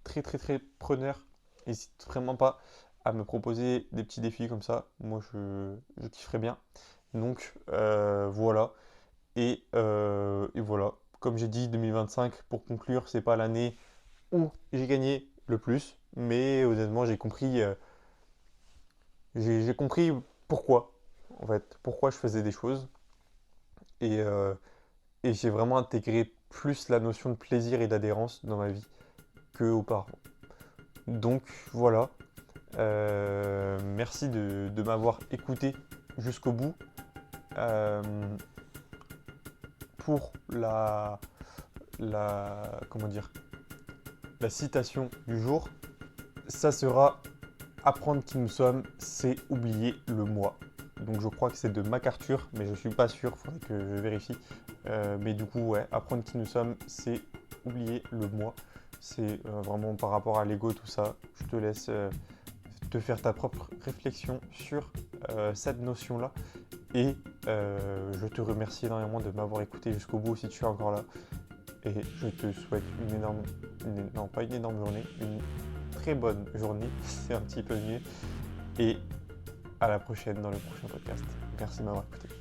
très, très, très preneur. N'hésite vraiment pas à me proposer des petits défis comme ça. Moi, je kifferais bien. Donc voilà. Et voilà. comme j'ai dit, 2025, pour conclure, c'est pas l'année où j'ai gagné le plus, mais honnêtement, j'ai compris pourquoi, en fait, pourquoi je faisais des choses. Et, euh, et j'ai vraiment intégré plus la notion de plaisir et d'adhérence dans ma vie qu'auparavant. Donc voilà. Merci de m'avoir écouté jusqu'au bout. Euh, pour comment dire, la citation du jour, ça sera: apprendre qui nous sommes, c'est oublier le moi. Donc je crois que c'est de MacArthur, mais je suis pas sûr, il faudrait que je vérifie. Mais du coup, ouais, apprendre qui nous sommes, c'est oublier le moi. C'est vraiment par rapport à l'ego, tout ça. Je te laisse te faire ta propre réflexion sur cette notion-là. Et je te remercie énormément de m'avoir écouté jusqu'au bout si tu es encore là. Et je te souhaite non pas une énorme journée, une très bonne journée, c'est un petit peu mieux. Et à la prochaine dans le prochain podcast. Merci de m'avoir écouté.